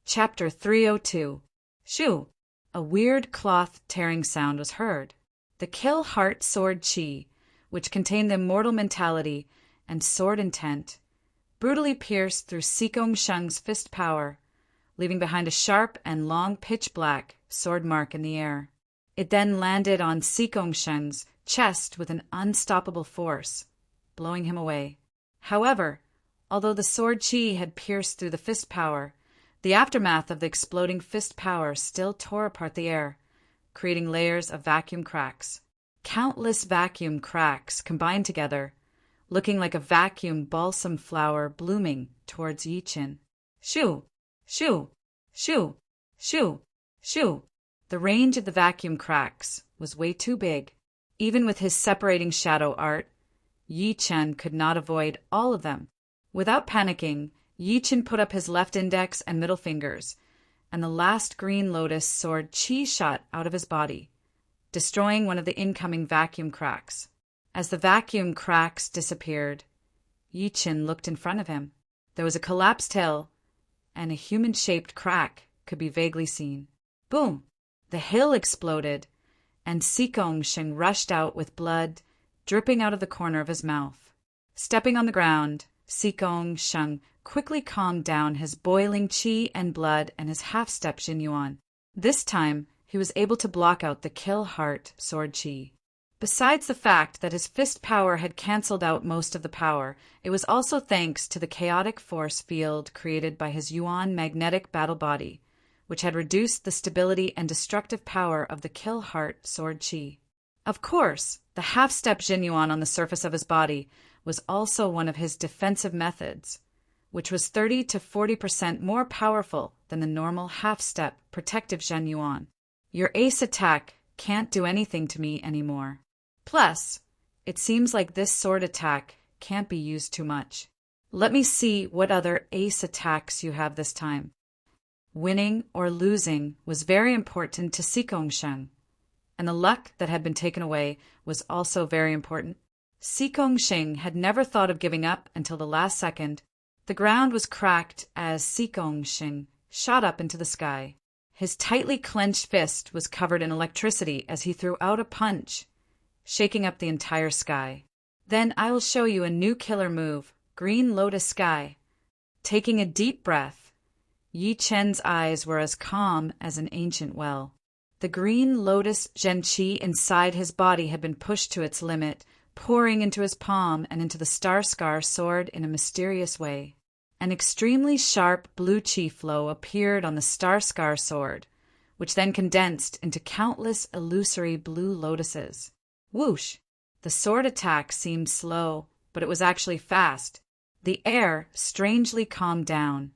Chapter 302. Shoo! A weird cloth-tearing sound was heard. The Kill Heart Sword Chi, which contained the immortal mentality and sword intent, brutally pierced through Sikong Sheng's fist power, leaving behind a sharp and long pitch-black sword mark in the air. It then landed on Sikong Sheng's chest with an unstoppable force, blowing him away. However, although the sword chi had pierced through the fist power, the aftermath of the exploding fist power still tore apart the air, creating layers of vacuum cracks. Countless vacuum cracks combined together, looking like a vacuum balsam flower blooming towards Yi-Chin. Shoo! Shoo! Shoo! Shoo! Shoo! The range of the vacuum cracks was way too big. Even with his separating shadow art, Yi-Chin could not avoid all of them. Without panicking, Yi-Chin put up his left index and middle fingers, and the last green lotus sword chi shot out of his body, destroying one of the incoming vacuum cracks. As the vacuum cracks disappeared, Yi-Chin looked in front of him. There was a collapsed hill, and a human-shaped crack could be vaguely seen. Boom! The hill exploded, and Sikong Sheng rushed out with blood dripping out of the corner of his mouth. Stepping on the ground, Sikong Sheng quickly calmed down his boiling qi and blood and his half-step Jinyuan. This time, he was able to block out the Kill Heart sword chi. Besides the fact that his fist power had cancelled out most of the power, it was also thanks to the chaotic force field created by his Yuan magnetic battle body, which had reduced the stability and destructive power of the Kill Heart sword chi. Of course, the half-step Jinyuan on the surface of his body was also one of his defensive methods, which was 30 to 40% more powerful than the normal half-step protective Jinyuan. Your ace attack can't do anything to me anymore. Plus, it seems like this sword attack can't be used too much. Let me see what other ace attacks you have this time. Winning or losing was very important to Sikong Sheng, and the luck that had been taken away was also very important. Sikong Sheng had never thought of giving up until the last second. The ground was cracked as Sikong Sheng shot up into the sky. His tightly clenched fist was covered in electricity as he threw out a punch, shaking up the entire sky. Then I will show you a new killer move, Green Lotus Sky. Taking a deep breath, Yi-Chen's eyes were as calm as an ancient well. The Green Lotus Zhen-Chi inside his body had been pushed to its limit, pouring into his palm and into the Star Scar sword in a mysterious way. An extremely sharp blue chi flow appeared on the Star Scar sword, which then condensed into countless illusory blue lotuses. Whoosh! The sword attack seemed slow, but it was actually fast. The air strangely calmed down,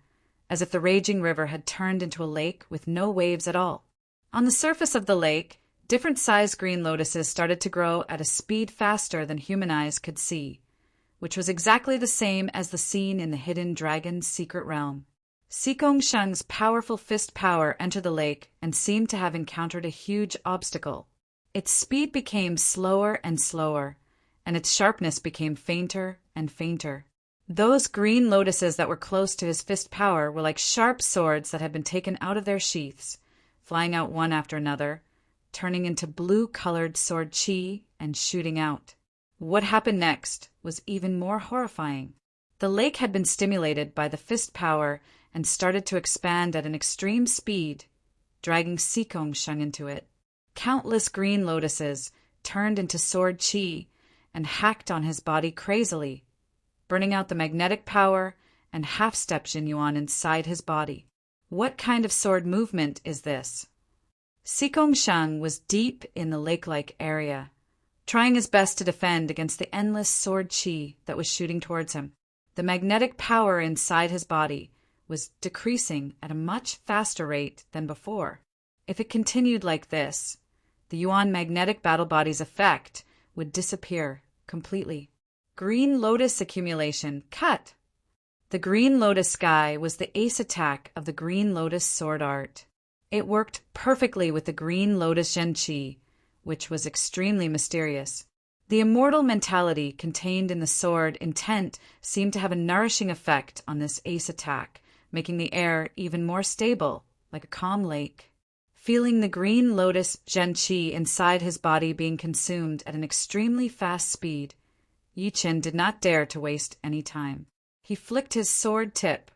as if the raging river had turned into a lake with no waves at all. On the surface of the lake, different-sized green lotuses started to grow at a speed faster than human eyes could see, which was exactly the same as the scene in the hidden dragon's secret realm. Sikong Sheng's powerful fist power entered the lake and seemed to have encountered a huge obstacle. Its speed became slower and slower, and its sharpness became fainter and fainter. Those green lotuses that were close to his fist power were like sharp swords that had been taken out of their sheaths, flying out one after another, turning into blue-colored sword chi and shooting out. What happened next was even more horrifying. The lake had been stimulated by the fist power and started to expand at an extreme speed, dragging Sikong Sheng into it. Countless green lotuses turned into sword chi and hacked on his body crazily, burning out the magnetic power and half-step Jinyuan inside his body. What kind of sword movement is this? Sikong Sheng was deep in the lake-like area, trying his best to defend against the endless sword chi that was shooting towards him. The magnetic power inside his body was decreasing at a much faster rate than before. If it continued like this, the Yuan magnetic battle body's effect would disappear completely. Green Lotus accumulation cut. The Green Lotus Sky was the ace attack of the Green Lotus sword art. It worked perfectly with the Green Lotus Zhen-Chi, which was extremely mysterious. The immortal mentality contained in the sword intent seemed to have a nourishing effect on this ace attack, making the air even more stable, like a calm lake. Feeling the green lotus Zhen-Qi inside his body being consumed at an extremely fast speed, Yi Chen did not dare to waste any time. He flicked his sword tip,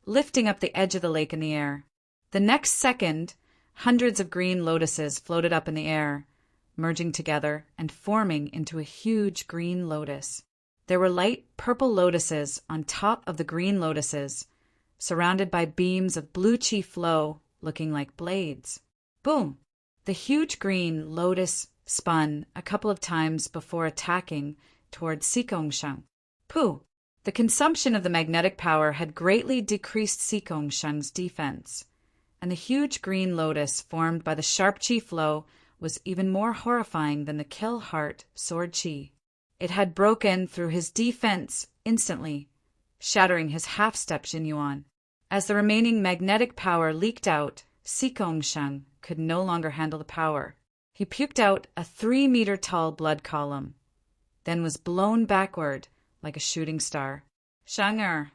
lifting up the edge of the lake in the air. The next second, hundreds of green lotuses floated up in the air, merging together and forming into a huge green lotus. There were light purple lotuses on top of the green lotuses, surrounded by beams of blue qi flow looking like blades. Boom! The huge green lotus spun a couple of times before attacking toward Xikongshan. Pooh! The consumption of the magnetic power had greatly decreased Xikongshan's defense, and the huge green lotus formed by the sharp qi flow was even more horrifying than the kill heart sword qi. It had broken through his defense instantly, shattering his half-step Jinyuan. As the remaining magnetic power leaked out, Xikongshan could no longer handle the power. He puked out a 3-meter-tall blood column, then was blown backward like a shooting star. Shang-er.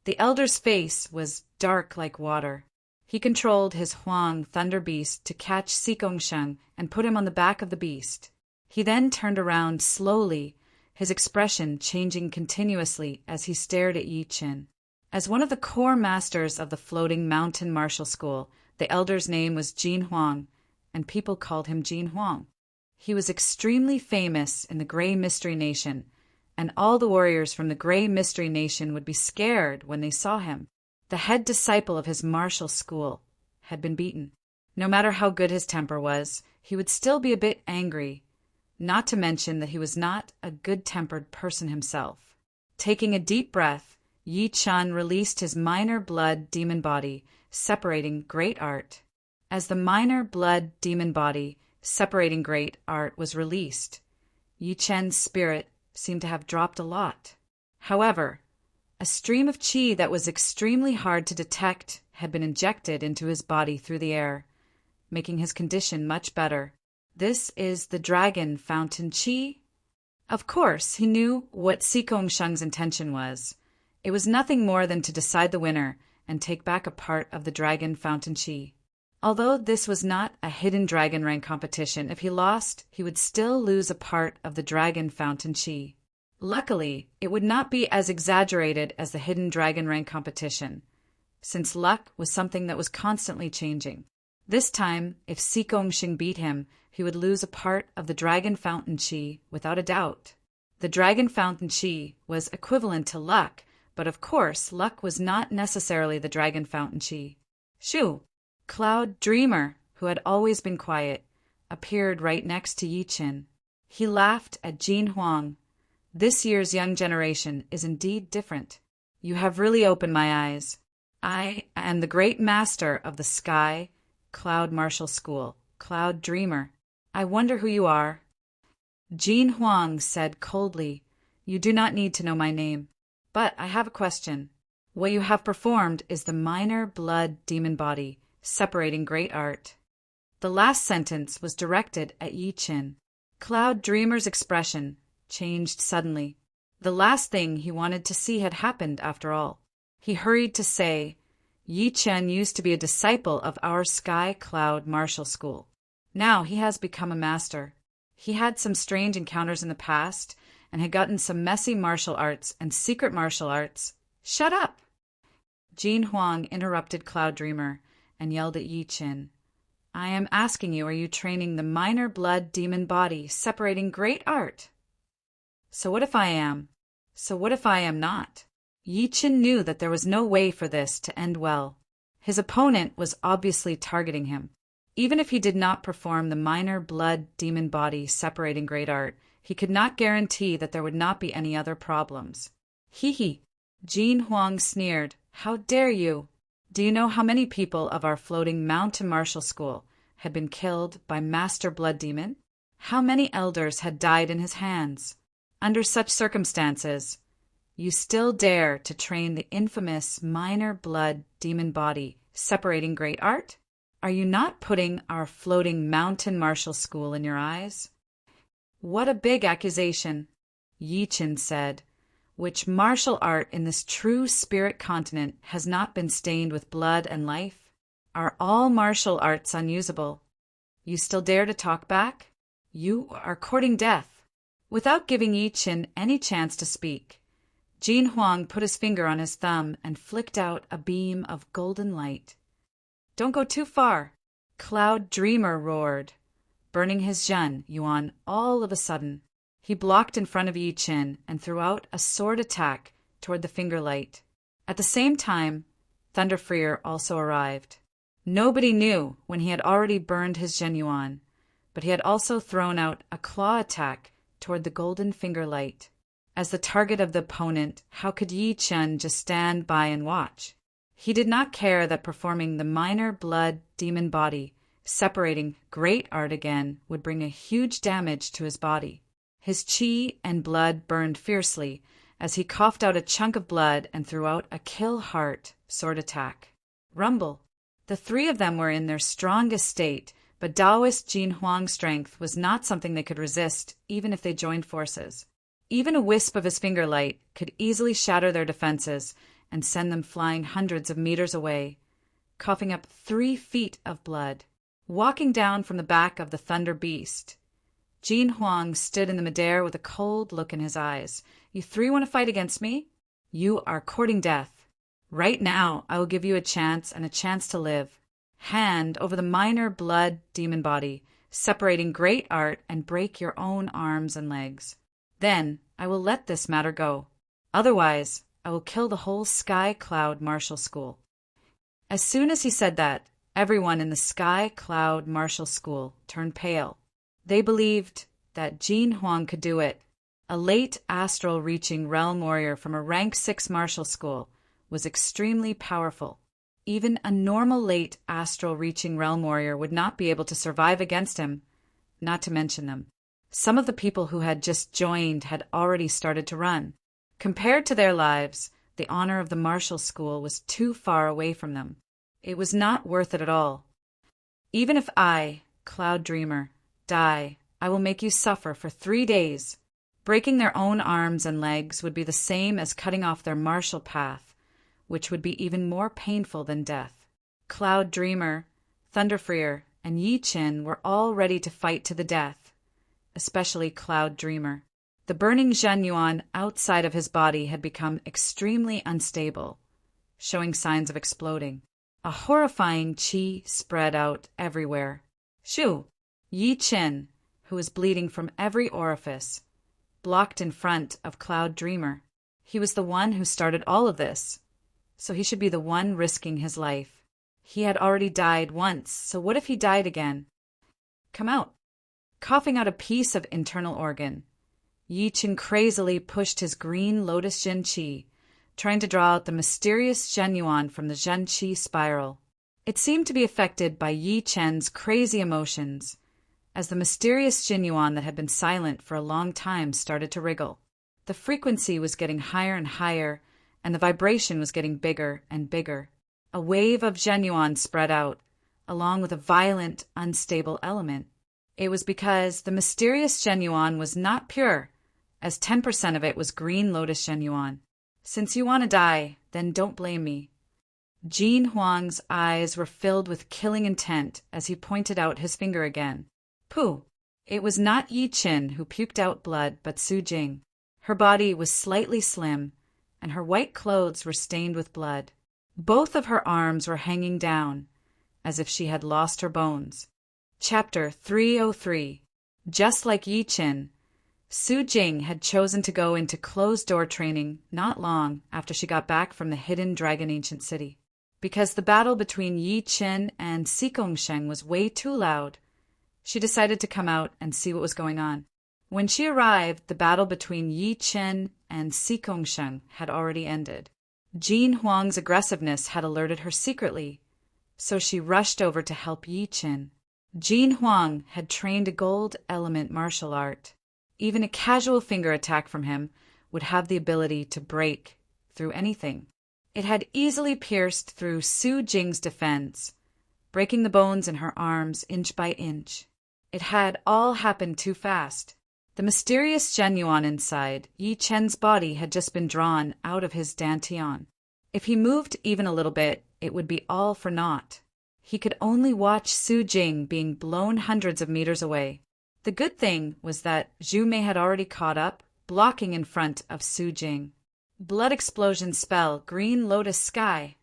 The elder's face was dark like water. He controlled his Huang Thunder Beast to catch Xikongshan and put him on the back of the beast. He then turned around slowly, his expression changing continuously as he stared at Yi Chen. As one of the core masters of the Floating Mountain Martial School, the elder's name was Jin Huang, and people called him Jin Huang. He was extremely famous in the Gray Mystery Nation, and all the warriors from the Gray Mystery Nation would be scared when they saw him. The head disciple of his martial school had been beaten. No matter how good his temper was, he would still be a bit angry, not to mention that he was not a good-tempered person himself. Taking a deep breath, Yi Chen released his minor blood demon body, separating great art. As the minor blood demon body separating great art was released, Yi Chen's spirit seemed to have dropped a lot. However, a stream of qi that was extremely hard to detect had been injected into his body through the air, making his condition much better. This is the dragon fountain qi? Of course, he knew what Xikongshan's intention was. It was nothing more than to decide the winner and take back a part of the dragon fountain qi. Although this was not a hidden dragon rank competition, if he lost, he would still lose a part of the dragon fountain qi. Luckily, it would not be as exaggerated as the hidden dragon rank competition, since luck was something that was constantly changing. This time, if Xikongshan beat him, he would lose a part of the dragon fountain qi without a doubt. The dragon fountain qi was equivalent to luck, but of course, luck was not necessarily the dragon fountain qi. Shoo! Cloud Dreamer, who had always been quiet, appeared right next to Yi Chen. He laughed at Jin Huang. This year's young generation is indeed different. You have really opened my eyes. I am the great master of the Sky Cloud Martial School, Cloud Dreamer. I wonder who you are. Jin Huang said coldly, "You do not need to know my name. But I have a question. What you have performed is the minor blood demon body, separating great art." The last sentence was directed at Yi Chen. Cloud Dreamer's expression changed suddenly. The last thing he wanted to see had happened after all. He hurried to say, "Yi Chen used to be a disciple of our Sky Cloud Martial School. Now he has become a master. He had some strange encounters in the past and had gotten some messy martial arts and secret martial arts." "Shut up!" Jin Huang interrupted Cloud Dreamer and yelled at Yi Chen. "I am asking you, are you training the minor blood demon body, separating great art?" So what if I am? So what if I am not? Yi Chen knew that there was no way for this to end well. His opponent was obviously targeting him. Even if he did not perform the minor blood demon body separating great art, he could not guarantee that there would not be any other problems. "Hee hee," Jin Huang sneered. "How dare you? Do you know how many people of our Floating Mountain Martial School had been killed by Master Blood Demon? How many elders had died in his hands? Under such circumstances, you still dare to train the infamous minor blood demon body separating great art? Are you not putting our Floating Mountain Martial School in your eyes?" "What a big accusation," Yi Chen said, which martial art in this true spirit continent has not been stained with blood and life? Are all martial arts unusable? You still dare to talk back? You are courting death. Without giving Yi Qin any chance to speak, Jin Huang put his finger on his thumb and flicked out a beam of golden light. Don't go too far, Cloud Dreamer roared, burning his Zhen Yuan all of a sudden. He blocked in front of Yi Qin and threw out a sword attack toward the finger light. At the same time, Thunderfreer also arrived. Nobody knew when he had already burned his Zhen Yuan, but he had also thrown out a claw attack toward the golden finger light. As the target of the opponent, how could Yi Qin just stand by and watch? He did not care that performing the minor blood demon body, separating great art again, would bring a huge damage to his body. His qi and blood burned fiercely as he coughed out a chunk of blood and threw out a kill heart sword attack. Rumble. The three of them were in their strongest state, but Taoist Jin Huang's strength was not something they could resist even if they joined forces. Even a wisp of his finger light could easily shatter their defenses and send them flying hundreds of meters away, coughing up 3 feet of blood. Walking down from the back of the thunder beast, Jin Huang stood in the midair with a cold look in his eyes. You three want to fight against me? You are courting death. Right now, I will give you a chance and a chance to live. Hand over the minor blood demon body, separating great art, and break your own arms and legs. Then I will let this matter go. Otherwise, I will kill the whole Sky Cloud Martial School. As soon as he said that, everyone in the Sky Cloud Martial School turned pale. They believed that Jin Huang could do it. A late astral reaching realm warrior from a rank 6 martial school was extremely powerful. Even a normal late astral reaching realm warrior would not be able to survive against him, not to mention them. Some of the people who had just joined had already started to run. Compared to their lives, the honor of the martial school was too far away from them. It was not worth it at all. Even if I, Cloud Dreamer, die, I will make you suffer for 3 days. Breaking their own arms and legs would be the same as cutting off their martial path, which would be even more painful than death. Cloud Dreamer, Thunderfreer, and Yi Qin were all ready to fight to the death, especially Cloud Dreamer. The burning Zhen Yuan outside of his body had become extremely unstable, showing signs of exploding. A horrifying qi spread out everywhere. Shoo! Yi Qin, who was bleeding from every orifice, blocked in front of Cloud Dreamer. He was the one who started all of this, so he should be the one risking his life. He had already died once, so what if he died again? Come out. Coughing out a piece of internal organ, Yi Qin crazily pushed his green lotus Zhen Qi, trying to draw out the mysterious Zhen Yuan from the Zhen Qi spiral. It seemed to be affected by Yi Qin's crazy emotions, as the mysterious Zhen Yuan that had been silent for a long time started to wriggle. The frequency was getting higher and higher, and the vibration was getting bigger and bigger. A wave of Zhen Yuan spread out, along with a violent, unstable element. It was because the mysterious Zhen Yuan was not pure, as 10% of it was green lotus Zhen Yuan. Since you want to die, then don't blame me. Jin Huang's eyes were filled with killing intent as he pointed out his finger again. Pooh! It was not Yi Qin who puked out blood, but Su Jing. Her body was slightly slim, and her white clothes were stained with blood. Both of her arms were hanging down, as if she had lost her bones. Chapter 303. Just like Yi Qin, Su Jing had chosen to go into closed-door training not long after she got back from the hidden Dragon Ancient City. Because the battle between Yi Qin and Xigongsheng was way too loud, she decided to come out and see what was going on. When she arrived, the battle between Yi Qin and Xigongsheng had already ended. Jin Huang's aggressiveness had alerted her secretly, so she rushed over to help Yi Qin. Jin Huang had trained a gold element martial art. Even a casual finger attack from him would have the ability to break through anything. It had easily pierced through Su Jing's defense, breaking the bones in her arms inch by inch. It had all happened too fast. The mysterious genuine inside Yi Chen's body had just been drawn out of his dantian. If he moved even a little bit, it would be all for naught. He could only watch Su Jing being blown hundreds of meters away. The good thing was that Zhu Mei had already caught up, blocking in front of Su Jing. Blood explosion spell, green lotus sky.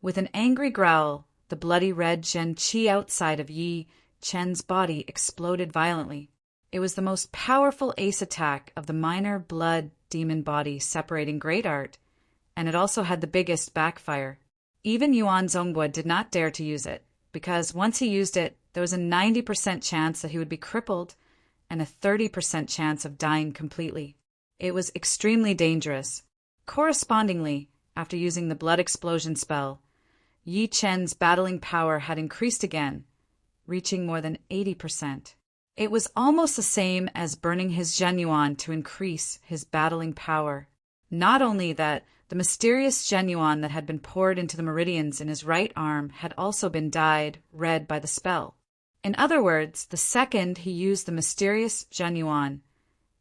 With an angry growl, the bloody red Zhen Qi outside of Yi Chen's body exploded violently. It was the most powerful ace attack of the minor blood demon body separating great art, and it also had the biggest backfire. Even Yuan Zongbua did not dare to use it, because once he used it, there was a 90% chance that he would be crippled and a 30% chance of dying completely. It was extremely dangerous. Correspondingly, after using the blood explosion spell, Yi Chen's battling power had increased again, reaching more than 80%. It was almost the same as burning his genuine to increase his battling power. Not only that, the mysterious genuine that had been poured into the meridians in his right arm had also been dyed red by the spell. In other words, the second he used the mysterious genuine,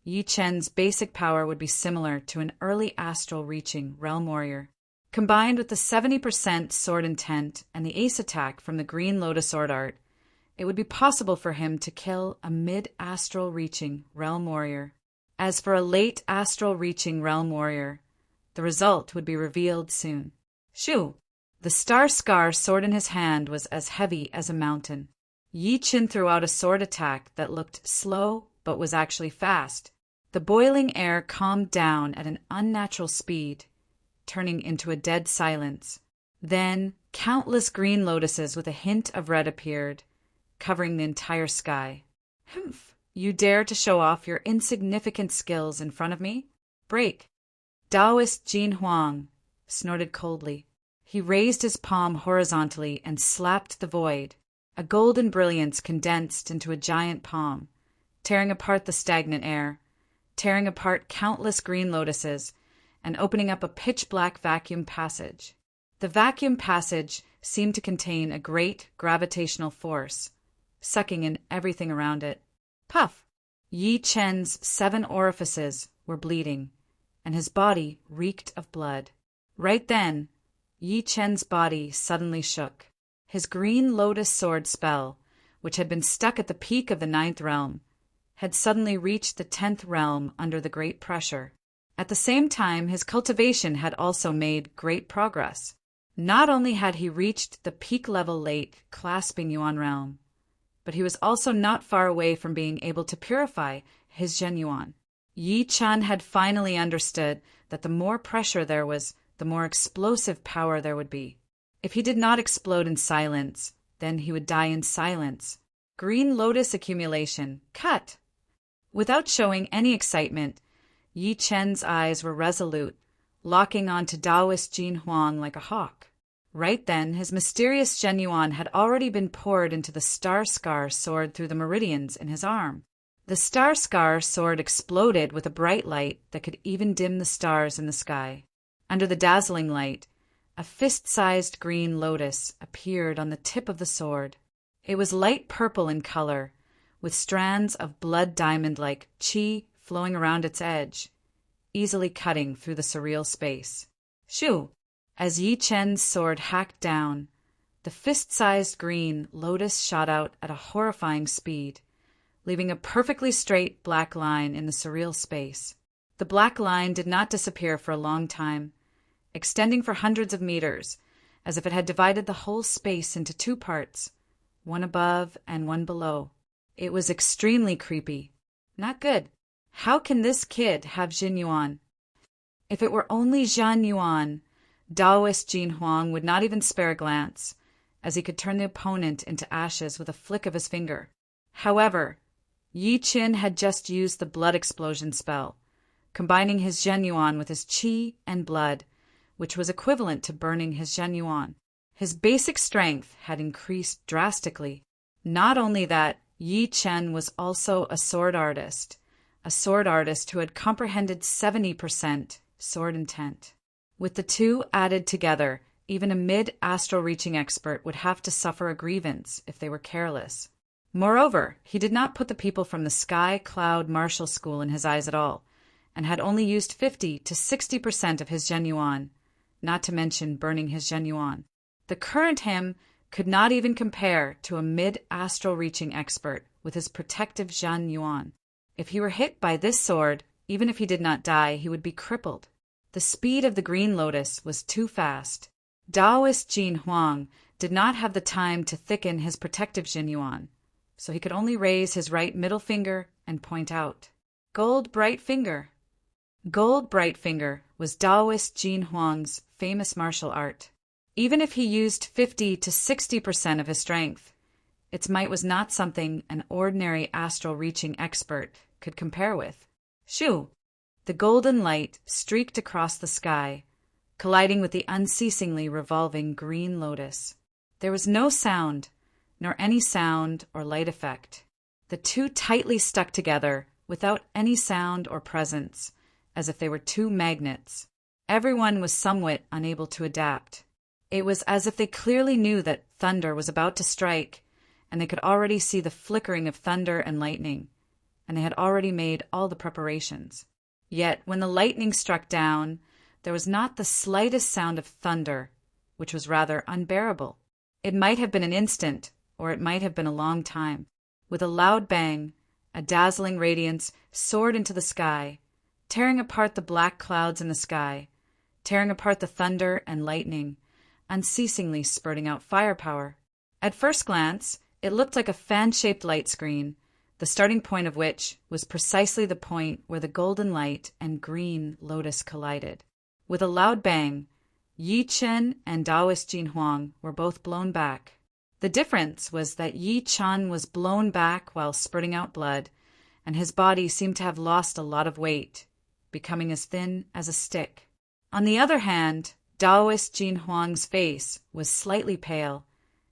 Yi Chen's basic power would be similar to an early astral reaching realm warrior. Combined with the 70% sword intent and the ace attack from the green lotus sword art, it would be possible for him to kill a mid-astral reaching realm warrior. As for a late astral reaching realm warrior, the result would be revealed soon. Shoo! The star scar sword in his hand was as heavy as a mountain. Yi Chen threw out a sword attack that looked slow but was actually fast. The boiling air calmed down at an unnatural speed, turning into a dead silence. Then countless green lotuses with a hint of red appeared, covering the entire sky. Humph! You dare to show off your insignificant skills in front of me? Break! Taoist Jin Huang snorted coldly. He raised his palm horizontally and slapped the void. A golden brilliance condensed into a giant palm, tearing apart the stagnant air, tearing apart countless green lotuses, and opening up a pitch-black vacuum passage. The vacuum passage seemed to contain a great gravitational force, sucking in everything around it. Puff! Yi Chen's 7 orifices were bleeding, and his body reeked of blood. Right then, Yi Chen's body suddenly shook. His green lotus sword spell, which had been stuck at the peak of the 9th realm, had suddenly reached the 10th realm under the great pressure. At the same time, his cultivation had also made great progress. Not only had he reached the peak level late clasping Yuan realm, but he was also not far away from being able to purify his genuine. Yi Chen had finally understood that the more pressure there was, the more explosive power there would be. If he did not explode in silence, then he would die in silence. Green lotus accumulation. Cut! Without showing any excitement, Yi Chen's eyes were resolute, locking onto Taoist Jin Huang like a hawk. Right then, his mysterious genuine had already been poured into the star scar sword through the meridians in his arm. The star scar sword exploded with a bright light that could even dim the stars in the sky. Under the dazzling light, a fist-sized green lotus appeared on the tip of the sword. It was light purple in color, with strands of blood diamond-like qi flowing around its edge, easily cutting through the surreal space. Shoo! As Yi Chen's sword hacked down, the fist-sized green lotus shot out at a horrifying speed, leaving a perfectly straight black line in the surreal space. The black line did not disappear for a long time, extending for hundreds of meters, as if it had divided the whole space into 2 parts, one above and one below. It was extremely creepy. Not good. How can this kid have Jin Yuan? If it were only Zhan Yuan, Taoist Jin Huang would not even spare a glance, as he could turn the opponent into ashes with a flick of his finger. However, Yi Chen had just used the blood explosion spell, combining his genuine with his qi and blood, which was equivalent to burning his genuine. His basic strength had increased drastically. Not only that, Yi Chen was also a sword artist who had comprehended 70% sword intent. With the two added together, even a mid-astral reaching expert would have to suffer a grievance if they were careless. Moreover, he did not put the people from the Sky Cloud Martial School in his eyes at all, and had only used 50 to 60% of his genuine, not to mention burning his genuine. The current him could not even compare to a mid-astral reaching expert with his protective genuine. If he were hit by this sword, even if he did not die, he would be crippled. The speed of the Green Lotus was too fast. Taoist Jin Huang did not have the time to thicken his protective genuine, so he could only raise his right middle finger and point out. Gold Bright Finger. Gold Bright Finger was Taoist Jin Huang's famous martial art. Even if he used 50 to 60% of his strength, its might was not something an ordinary astral reaching expert could compare with. Shoo! The golden light streaked across the sky, colliding with the unceasingly revolving Green Lotus. There was no sound, nor any sound or light effect. The two tightly stuck together without any sound or presence, as if they were two magnets. Everyone was somewhat unable to adapt. It was as if they clearly knew that thunder was about to strike, and they could already see the flickering of thunder and lightning, and they had already made all the preparations. Yet, when the lightning struck down, there was not the slightest sound of thunder, which was rather unbearable. It might have been an instant, or it might have been a long time. With a loud bang, a dazzling radiance soared into the sky, tearing apart the black clouds in the sky, tearing apart the thunder and lightning, unceasingly spurting out firepower. At first glance, it looked like a fan-shaped light screen, the starting point of which was precisely the point where the golden light and Green Lotus collided. With a loud bang, Yi Chen and Taoist Jin Huang were both blown back. The difference was that Yi Chen was blown back while spurting out blood, and his body seemed to have lost a lot of weight, becoming as thin as a stick. On the other hand, Taoist Jin Huang's face was slightly pale,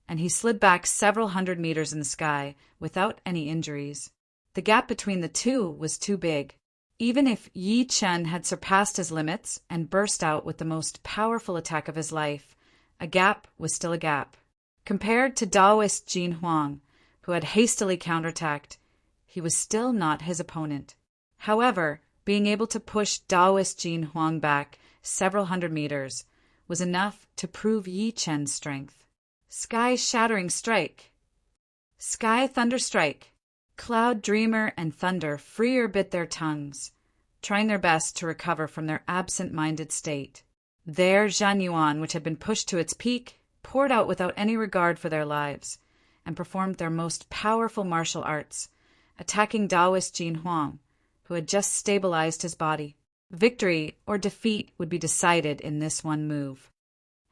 and he slid back several hundred meters in the sky without any injuries. The gap between the two was too big. Even if Yi Chen had surpassed his limits and burst out with the most powerful attack of his life, a gap was still a gap. Compared to Taoist Jin Huang, who had hastily counterattacked, he was still not his opponent. However, being able to push Taoist Jin Huang back several hundred meters was enough to prove Yi Chen's strength. Sky-shattering strike. Sky Thunder Strike. Cloud Dreamer and Thunder Freer bit their tongues, trying their best to recover from their absent-minded state. Their genuine, which had been pushed to its peak, poured out without any regard for their lives, and performed their most powerful martial arts, attacking Taoist Jin Huang, who had just stabilized his body. Victory or defeat would be decided in this one move.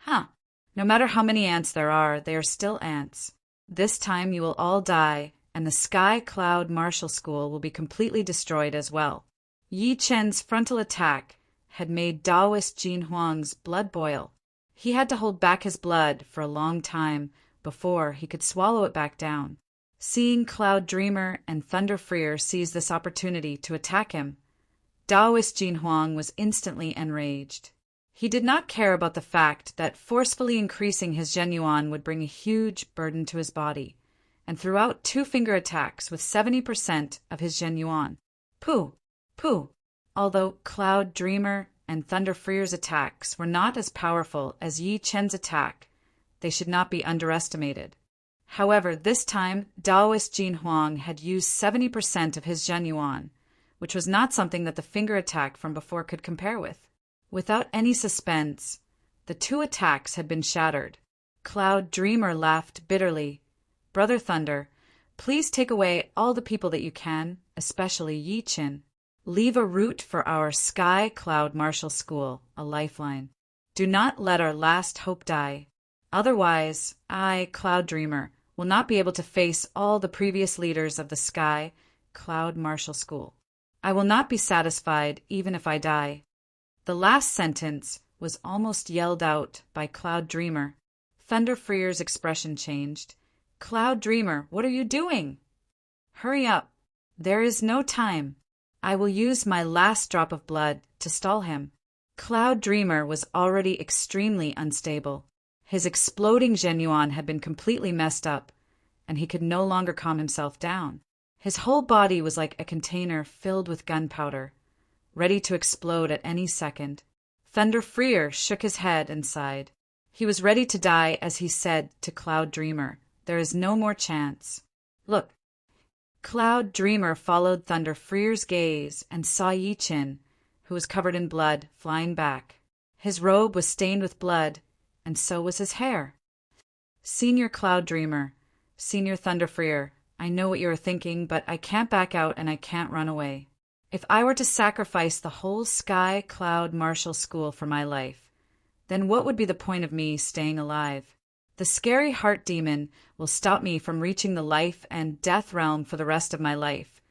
No matter how many ants there are, they are still ants. This time you will all die, and the Sky Cloud Martial School will be completely destroyed as well. Yi Chen's frontal attack had made Taoist Jin Huang's blood boil. He had to hold back his blood for a long time before he could swallow it back down. Seeing Cloud Dreamer and Thunder Freer seize this opportunity to attack him, Taoist Jin Huang was instantly enraged. He did not care about the fact that forcefully increasing his genuine would bring a huge burden to his body, and threw out two-finger attacks with 70% of his genuine. Pooh! Pooh! Although Cloud Dreamer and Thunder Freer's attacks were not as powerful as Yi Chen's attack, they should not be underestimated. However, this time, Taoist Jin Huang had used 70% of his genuine, which was not something that the finger attack from before could compare with. Without any suspense, the two attacks had been shattered. Cloud Dreamer laughed bitterly. Brother Thunder, please take away all the people that you can, especially Yi Chen. Leave a route for our Sky Cloud Martial School, a lifeline. Do not let our last hope die. Otherwise, I, Cloud Dreamer, will not be able to face all the previous leaders of the Sky Cloud Martial School. I will not be satisfied even if I die. The last sentence was almost yelled out by Cloud Dreamer. Thunder Freer's expression changed. Cloud Dreamer, what are you doing? Hurry up. There is no time. I will use my last drop of blood to stall him. Cloud Dreamer was already extremely unstable. His exploding genuine had been completely messed up, and he could no longer calm himself down. His whole body was like a container filled with gunpowder, ready to explode at any second. Thunder Freer shook his head and sighed. He was ready to die as he said to Cloud Dreamer, "There is no more chance." "Look." Cloud Dreamer followed Thunder Freer's gaze and saw Yi Qin, who was covered in blood, flying back. His robe was stained with blood, and so was his hair. "Senior Cloud Dreamer, Senior Thunder Freer, I know what you are thinking, but I can't back out and I can't run away. If I were to sacrifice the whole Sky Cloud Martial School for my life, then what would be the point of me staying alive? The scary heart demon will stop me from reaching the life and death realm for the rest of my life,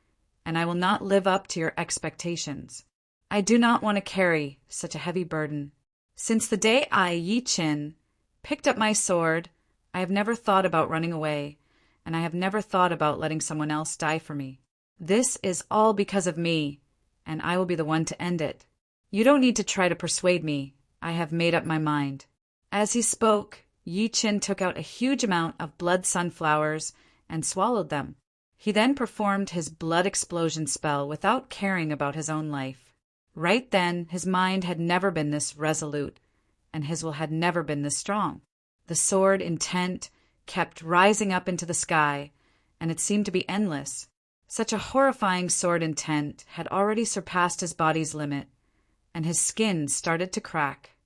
and I will not live up to your expectations. I do not want to carry such a heavy burden. Since the day I, Yi Qin, picked up my sword, I have never thought about running away, and I have never thought about letting someone else die for me. This is all because of me, and I will be the one to end it. You don't need to try to persuade me. I have made up my mind." As he spoke, Yi Qin took out a huge amount of blood sunflowers and swallowed them. He then performed his blood explosion spell without caring about his own life. Right then, his mind had never been this resolute, and his will had never been this strong. The sword intent kept rising up into the sky, and it seemed to be endless. Such a horrifying sword intent had already surpassed his body's limit, and his skin started to crack.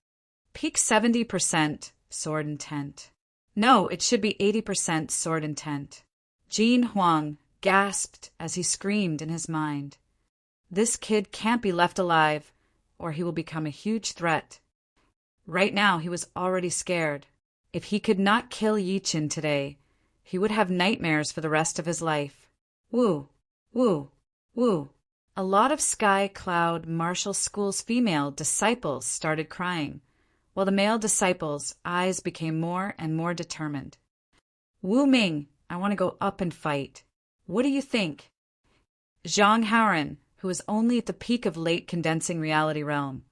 Peak 70% sword intent. No, it should be 80% sword intent. Jin Huang gasped as he screamed in his mind. This kid can't be left alive, or he will become a huge threat. Right now he was already scared. If he could not kill Yi Qin today, he would have nightmares for the rest of his life. Woo, woo, woo. A lot of Sky Cloud Martial School's female disciples started crying, while the male disciples' eyes became more and more determined. "Wu Ming, I want to go up and fight. What do you think?" Zhang Haoran, who was only at the peak of late condensing reality realm,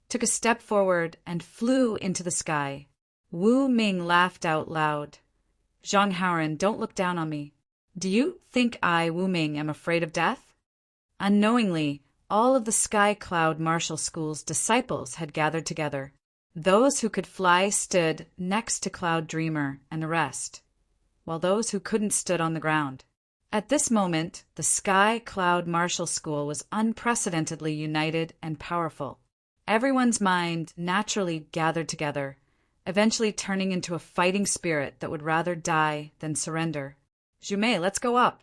took a step forward and flew into the sky. Wu Ming laughed out loud. "Zhang Haoran, don't look down on me. Do you think I, Wu Ming, am afraid of death?" Unknowingly, all of the Sky Cloud Martial School's disciples had gathered together. Those who could fly stood next to Cloud Dreamer and the rest, while those who couldn't stood on the ground. At this moment, the Sky Cloud Martial School was unprecedentedly united and powerful. Everyone's mind naturally gathered together, eventually turning into a fighting spirit that would rather die than surrender. "Zhu Mei, let's go up."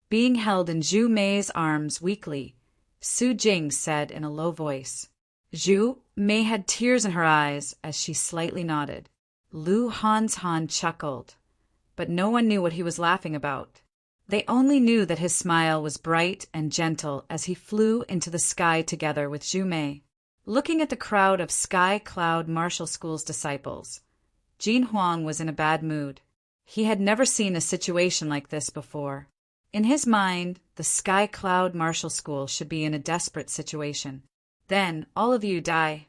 Being held in Zhu Mei's arms weakly, Su Jing said in a low voice. Zhu Mei had tears in her eyes as she slightly nodded. Lu Han chuckled, but no one knew what he was laughing about. They only knew that his smile was bright and gentle as he flew into the sky together with Zhu Mei. Looking at the crowd of Sky Cloud Martial School's disciples, Jin Huang was in a bad mood. He had never seen a situation like this before. In his mind, the Sky Cloud Martial School should be in a desperate situation. "Then, all of you die."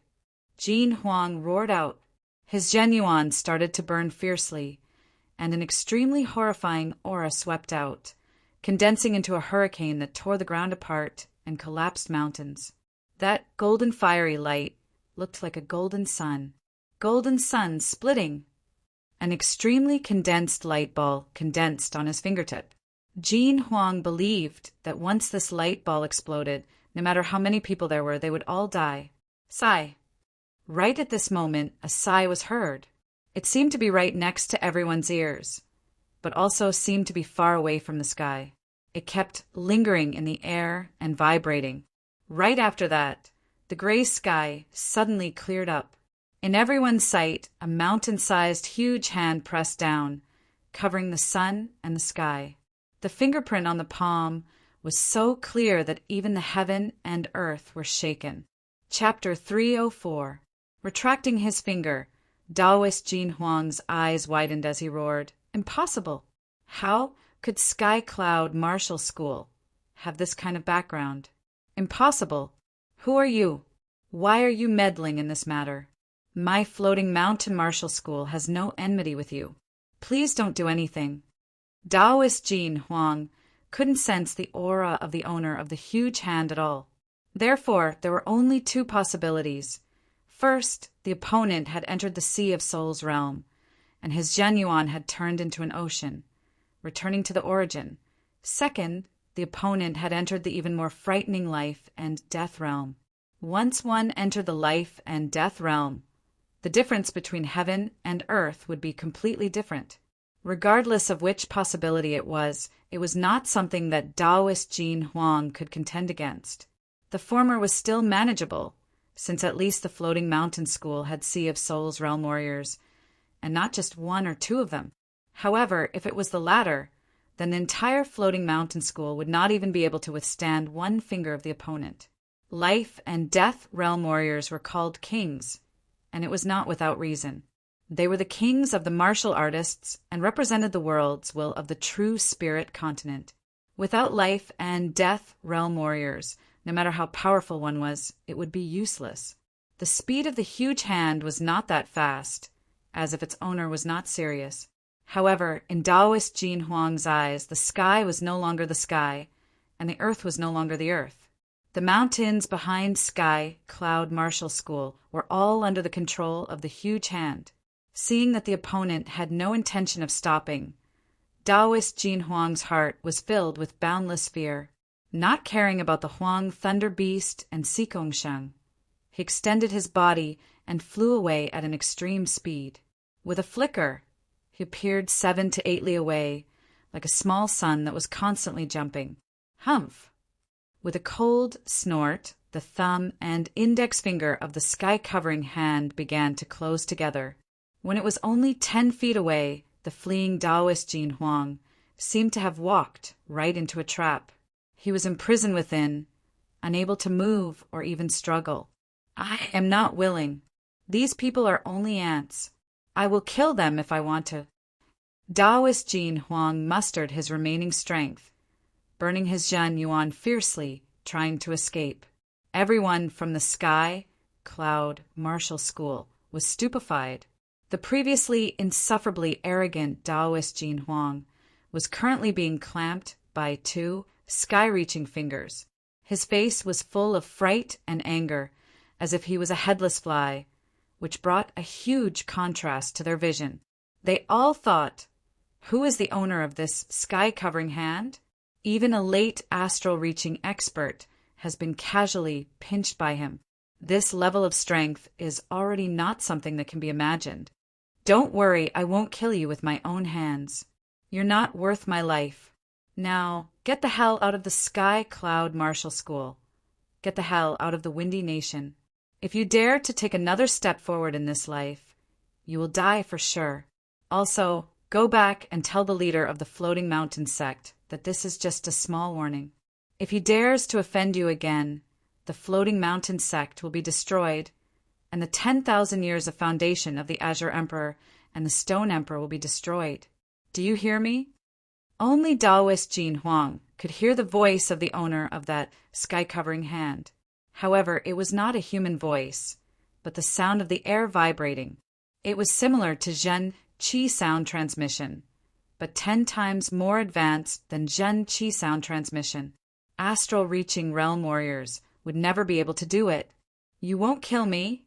Jin Huang roared out. His genuine started to burn fiercely, and an extremely horrifying aura swept out, condensing into a hurricane that tore the ground apart and collapsed mountains. That golden fiery light looked like a golden sun. Golden sun splitting. An extremely condensed light ball condensed on his fingertip. Jin Huang believed that once this light ball exploded, no matter how many people there were, they would all die. Sigh. Right at this moment, a sigh was heard. It seemed to be right next to everyone's ears, but also seemed to be far away from the sky. It kept lingering in the air and vibrating. Right after that, the gray sky suddenly cleared up. In everyone's sight, a mountain-sized huge hand pressed down, covering the sun and the sky. The fingerprint on the palm was so clear that even the heaven and earth were shaken. Chapter 304. Retracting his finger, Taoist Jin Huang's eyes widened as he roared. Impossible! How could Sky Cloud Martial School have this kind of background? Impossible! Who are you? Why are you meddling in this matter? My floating mountain martial school has no enmity with you. Please don't do anything. Taoist Jin Huang couldn't sense the aura of the owner of the huge hand at all. Therefore, there were only two possibilities. First, the opponent had entered the Sea of Soul's realm, and his Zhenyuan had turned into an ocean, returning to the origin. Second, the opponent had entered the even more frightening life and death realm. Once one entered the life and death realm, the difference between heaven and earth would be completely different. Regardless of which possibility it was not something that Taoist Jin Huang could contend against. The former was still manageable, since at least the Floating Mountain School had Sea of Souls realm warriors, and not just one or two of them. However, if it was the latter, then the entire Floating Mountain School would not even be able to withstand one finger of the opponent. Life and death realm warriors were called kings, and it was not without reason. They were the kings of the martial artists and represented the world's will of the true spirit continent. Without life and death realm warriors, no matter how powerful one was, it would be useless. The speed of the huge hand was not that fast, as if its owner was not serious. However, in Taoist Jin Huang's eyes, the sky was no longer the sky, and the earth was no longer the earth. The mountains behind Sky Cloud Martial School were all under the control of the huge hand. Seeing that the opponent had no intention of stopping, Taoist Jin Huang's heart was filled with boundless fear. Not caring about the Huang Thunder Beast and Xigongsheng, he extended his body and flew away at an extreme speed. With a flicker, he appeared 7 to 8 li away, like a small sun that was constantly jumping. Humph! With a cold snort, the thumb and index finger of the sky-covering hand began to close together. When it was only 10 feet away, the fleeing Taoist Jin Huang seemed to have walked right into a trap. He was imprisoned within, unable to move or even struggle. I am not willing. These people are only ants. I will kill them if I want to. Taoist Jin Huang mustered his remaining strength, burning his Zhenyuan fiercely, trying to escape. Everyone from the Sky Cloud Martial School was stupefied. The previously insufferably arrogant Taoist Jin Huang was currently being clamped by 2 sky-reaching fingers. His face was full of fright and anger, as if he was a headless fly, which brought a huge contrast to their vision. They all thought, who is the owner of this sky-covering hand? Even a late astral-reaching expert has been casually pinched by him. This level of strength is already not something that can be imagined. Don't worry, I won't kill you with my own hands. You're not worth my life. Now, get the hell out of the Sky Cloud Martial School. Get the hell out of the Windy Nation. If you dare to take another step forward in this life, you will die for sure. Also, go back and tell the leader of the Floating Mountain sect that this is just a small warning. If he dares to offend you again, the Floating Mountain sect will be destroyed, and the 10,000 years of foundation of the Azure Emperor and the Stone Emperor will be destroyed. Do you hear me? Only Taoist Jin Huang could hear the voice of the owner of that sky-covering hand. However, it was not a human voice, but the sound of the air vibrating. It was similar to Zhen Qi sound transmission, but 10 times more advanced than Zhen Qi sound transmission. Astral-reaching realm warriors would never be able to do it. You won't kill me?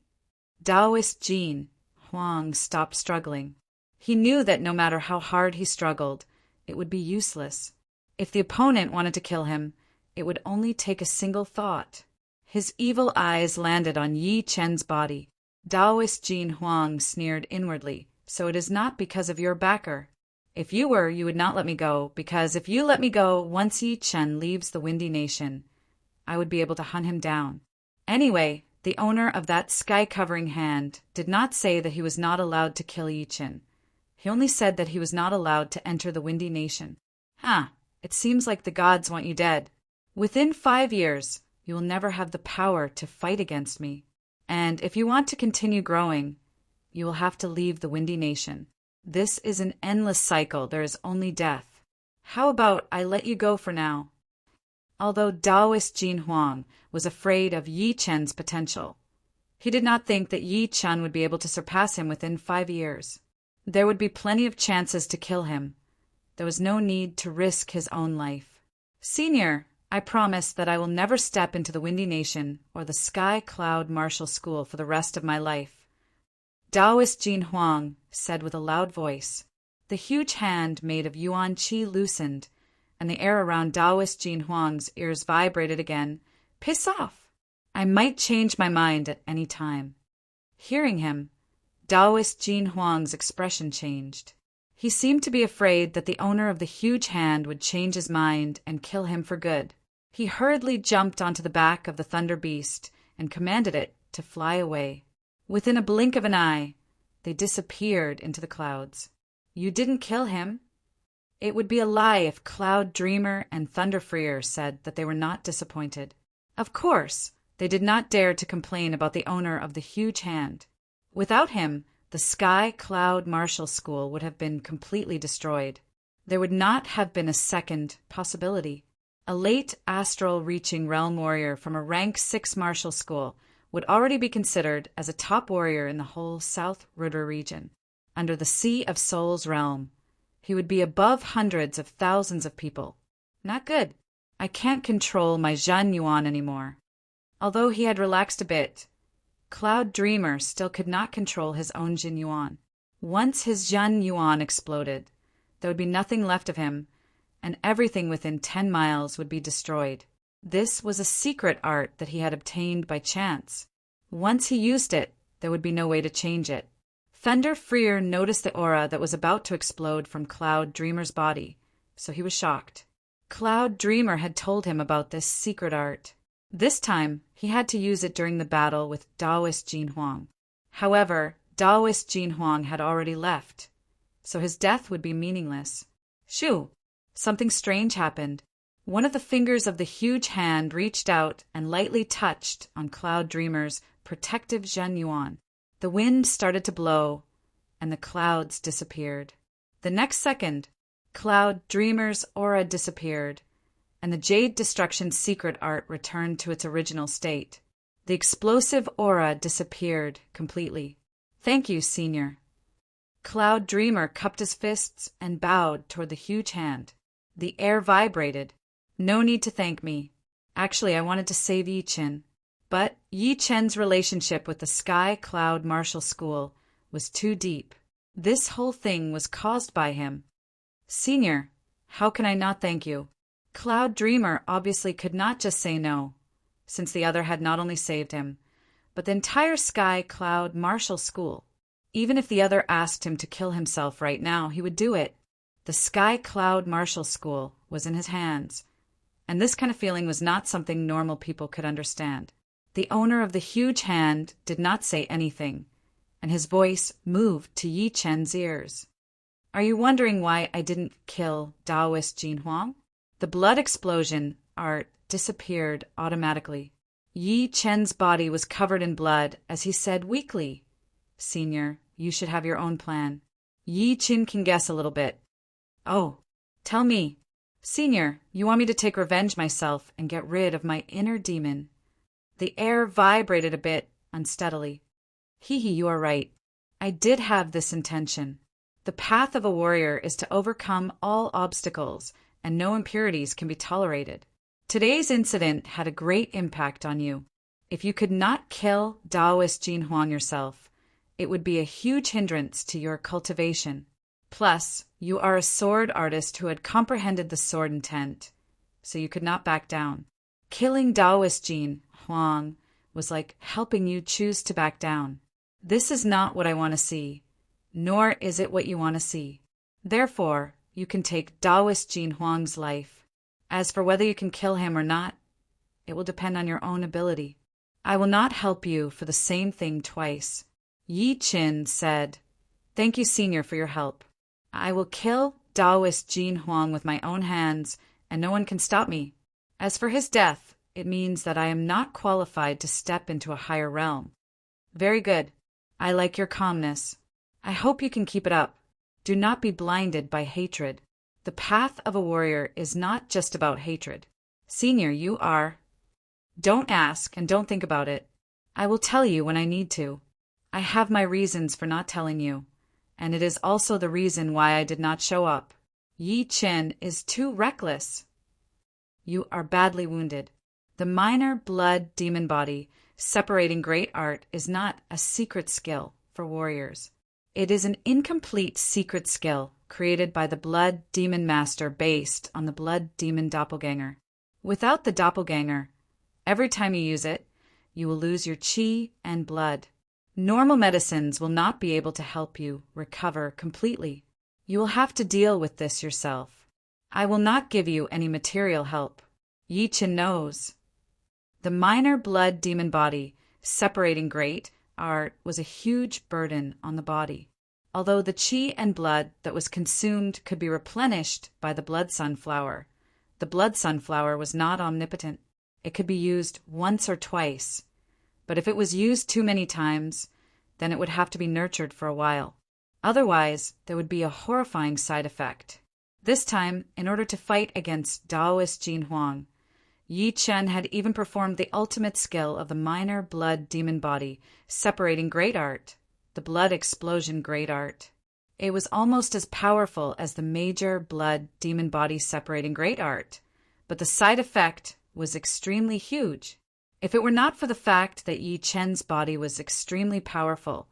Taoist Jin Huang stopped struggling. He knew that no matter how hard he struggled, it would be useless. If the opponent wanted to kill him, it would only take a single thought. His evil eyes landed on Yi Chen's body. Taoist Jin Huang sneered inwardly, so it is not because of your backer. If you were, you would not let me go, because if you let me go, once Yi Chen leaves the Windy Nation, I would be able to hunt him down. Anyway, the owner of that sky-covering hand did not say that he was not allowed to kill Yi Chen. He only said that he was not allowed to enter the Windy Nation. It seems like the gods want you dead. Within 5 years, you will never have the power to fight against me. And if you want to continue growing, you will have to leave the Windy Nation. This is an endless cycle. There is only death. How about I let you go for now? Although Taoist Jin Huang was afraid of Yi Chen's potential, he did not think that Yi Chen would be able to surpass him within 5 years. There would be plenty of chances to kill him, There was no need to risk his own life. Senior, I promise that I will never step into the Windy Nation or the Sky Cloud Martial School for the rest of my life. Taoist Jin Huang said with a loud voice. The huge hand made of Yuan Qi loosened, and the air around Taoist Jin Huang's ears vibrated again. Piss off! I might change my mind at any time. Hearing him, Taoist Jin Huang's expression changed. He seemed to be afraid that the owner of the huge hand would change his mind and kill him for good. He hurriedly jumped onto the back of the thunder beast and commanded it to fly away. Within a blink of an eye, they disappeared into the clouds. You didn't kill him. It would be a lie if Cloud Dreamer and Thunder Freer said that they were not disappointed. Of course, they did not dare to complain about the owner of the huge hand. Without him, the Sky Cloud Martial School would have been completely destroyed. There would not have been a second possibility. A late astral-reaching realm warrior from a rank 6 martial school would already be considered as a top warrior in the whole South Ruder region. Under the Sea of Souls realm, he would be above hundreds of thousands of people. Not good. I can't control my Zhen Yuan anymore. Although he had relaxed a bit, Cloud Dreamer still could not control his own Jin Yuan. Once his Zhen Yuan exploded, there would be nothing left of him, and everything within 10 miles would be destroyed. This was a secret art that he had obtained by chance. Once he used it, there would be no way to change it. Thunder Freer noticed the aura that was about to explode from Cloud Dreamer's body, so he was shocked. Cloud Dreamer had told him about this secret art. This time, he had to use it during the battle with Taoist Jin Huang. However, Taoist Jin Huang had already left, so his death would be meaningless. Shoo! Something strange happened. One of the fingers of the huge hand reached out and lightly touched on Cloud Dreamer's protective Zhen Yuan. The wind started to blow, and the clouds disappeared. The next second, Cloud Dreamer's aura disappeared, and the Jade Destruction secret art returned to its original state. The explosive aura disappeared completely. Thank you, Senior. Cloud Dreamer cupped his fists and bowed toward the huge hand. The air vibrated. No need to thank me. Actually, I wanted to save Yi Chen. But Yi Chen's relationship with the Sky Cloud Martial School was too deep. This whole thing was caused by him. Senior, how can I not thank you? Cloud Dreamer obviously could not just say no, since the other had not only saved him, but the entire Sky Cloud Martial School. Even if the other asked him to kill himself right now, he would do it. The Sky Cloud Martial School was in his hands, and this kind of feeling was not something normal people could understand. The owner of the huge hand did not say anything, and his voice moved to Yi Chen's ears. Are you wondering why I didn't kill Taoist Jin Huang? The blood explosion art disappeared automatically. Yi Chen's body was covered in blood as he said weakly, Senior, you should have your own plan. Yi Chen can guess a little bit. Oh, tell me. Senior, you want me to take revenge myself and get rid of my inner demon. The air vibrated a bit unsteadily. Hee, you are right. I did have this intention. The path of a warrior is to overcome all obstacles, and no impurities can be tolerated. Today's incident had a great impact on you. If you could not kill Taoist Jin Huang yourself, it would be a huge hindrance to your cultivation. Plus, you are a sword artist who had comprehended the sword intent, so you could not back down. Killing Taoist Jin Huang was like helping you choose to back down. This is not what I want to see, nor is it what you want to see. Therefore, you can take Taoist Jin Huang's life. As for whether you can kill him or not, it will depend on your own ability. I will not help you for the same thing twice. Yi Chen said, Thank you, Senior, for your help. I will kill Taoist Jin Huang with my own hands, and no one can stop me. As for his death, it means that I am not qualified to step into a higher realm. Very good. I like your calmness. I hope you can keep it up. Do not be blinded by hatred. The path of a warrior is not just about hatred. Senior, you are. Don't ask and don't think about it. I will tell you when I need to. I have my reasons for not telling you, and it is also the reason why I did not show up. Yi Chen is too reckless. You are badly wounded. The minor blood demon body separating great art is not a secret skill for warriors. It is an incomplete secret skill created by the blood demon master based on the blood demon doppelganger. Without the doppelganger, every time you use it, you will lose your chi and blood. Normal medicines will not be able to help you recover completely. You will have to deal with this yourself. I will not give you any material help. Yi Chen knows. The minor blood demon body separating great art was a huge burden on the body. Although the chi and blood that was consumed could be replenished by the blood sunflower, the blood sunflower was not omnipotent. It could be used once or twice, but if it was used too many times, then it would have to be nurtured for a while. Otherwise, there would be a horrifying side effect. This time, in order to fight against Taoist Jin Huang, Yi Chen had even performed the ultimate skill of the minor blood demon body separating great art, the blood explosion great art. It was almost as powerful as the major blood demon body separating great art, but the side effect was extremely huge. If it were not for the fact that Yi Chen's body was extremely powerful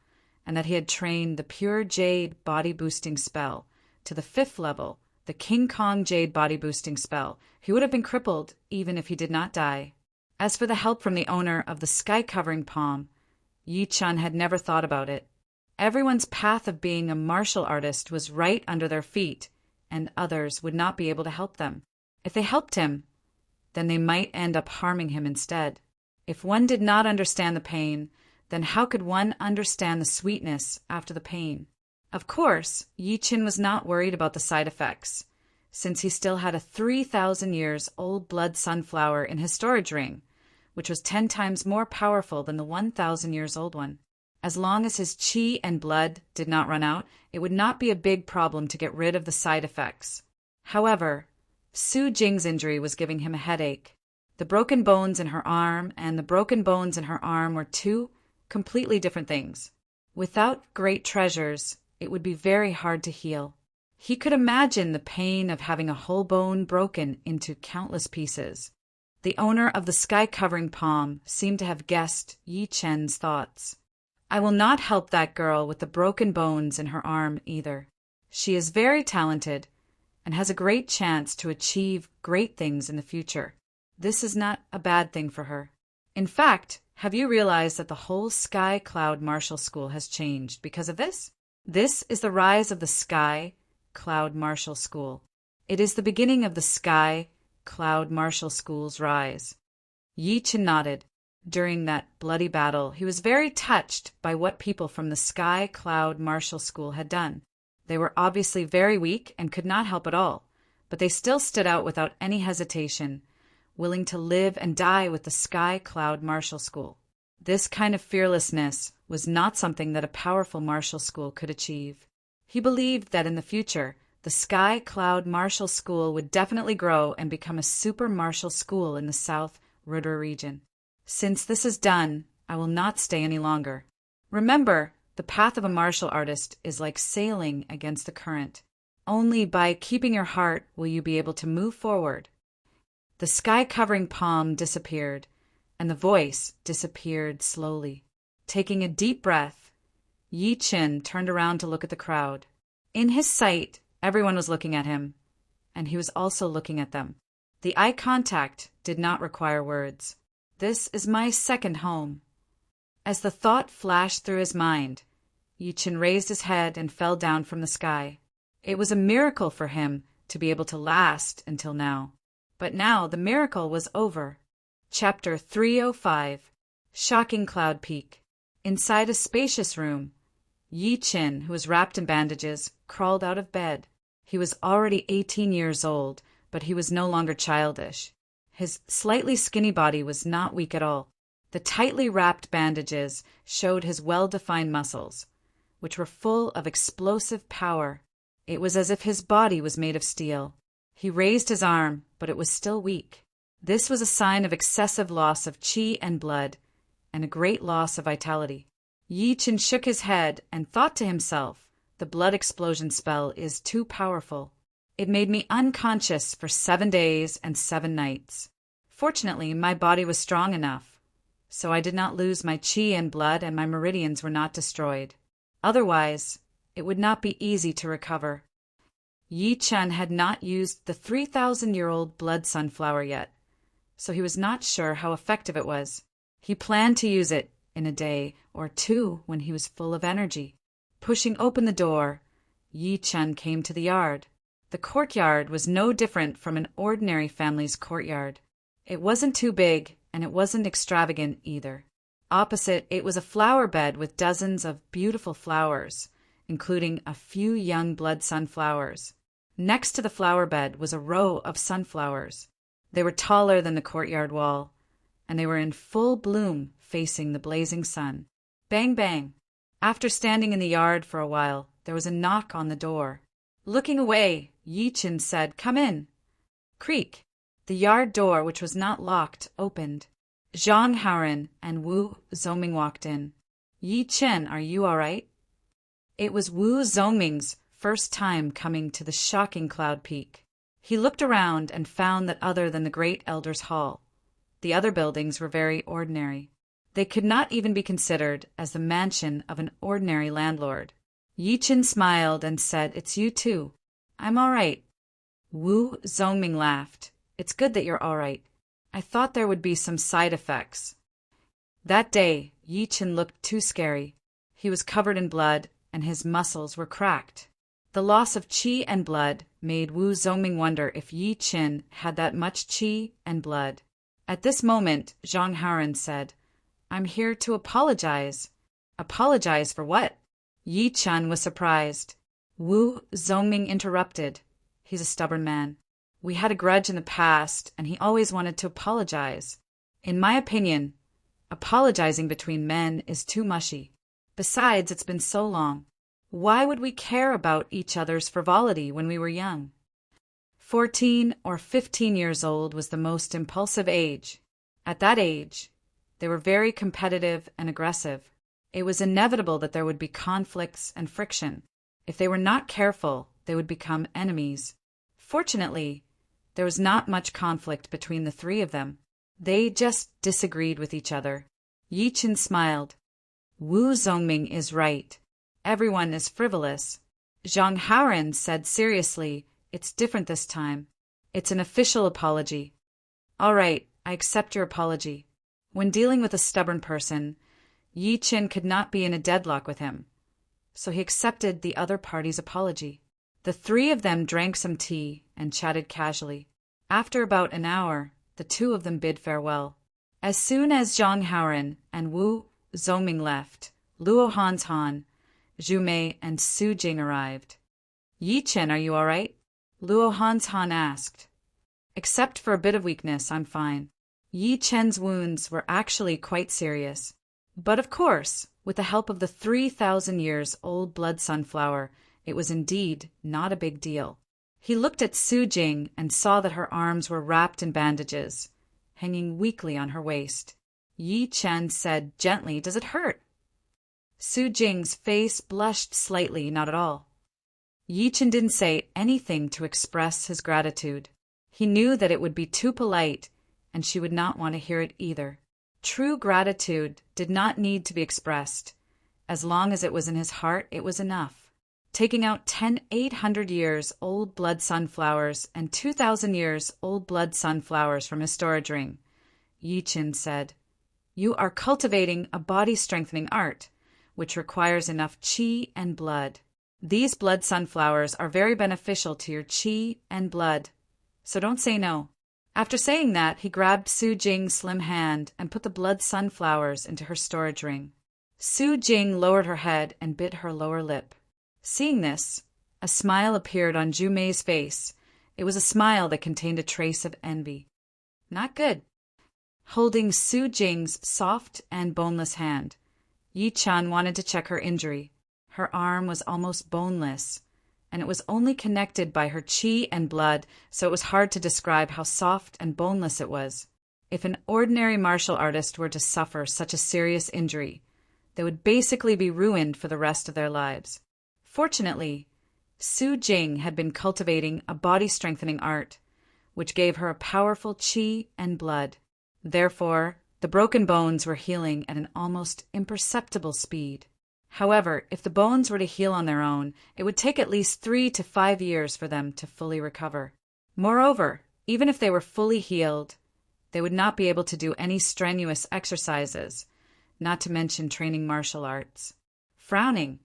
and that he had trained the pure jade body boosting spell to the 5th level, the King Kong jade body boosting spell, he would have been crippled even if he did not die. As for the help from the owner of the sky covering palm, Yi Chen had never thought about it. Everyone's path of being a martial artist was right under their feet, and others would not be able to help them. If they helped him, then they might end up harming him instead. If one did not understand the pain, then how could one understand the sweetness after the pain? Of course, Yi Chen was not worried about the side effects, since he still had a 3,000 years old blood sunflower in his storage ring, which was 10 times more powerful than the 1,000 years old one. As long as his chi and blood did not run out, it would not be a big problem to get rid of the side effects. However, Su Jing's injury was giving him a headache. The broken bones in her arm and the broken bones in her arm were two completely different things. Without great treasures, it would be very hard to heal. He could imagine the pain of having a whole bone broken into countless pieces. The owner of the sky-covering palm seemed to have guessed Yi Chen's thoughts. I will not help that girl with the broken bones in her arm either. She is very talented and has a great chance to achieve great things in the future. This is not a bad thing for her. In fact, have you realized that the whole Sky Cloud Martial School has changed because of this? This is the rise of the Sky Cloud Martial School. It is the beginning of the Sky Cloud Martial School's rise. Yi Chen nodded. During that bloody battle, he was very touched by what people from the Sky Cloud Martial School had done. They were obviously very weak and could not help at all, but they still stood out without any hesitation, willing to live and die with the Sky Cloud Martial School. This kind of fearlessness was not something that a powerful martial school could achieve. He believed that in the future, the Sky Cloud Martial School would definitely grow and become a super martial school in the South Ruder region. Since this is done, I will not stay any longer. Remember, the path of a martial artist is like sailing against the current. Only by keeping your heart will you be able to move forward. The sky-covering palm disappeared, and the voice disappeared slowly. Taking a deep breath, Yi Chen turned around to look at the crowd. In his sight, everyone was looking at him, and he was also looking at them. The eye contact did not require words. This is my second home. As the thought flashed through his mind, Yi Chen raised his head and fell down from the sky. It was a miracle for him to be able to last until now. But now the miracle was over. Chapter 305. Shocking Cloud Peak. Inside a spacious room, Yi Chen, who was wrapped in bandages, crawled out of bed. He was already 18 years old, but he was no longer childish. His slightly skinny body was not weak at all. The tightly wrapped bandages showed his well-defined muscles, which were full of explosive power. It was as if his body was made of steel. He raised his arm, but it was still weak. This was a sign of excessive loss of chi and blood, and a great loss of vitality. Yi Chen shook his head and thought to himself, the blood explosion spell is too powerful. It made me unconscious for 7 days and 7 nights. Fortunately, my body was strong enough, so I did not lose my chi and blood, and my meridians were not destroyed. Otherwise, it would not be easy to recover. Yi Chen had not used the 3,000-year-old blood sunflower yet, so he was not sure how effective it was. He planned to use it in a day or two when he was full of energy. Pushing open the door, Yi Chen came to the yard. The courtyard was no different from an ordinary family's courtyard. It wasn't too big, and it wasn't extravagant either. Opposite, it was a flower bed with dozens of beautiful flowers, including a few young blood sunflowers. Next to the flower bed was a row of sunflowers. They were taller than the courtyard wall, and they were in full bloom facing the blazing sun. Bang, bang. After standing in the yard for a while, there was a knock on the door. Looking away, Yi Chen said, "Come in." Creak. The yard door, which was not locked, opened. Zhang Haoren and Wu Zongming walked in. "Yi Chen, are you all right?" It was Wu Zongming's first time coming to the shocking Cloud Peak. He looked around and found that other than the Great Elder's Hall, the other buildings were very ordinary. They could not even be considered as the mansion of an ordinary landlord. Yi Chen smiled and said, "It's you too." "I'm all right." Wu Zongming laughed. "It's good that you're all right. I thought there would be some side effects." That day, Yi Chen looked too scary. He was covered in blood, and his muscles were cracked. The loss of qi and blood made Wu Zongming wonder if Yi Chen had that much qi and blood. At this moment, Zhang Haoren said, "I'm here to apologize." "Apologize for what?" Yi Chen was surprised. Wu Zongming interrupted. "He's a stubborn man. We had a grudge in the past, and he always wanted to apologize. In my opinion, apologizing between men is too mushy. Besides, it's been so long. Why would we care about each other's frivolity when we were young?" 14 or 15 years old was the most impulsive age. At that age, they were very competitive and aggressive. It was inevitable that there would be conflicts and friction. If they were not careful, they would become enemies. Fortunately, there was not much conflict between the three of them. They just disagreed with each other. Yi Chen smiled. "Wu Zongming is right. Everyone is frivolous." Zhang Haoren said seriously, "It's different this time. It's an official apology." "All right, I accept your apology." When dealing with a stubborn person, Yi Chen could not be in a deadlock with him, so he accepted the other party's apology. The three of them drank some tea and chatted casually. After about an hour, the two of them bid farewell. As soon as Zhang Haoren and Wu Zongming left, Luo Han's Han, Zhu Mei, and Su Jing arrived. "Yi Chen, are you all right?" Luo Han's Han asked. "Except for a bit of weakness, I'm fine." Yi Chen's wounds were actually quite serious. But of course, with the help of the 3,000 years old blood sunflower, it was indeed not a big deal. He looked at Su Jing and saw that her arms were wrapped in bandages, hanging weakly on her waist. Yi Chen said gently, "Does it hurt?" Su Jing's face blushed slightly, not at all. Yi Chen didn't say anything to express his gratitude. He knew that it would be too polite, and she would not want to hear it either. True gratitude did not need to be expressed. As long as it was in his heart, it was enough. Taking out 10 800 years old blood sunflowers and 2,000 years old blood sunflowers from his storage ring, Yi Chen said, "You are cultivating a body-strengthening art, which requires enough qi and blood. These blood sunflowers are very beneficial to your qi and blood, so don't say no." After saying that, he grabbed Su Jing's slim hand and put the blood sunflowers into her storage ring. Su Jing lowered her head and bit her lower lip. Seeing this, a smile appeared on Zhu Mei's face. It was a smile that contained a trace of envy. Not good. Holding Su Jing's soft and boneless hand, Yi Chen wanted to check her injury. Her arm was almost boneless, and it was only connected by her qi and blood, so it was hard to describe how soft and boneless it was. If an ordinary martial artist were to suffer such a serious injury, they would basically be ruined for the rest of their lives. Fortunately, Su Jing had been cultivating a body-strengthening art, which gave her a powerful qi and blood. Therefore, the broken bones were healing at an almost imperceptible speed. However, if the bones were to heal on their own, it would take at least 3 to 5 years for them to fully recover. Moreover, even if they were fully healed, they would not be able to do any strenuous exercises, not to mention training martial arts. Frowning,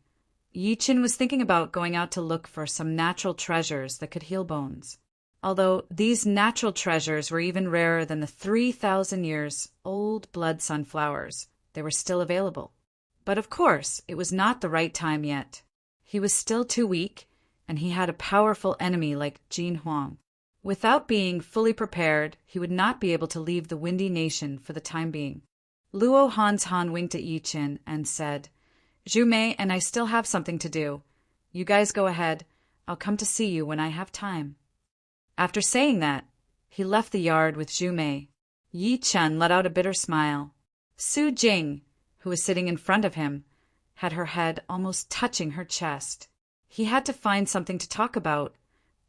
Yi Qin was thinking about going out to look for some natural treasures that could heal bones. Although these natural treasures were even rarer than the 3,000 years old blood sunflowers, they were still available. But of course, it was not the right time yet. He was still too weak, and he had a powerful enemy like Jin Huang. Without being fully prepared, he would not be able to leave the Windy Nation for the time being. Luo Han winked at Yi Qin and said, "Zhu Mei and I still have something to do. You guys go ahead. I'll come to see you when I have time." After saying that, he left the yard with Zhu Mei. Yi Qin let out a bitter smile. Su Jing, who was sitting in front of him, had her head almost touching her chest. He had to find something to talk about,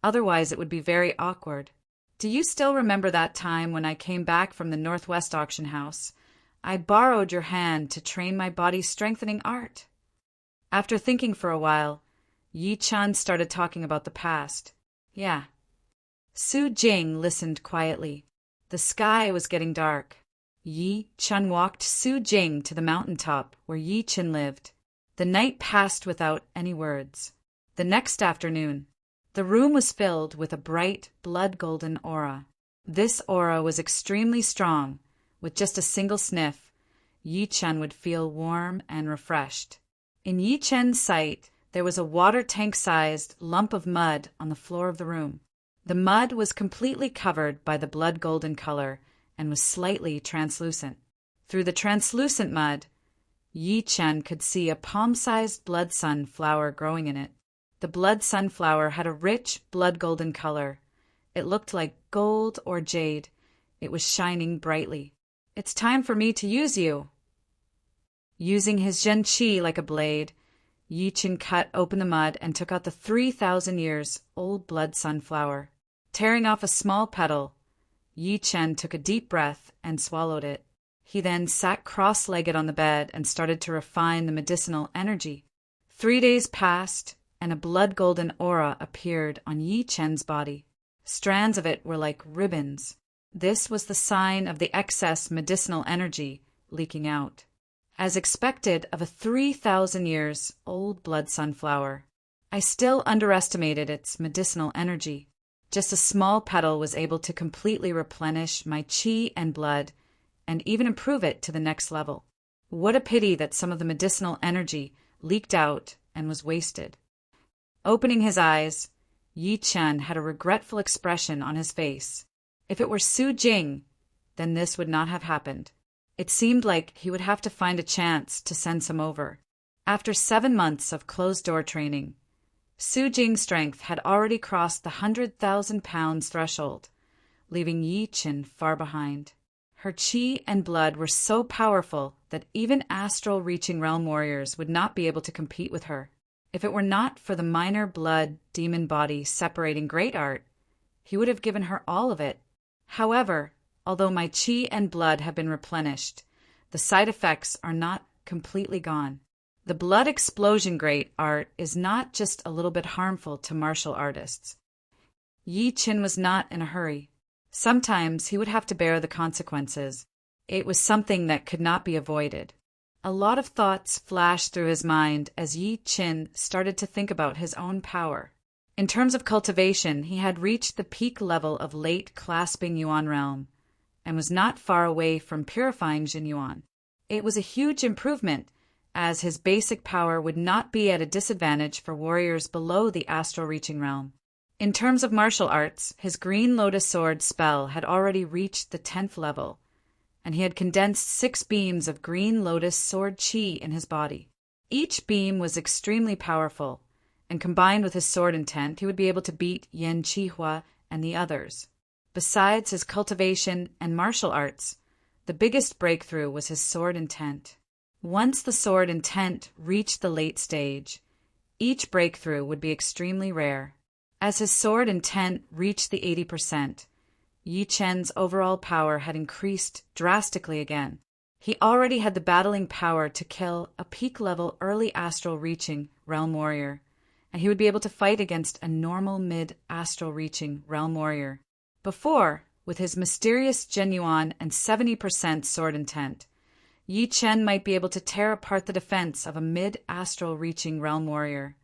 otherwise it would be very awkward. "Do you still remember that time when I came back from the Northwest auction house? I borrowed your hand to train my body-strengthening art." After thinking for a while, Yi Qin started talking about the past. "Yeah." Su Jing listened quietly. The sky was getting dark. Yi Qin walked Su Jing to the mountaintop where Yi Qin lived. The night passed without any words. The next afternoon, the room was filled with a bright, blood-golden aura. This aura was extremely strong. With just a single sniff, Yi Qin would feel warm and refreshed. In Yi Qin's sight, there was a water tank-sized lump of mud on the floor of the room. The mud was completely covered by the blood-golden color and was slightly translucent. Through the translucent mud, Yi Qin could see a palm-sized blood sunflower growing in it. The blood sunflower had a rich blood-golden color. It looked like gold or jade. It was shining brightly. "It's time for me to use you." Using his Zhen Qi like a blade, Yi Qin cut open the mud and took out the 3,000 years old blood sunflower. Tearing off a small petal, Yi Qin took a deep breath and swallowed it. He then sat cross-legged on the bed and started to refine the medicinal energy. 3 days passed, and a blood-golden aura appeared on Yi Qin's body. Strands of it were like ribbons. This was the sign of the excess medicinal energy leaking out. As expected of a 3,000 years old blood sunflower, I still underestimated its medicinal energy. Just a small petal was able to completely replenish my qi and blood and even improve it to the next level. What a pity that some of the medicinal energy leaked out and was wasted. Opening his eyes, Yi Qin had a regretful expression on his face. If it were Su Jing, then this would not have happened. It seemed like he would have to find a chance to send some over. After 7 months of closed-door training, Su Jing's strength had already crossed the 100,000 pounds threshold, leaving Yi Qin far behind. Her qi and blood were so powerful that even astral reaching realm warriors would not be able to compete with her. If it were not for the minor blood demon body separating great art, he would have given her all of it. However, although my qi and blood have been replenished, the side effects are not completely gone. The blood explosion great art is not just a little bit harmful to martial artists. Yi Qin was not in a hurry. Sometimes he would have to bear the consequences. It was something that could not be avoided. A lot of thoughts flashed through his mind as Yi Qin started to think about his own power. In terms of cultivation, he had reached the peak level of late clasping Yuan realm and was not far away from purifying Jin Yuan. It was a huge improvement, as his basic power would not be at a disadvantage for warriors below the astral reaching realm. In terms of martial arts, his Green Lotus Sword spell had already reached the 10th level, and he had condensed 6 beams of Green Lotus Sword Qi in his body. Each beam was extremely powerful, and combined with his sword intent, he would be able to beat Yan Qihua and the others. Besides his cultivation and martial arts, the biggest breakthrough was his sword intent. Once the sword intent reached the late stage, Each breakthrough would be extremely rare. As his sword intent reached the 80%, Yi Chen's overall power had increased drastically again. He already had the battling power to kill a peak-level early astral-reaching realm warrior, and he would be able to fight against a normal mid-astral-reaching realm warrior. Before, with his mysterious genuine and 70% sword intent, Yi Chen might be able to tear apart the defense of a mid-astral-reaching realm warrior.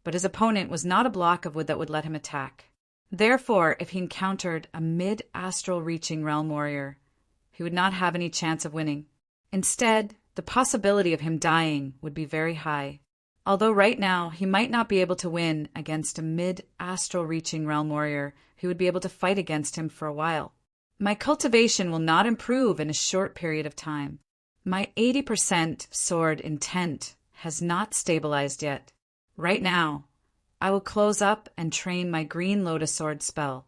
But his opponent was not a block of wood that would let him attack. Therefore, if he encountered a mid-astral-reaching realm warrior, he would not have any chance of winning. Instead, the possibility of him dying would be very high. Although right now he might not be able to win against a mid-astral-reaching realm warrior, he would be able to fight against him for a while. My cultivation will not improve in a short period of time. My 80% sword intent has not stabilized yet. Right now, I will close up and train my Green Lotus Sword spell.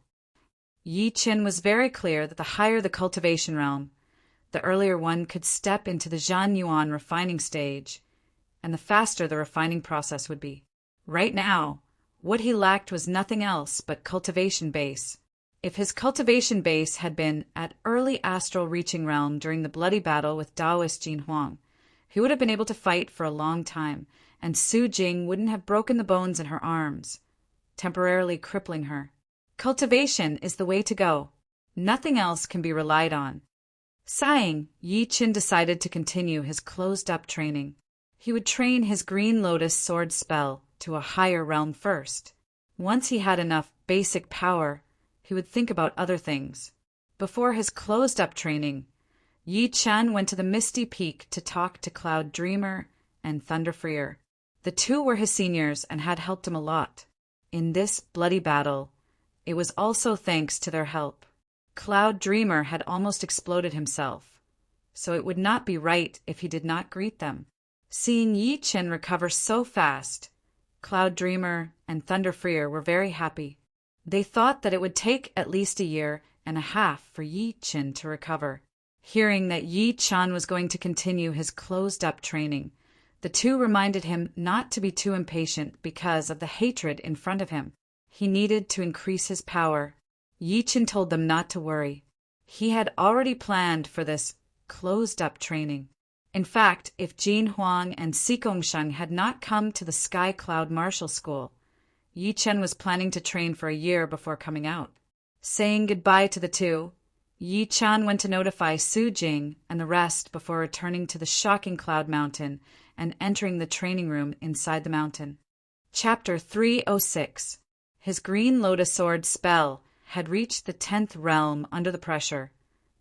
Yi Chen was very clear that the higher the cultivation realm, the earlier one could step into the Zhan Yuan refining stage, and the faster the refining process would be. Right now, what he lacked was nothing else but cultivation base. If his cultivation base had been at early astral reaching realm during the bloody battle with Taoist Jin Huang, he would have been able to fight for a long time, and Su Jing wouldn't have broken the bones in her arms, temporarily crippling her. Cultivation is the way to go. Nothing else can be relied on. Sighing, Yi Chen decided to continue his closed-up training. He would train his Green Lotus Sword spell to a higher realm first. Once he had enough basic power, he would think about other things. Before his closed-up training, Yi Chen went to the Misty Peak to talk to Cloud Dreamer and Thunderfreer. The two were his seniors and had helped him a lot. In this bloody battle, it was also thanks to their help. Cloud Dreamer had almost exploded himself, so it would not be right if he did not greet them. Seeing Yi Chen recover so fast, Cloud Dreamer and Thunderfreer were very happy. They thought that it would take at least a year and a half for Yi Chen to recover. Hearing that Yi Chen was going to continue his closed-up training, the two reminded him not to be too impatient because of the hatred in front of him. He needed to increase his power. Yi Chen told them not to worry. He had already planned for this closed-up training. In fact, if Jin Huang and Si Gongsheng had not come to the Sky Cloud Martial School, Yi Chen was planning to train for a year before coming out. Saying goodbye to the two, Yi Chen went to notify Su Jing and the rest before returning to the shocking Cloud Mountain and entering the training room inside the mountain. Chapter 306. His Green Lotus Sword spell had reached the 10th realm under the pressure,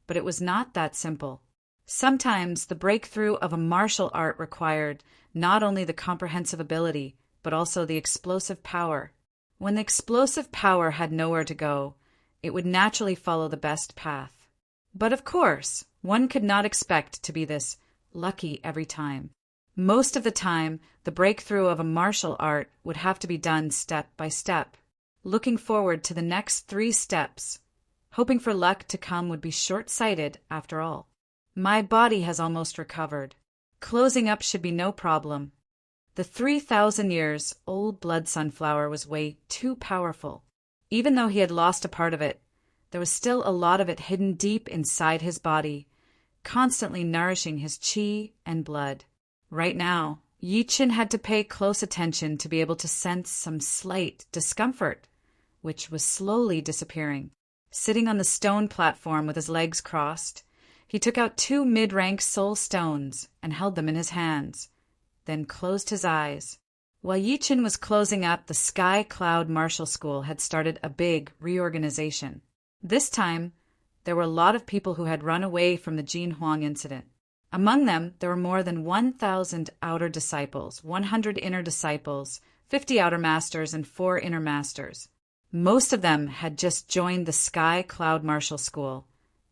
but it was not that simple. Sometimes the breakthrough of a martial art required not only the comprehensive ability, but also the explosive power. When the explosive power had nowhere to go, it would naturally follow the best path. But of course, one could not expect to be this lucky every time. Most of the time, the breakthrough of a martial art would have to be done step by step. Looking forward to the next 3 steps, hoping for luck to come would be short-sighted after all. My body has almost recovered. Closing up should be no problem. The 3,000 years old blood sunflower was way too powerful. Even though he had lost a part of it, there was still a lot of it hidden deep inside his body, constantly nourishing his qi and blood. Right now, Yi Chen had to pay close attention to be able to sense some slight discomfort, which was slowly disappearing. Sitting on the stone platform with his legs crossed, he took out 2 mid-rank soul stones and held them in his hands, then closed his eyes. While Yi Chen was closing up, the Sky Cloud Martial School had started a big reorganization. This time, there were a lot of people who had run away from the Jin Huang incident. Among them, there were more than 1,000 outer disciples, 100 inner disciples, 50 outer masters, and 4 inner masters. Most of them had just joined the Sky Cloud Martial School,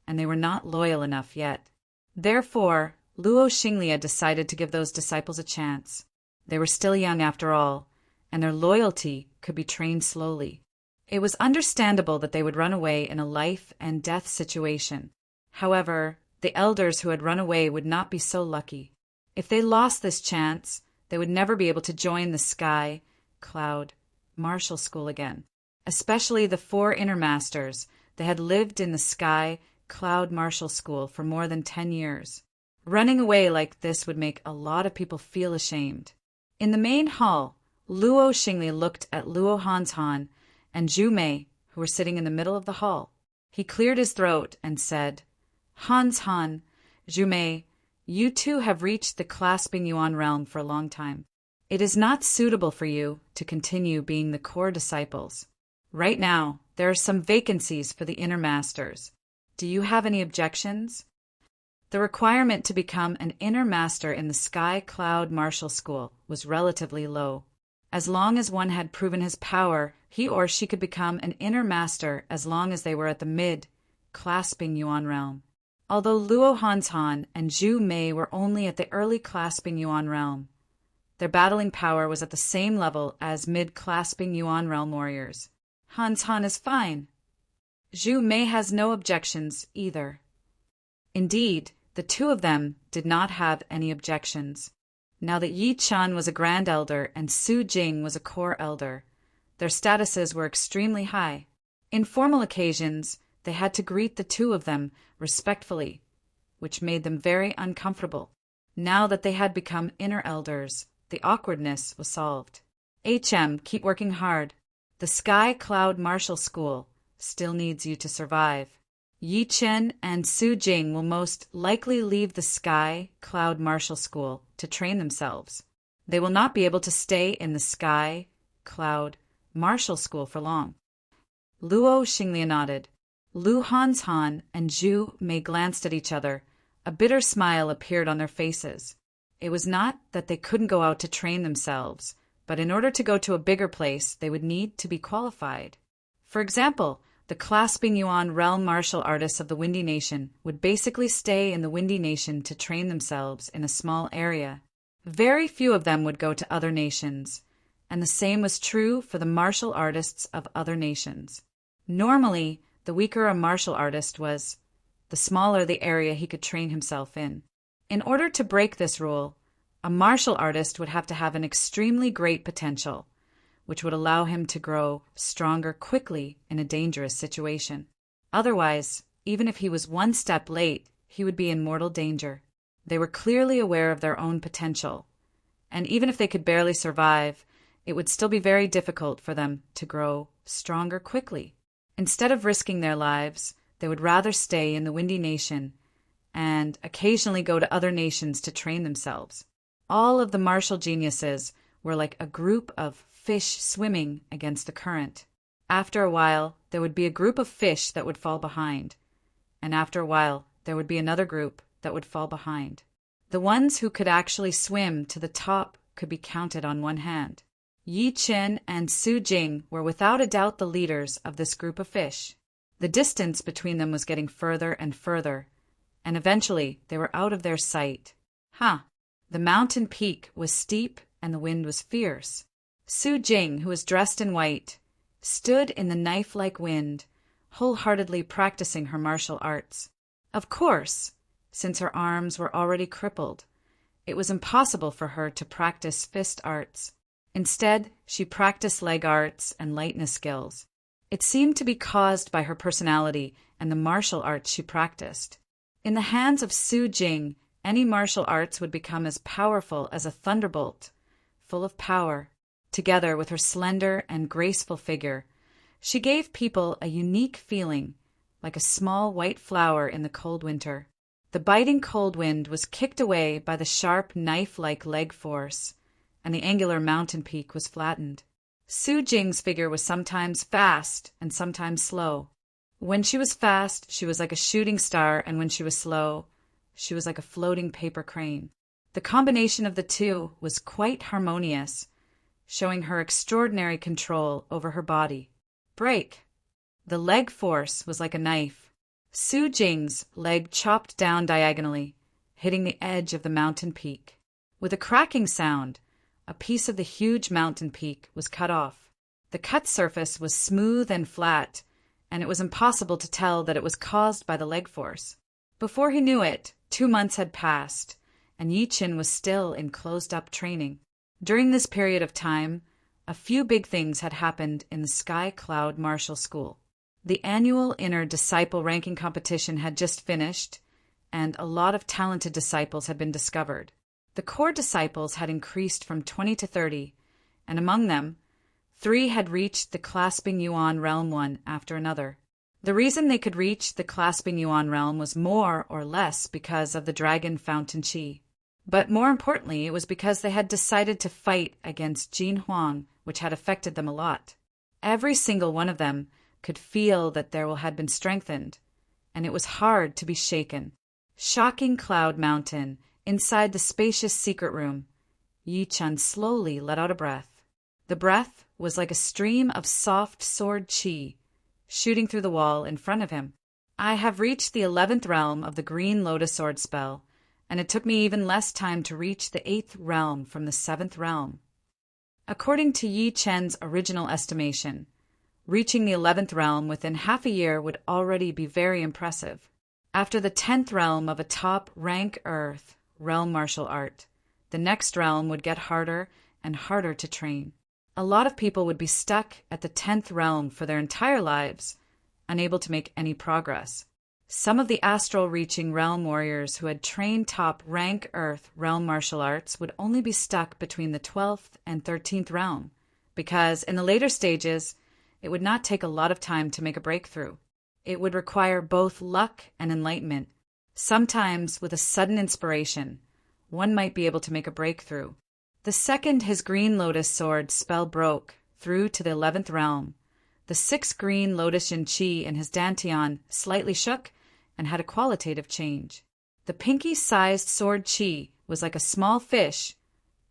and they were not loyal enough yet. Therefore, Luo Xinglia decided to give those disciples a chance. They were still young after all, and their loyalty could be trained slowly. It was understandable that they would run away in a life-and-death situation. However, the elders who had run away would not be so lucky. If they lost this chance, they would never be able to join the Sky cloud, martial school again. Especially the 4 inner masters. They had lived in the sky cloud martial school for more than 10 years. Running away like this would make a lot of people feel ashamed. In the main hall, Luo Xingli looked at Luo Hanshan and Zhu Mei, who were sitting in the middle of the hall. He cleared his throat and said, Hanshan, Zhu Mei, you two have reached the clasping yuan realm for a long time. It is not suitable for you to continue being the core disciples. Right now, there are some vacancies for the inner masters. Do you have any objections? The requirement to become an inner master in the Sky Cloud Martial School was relatively low. As long as one had proven his power, he or she could become an inner master as long as they were at the mid-clasping yuan realm. Although Luo Hanshan and Zhu Mei were only at the early clasping yuan realm, their battling power was at the same level as mid-clasping yuan realm warriors. Hanshan is fine. Zhu Mei has no objections either. Indeed, the two of them did not have any objections. Now that Yi Chen was a grand elder and Su Jing was a core elder, their statuses were extremely high. In formal occasions, they had to greet the two of them respectfully, which made them very uncomfortable. Now that they had become inner elders, the awkwardness was solved. Keep working hard. The Sky Cloud Martial School still needs you to survive. Yi Chen and Su Jing will most likely leave the Sky Cloud Martial School to train themselves. They will not be able to stay in the Sky Cloud Martial School for long. Luo Xingli nodded. Lu Hanshan and Zhu Mei glanced at each other. A bitter smile appeared on their faces. It was not that they couldn't go out to train themselves, but in order to go to a bigger place, they would need to be qualified. For example, the clasping yuan realm martial artists of the Windy Nation would basically stay in the Windy Nation to train themselves in a small area. Very few of them would go to other nations, and the same was true for the martial artists of other nations. Normally, the weaker a martial artist was, the smaller the area he could train himself in. In order to break this rule, a martial artist would have to have an extremely great potential, which would allow him to grow stronger quickly in a dangerous situation. Otherwise, even if he was one step late, he would be in mortal danger. They were clearly aware of their own potential, and even if they could barely survive, it would still be very difficult for them to grow stronger quickly. Instead of risking their lives, they would rather stay in the Windy Nation and occasionally go to other nations to train themselves. All of the martial geniuses were like a group of fish swimming against the current. After a while, there would be a group of fish that would fall behind, and after a while, there would be another group that would fall behind. The ones who could actually swim to the top could be counted on one hand. Yi Chen and Su Jing were without a doubt the leaders of this group of fish. The distance between them was getting further and further, and eventually they were out of their sight. The mountain peak was steep and the wind was fierce. Su Jing, who was dressed in white, stood in the knife-like wind, wholeheartedly practicing her martial arts. Of course, since her arms were already crippled, it was impossible for her to practice fist arts. Instead, she practiced leg arts and lightness skills. It seemed to be caused by her personality and the martial arts she practiced. In the hands of Su Jing, any martial arts would become as powerful as a thunderbolt, full of power. Together with her slender and graceful figure, she gave people a unique feeling, like a small white flower in the cold winter. The biting cold wind was kicked away by the sharp knife-like leg force, and the angular mountain peak was flattened. Su Jing's figure was sometimes fast and sometimes slow. When she was fast, she was like a shooting star, and when she was slow, she was like a floating paper crane. The combination of the two was quite harmonious, showing her extraordinary control over her body. Break! The leg force was like a knife. Su Jing's leg chopped down diagonally, hitting the edge of the mountain peak. With a cracking sound, a piece of the huge mountain peak was cut off. The cut surface was smooth and flat, and it was impossible to tell that it was caused by the leg force. Before he knew it, 2 months had passed, and Yi Chen was still in closed-up training. During this period of time, a few big things had happened in the Sky Cloud Martial School. The annual inner disciple ranking competition had just finished, and a lot of talented disciples had been discovered. The core disciples had increased from 20 to 30, and among them, 3 had reached the Clasping Yuan realm one after another. The reason they could reach the Clasping Yuan realm was more or less because of the Dragon Fountain Qi. But more importantly, it was because they had decided to fight against Jin Huang, which had affected them a lot. Every single one of them could feel that their will had been strengthened, and it was hard to be shaken. Shocking Cloud Mountain, inside the spacious secret room, Yi Chen slowly let out a breath. The breath was like a stream of soft sword qi shooting through the wall in front of him. I have reached the 11th realm of the Green Lotus Sword spell, and it took me even less time to reach the 8th realm from the 7th realm. According to Yi Chen's original estimation, reaching the 11th realm within half a year would already be very impressive. After the 10th realm of a top rank Earth realm martial art, the next realm would get harder and harder to train. A lot of people would be stuck at the 10th realm for their entire lives, unable to make any progress. Some of the astral-reaching realm warriors who had trained top rank Earth realm martial arts would only be stuck between the 12th and 13th realm, because in the later stages, it would not take a lot of time to make a breakthrough. It would require both luck and enlightenment. Sometimes, with a sudden inspiration, one might be able to make a breakthrough. The second his Green Lotus Sword spell broke through to the 11th realm, the 6 Green Lotus Yin Qi in his dantian slightly shook and had a qualitative change. The pinky-sized sword qi was like a small fish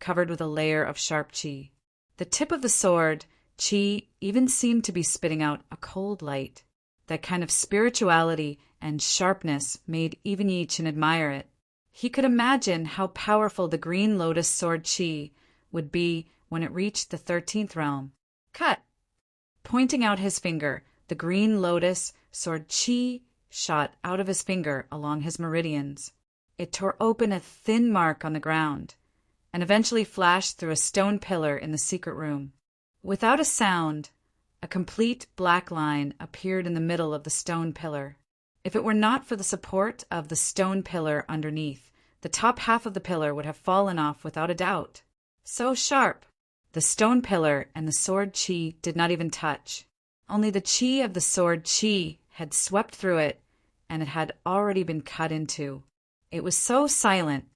covered with a layer of sharp qi. The tip of the sword qi even seemed to be spitting out a cold light. That kind of spirituality and sharpness made even Yi Chen admire it. He could imagine how powerful the Green Lotus Sword Qi would be when it reached the 13th realm. Cut! Pointing out his finger, the Green Lotus Sword Qi shot out of his finger along his meridians. It tore open a thin mark on the ground, and eventually flashed through a stone pillar in the secret room. Without a sound, a complete black line appeared in the middle of the stone pillar. If it were not for the support of the stone pillar underneath, the top half of the pillar would have fallen off without a doubt. So sharp! The stone pillar and the sword qi did not even touch. Only the qi of the sword qi had swept through it, and it had already been cut in two. It was so silent.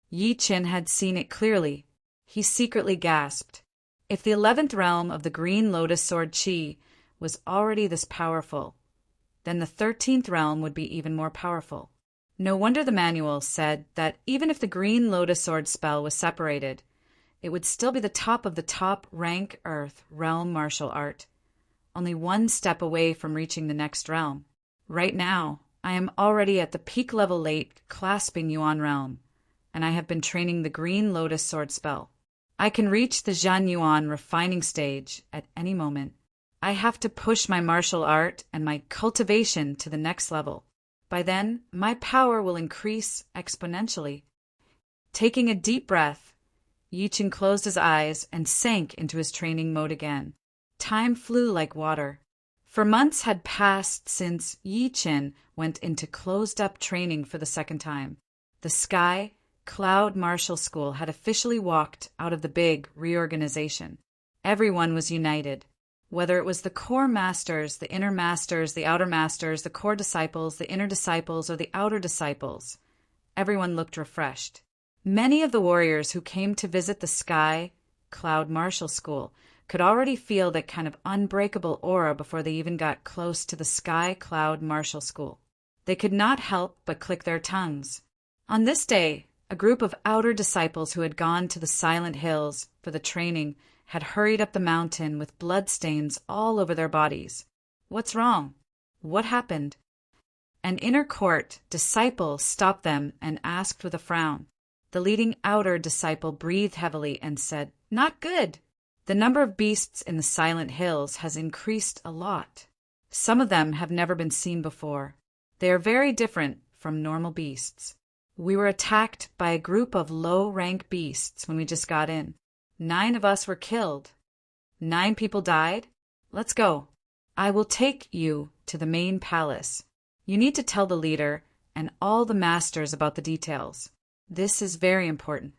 Yi Chen had seen it clearly. He secretly gasped. If the 11th realm of the Green Lotus Sword qi was already this powerful, then the 13th realm would be even more powerful. No wonder the manual said that even if the Green Lotus Sword spell was separated, it would still be the top of the top rank Earth realm martial art, only one step away from reaching the next realm. Right now, I am already at the peak level late Clasping Yuan realm, and I have been training the Green Lotus Sword spell. I can reach the Zhan Yuan refining stage at any moment. I have to push my martial art and my cultivation to the next level. By then, my power will increase exponentially. Taking a deep breath, Yi Chen closed his eyes and sank into his training mode again. Time flew like water. For months had passed since Yi Chen went into closed-up training for the second time. The Sky Cloud Martial School had officially walked out of the big reorganization. Everyone was united. Whether it was the core masters, the inner masters, the outer masters, the core disciples, the inner disciples, or the outer disciples, everyone looked refreshed. Many of the warriors who came to visit the Sky Cloud Martial School could already feel that kind of unbreakable aura before they even got close to the Sky Cloud Martial School. They could not help but click their tongues. On this day, a group of outer disciples who had gone to the Silent Hills for the training had hurried up the mountain with bloodstains all over their bodies. What's wrong? What happened? An inner court disciple stopped them and asked with a frown. The leading outer disciple breathed heavily and said, "Not good. The number of beasts in the Silent Hills has increased a lot. Some of them have never been seen before. They are very different from normal beasts. We were attacked by a group of low-rank beasts when we just got in. 9 of us were killed. 9 people died? Let's go. I will take you to the main palace. You need to tell the leader and all the masters about the details. This is very important.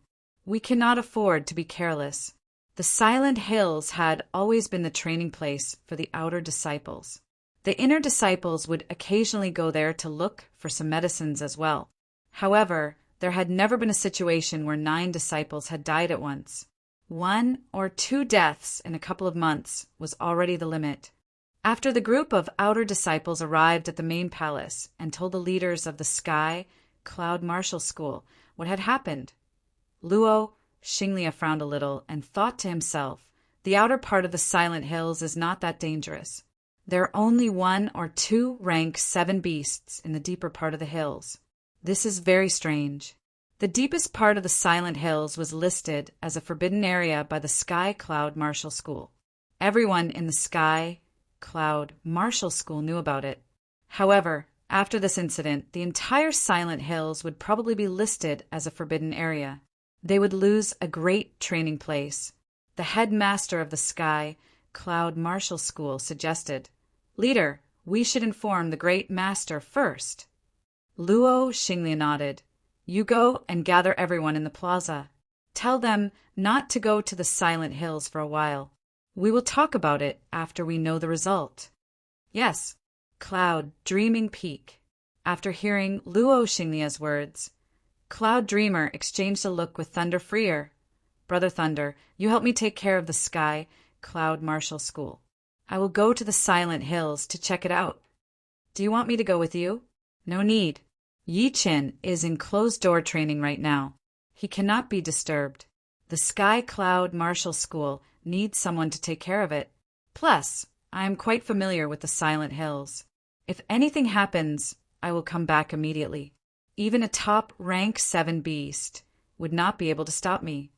We cannot afford to be careless. The Silent Hills had always been the training place for the outer disciples. The inner disciples would occasionally go there to look for some medicines as well. However, there had never been a situation where 9 disciples had died at once. 1 or 2 deaths in a couple of months was already the limit. After the group of outer disciples arrived at the main palace and told the leaders of the Sky Cloud Martial School what had happened, Luo Xinglia frowned a little and thought to himself, the outer part of the Silent Hills is not that dangerous. There are only 1 or 2 rank 7 beasts in the deeper part of the hills. This is very strange. The deepest part of the Silent Hills was listed as a forbidden area by the Sky Cloud Martial School. Everyone in the Sky Cloud Martial School knew about it. However, after this incident, the entire Silent Hills would probably be listed as a forbidden area. They would lose a great training place. The headmaster of the Sky Cloud Martial School suggested, "Leader, we should inform the great master first." Luo Xinglia nodded. "You go and gather everyone in the plaza. Tell them not to go to the Silent Hills for a while. We will talk about it after we know the result." Yes, Cloud Dreaming Peak. After hearing Luo Xinglia's words, Cloud Dreamer exchanged a look with Thunder Freer. "Brother Thunder, you help me take care of the Sky Cloud Martial School. I will go to the Silent Hills to check it out. Do you want me to go with you?" "No need. Yi Qin is in closed-door training right now. He cannot be disturbed. The Sky Cloud Martial School needs someone to take care of it. Plus, I am quite familiar with the Silent Hills. If anything happens, I will come back immediately. Even a top rank 7 beast would not be able to stop me."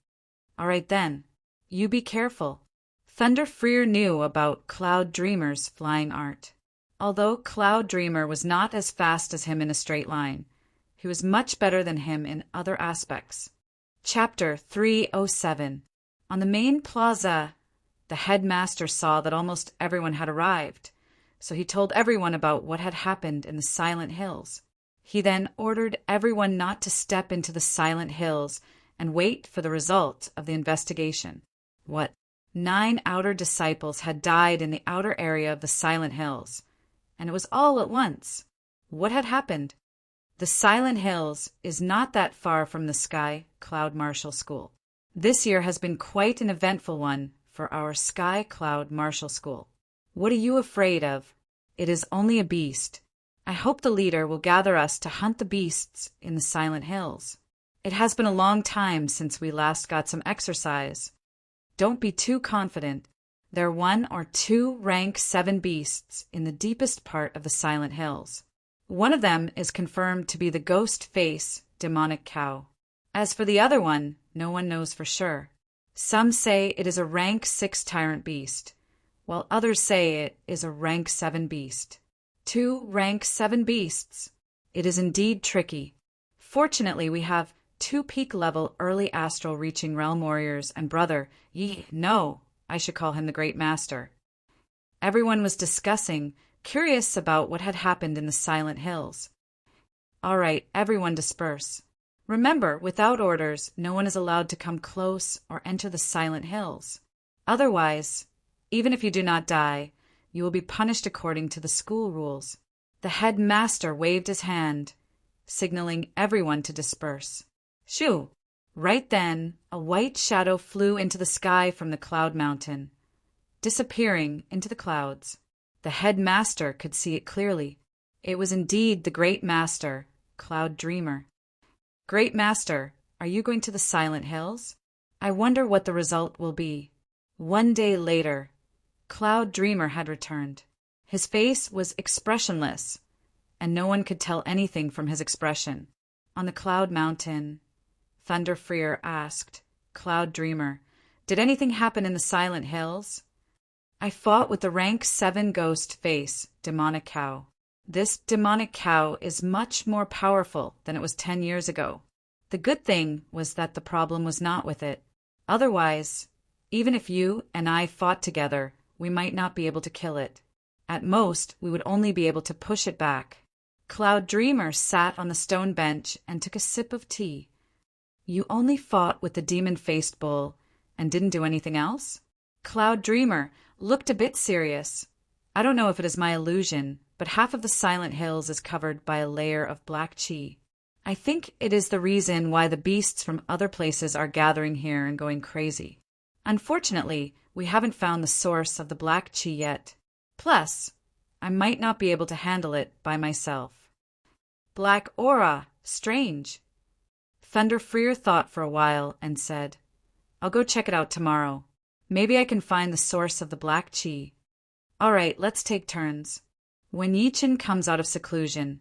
"All right then. You be careful." Thunder Freer knew about Cloud Dreamer's flying art. Although Cloud Dreamer was not as fast as him in a straight line, he was much better than him in other aspects. Chapter 307. On the main plaza, the headmaster saw that almost everyone had arrived, so he told everyone about what had happened in the Silent Hills. He then ordered everyone not to step into the Silent Hills and wait for the result of the investigation. 9 outer disciples had died in the outer area of the Silent Hills, and it was all at once. What had happened? The Silent Hills is not that far from the Sky Cloud Martial School. This year has been quite an eventful one for our Sky Cloud Martial School. What are you afraid of? It is only a beast. I hope the leader will gather us to hunt the beasts in the Silent Hills. It has been a long time since we last got some exercise. Don't be too confident. There are 1 or 2 rank 7 beasts in the deepest part of the Silent Hills. One of them is confirmed to be the ghost face demonic cow. As for the other one, no one knows for sure. Some say it is a rank 6 tyrant beast, while others say it is a rank 7 beast. 2 rank 7 beasts. It is indeed tricky. Fortunately, we have 2 peak-level early astral reaching realm warriors and brother I should call him the Great Master. Everyone was discussing, curious about what had happened in the Silent Hills. All right, everyone disperse. Remember, without orders, no one is allowed to come close or enter the Silent Hills. Otherwise, even if you do not die, you will be punished according to the school rules. The headmaster waved his hand, signaling everyone to disperse. Shoo! Right then, a white shadow flew into the sky from the cloud mountain, disappearing into the clouds. The headmaster could see it clearly. It was indeed the Great Master, Cloud Dreamer. Great Master, are you going to the Silent Hills? I wonder what the result will be. 1 day later, Cloud Dreamer had returned. His face was expressionless, and no one could tell anything from his expression. On the cloud mountain, Thunder Freer asked, "Cloud Dreamer, did anything happen in the Silent Hills?" "I fought with the rank 7 ghost face, demonic cow. This demonic cow is much more powerful than it was 10 years ago. The good thing was that the problem was not with it. Otherwise, Even if you and I fought together, we might not be able to kill it. At most, we would only be able to push it back. Cloud Dreamer sat on the stone bench and took a sip of tea. You only fought with the demon-faced bull and didn't do anything else? Cloud Dreamer looked a bit serious. I don't know if it is my illusion, but half of the Silent Hills is covered by a layer of black chi. I think it is the reason why the beasts from other places are gathering here and going crazy. Unfortunately, we haven't found the source of the black chi yet. Plus, I might not be able to handle it by myself. Black aura, strange. Thunderfreer thought for a while and said, I'll go check it out tomorrow. Maybe I can find the source of the black chi. All right, let's take turns. When Yichin comes out of seclusion,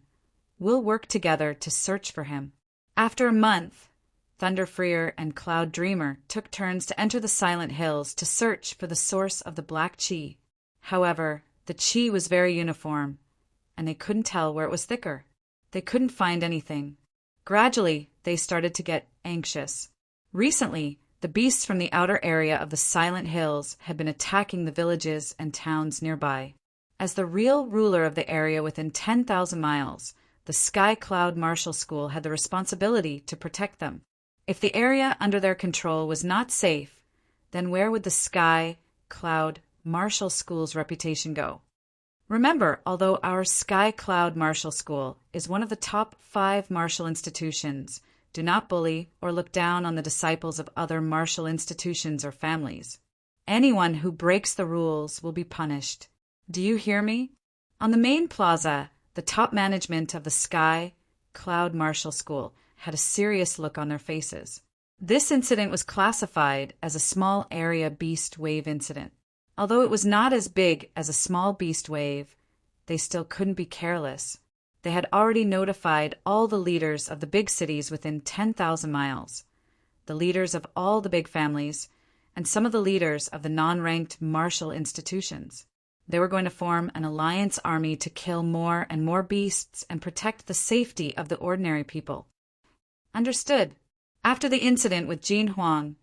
we'll work together to search for him. After a month, Thunderfreer and Cloud Dreamer took turns to enter the Silent Hills to search for the source of the black chi. However, the chi was very uniform, and they couldn't tell where it was thicker. They couldn't find anything. Gradually, they started to get anxious. Recently, the beasts from the outer area of the Silent Hills had been attacking the villages and towns nearby. As the real ruler of the area within 10,000 miles, the Sky Cloud Martial School had the responsibility to protect them. If the area under their control was not safe, then where would the Sky Cloud Martial School's reputation go? Remember, although our Sky Cloud Martial School is one of the top 5 martial institutions, do not bully or look down on the disciples of other martial institutions or families. Anyone who breaks the rules will be punished. Do you hear me? On the main plaza, the top management of the Sky Cloud Martial School had a serious look on their faces. This incident was classified as a small area beast wave incident. Although it was not as big as a small beast wave, they still couldn't be careless. They had already notified all the leaders of the big cities within 10,000 miles, the leaders of all the big families, and some of the leaders of the non-ranked martial institutions. They were going to form an alliance army to kill more and more beasts and protect the safety of the ordinary people. Understood. After the incident with Jin Huang,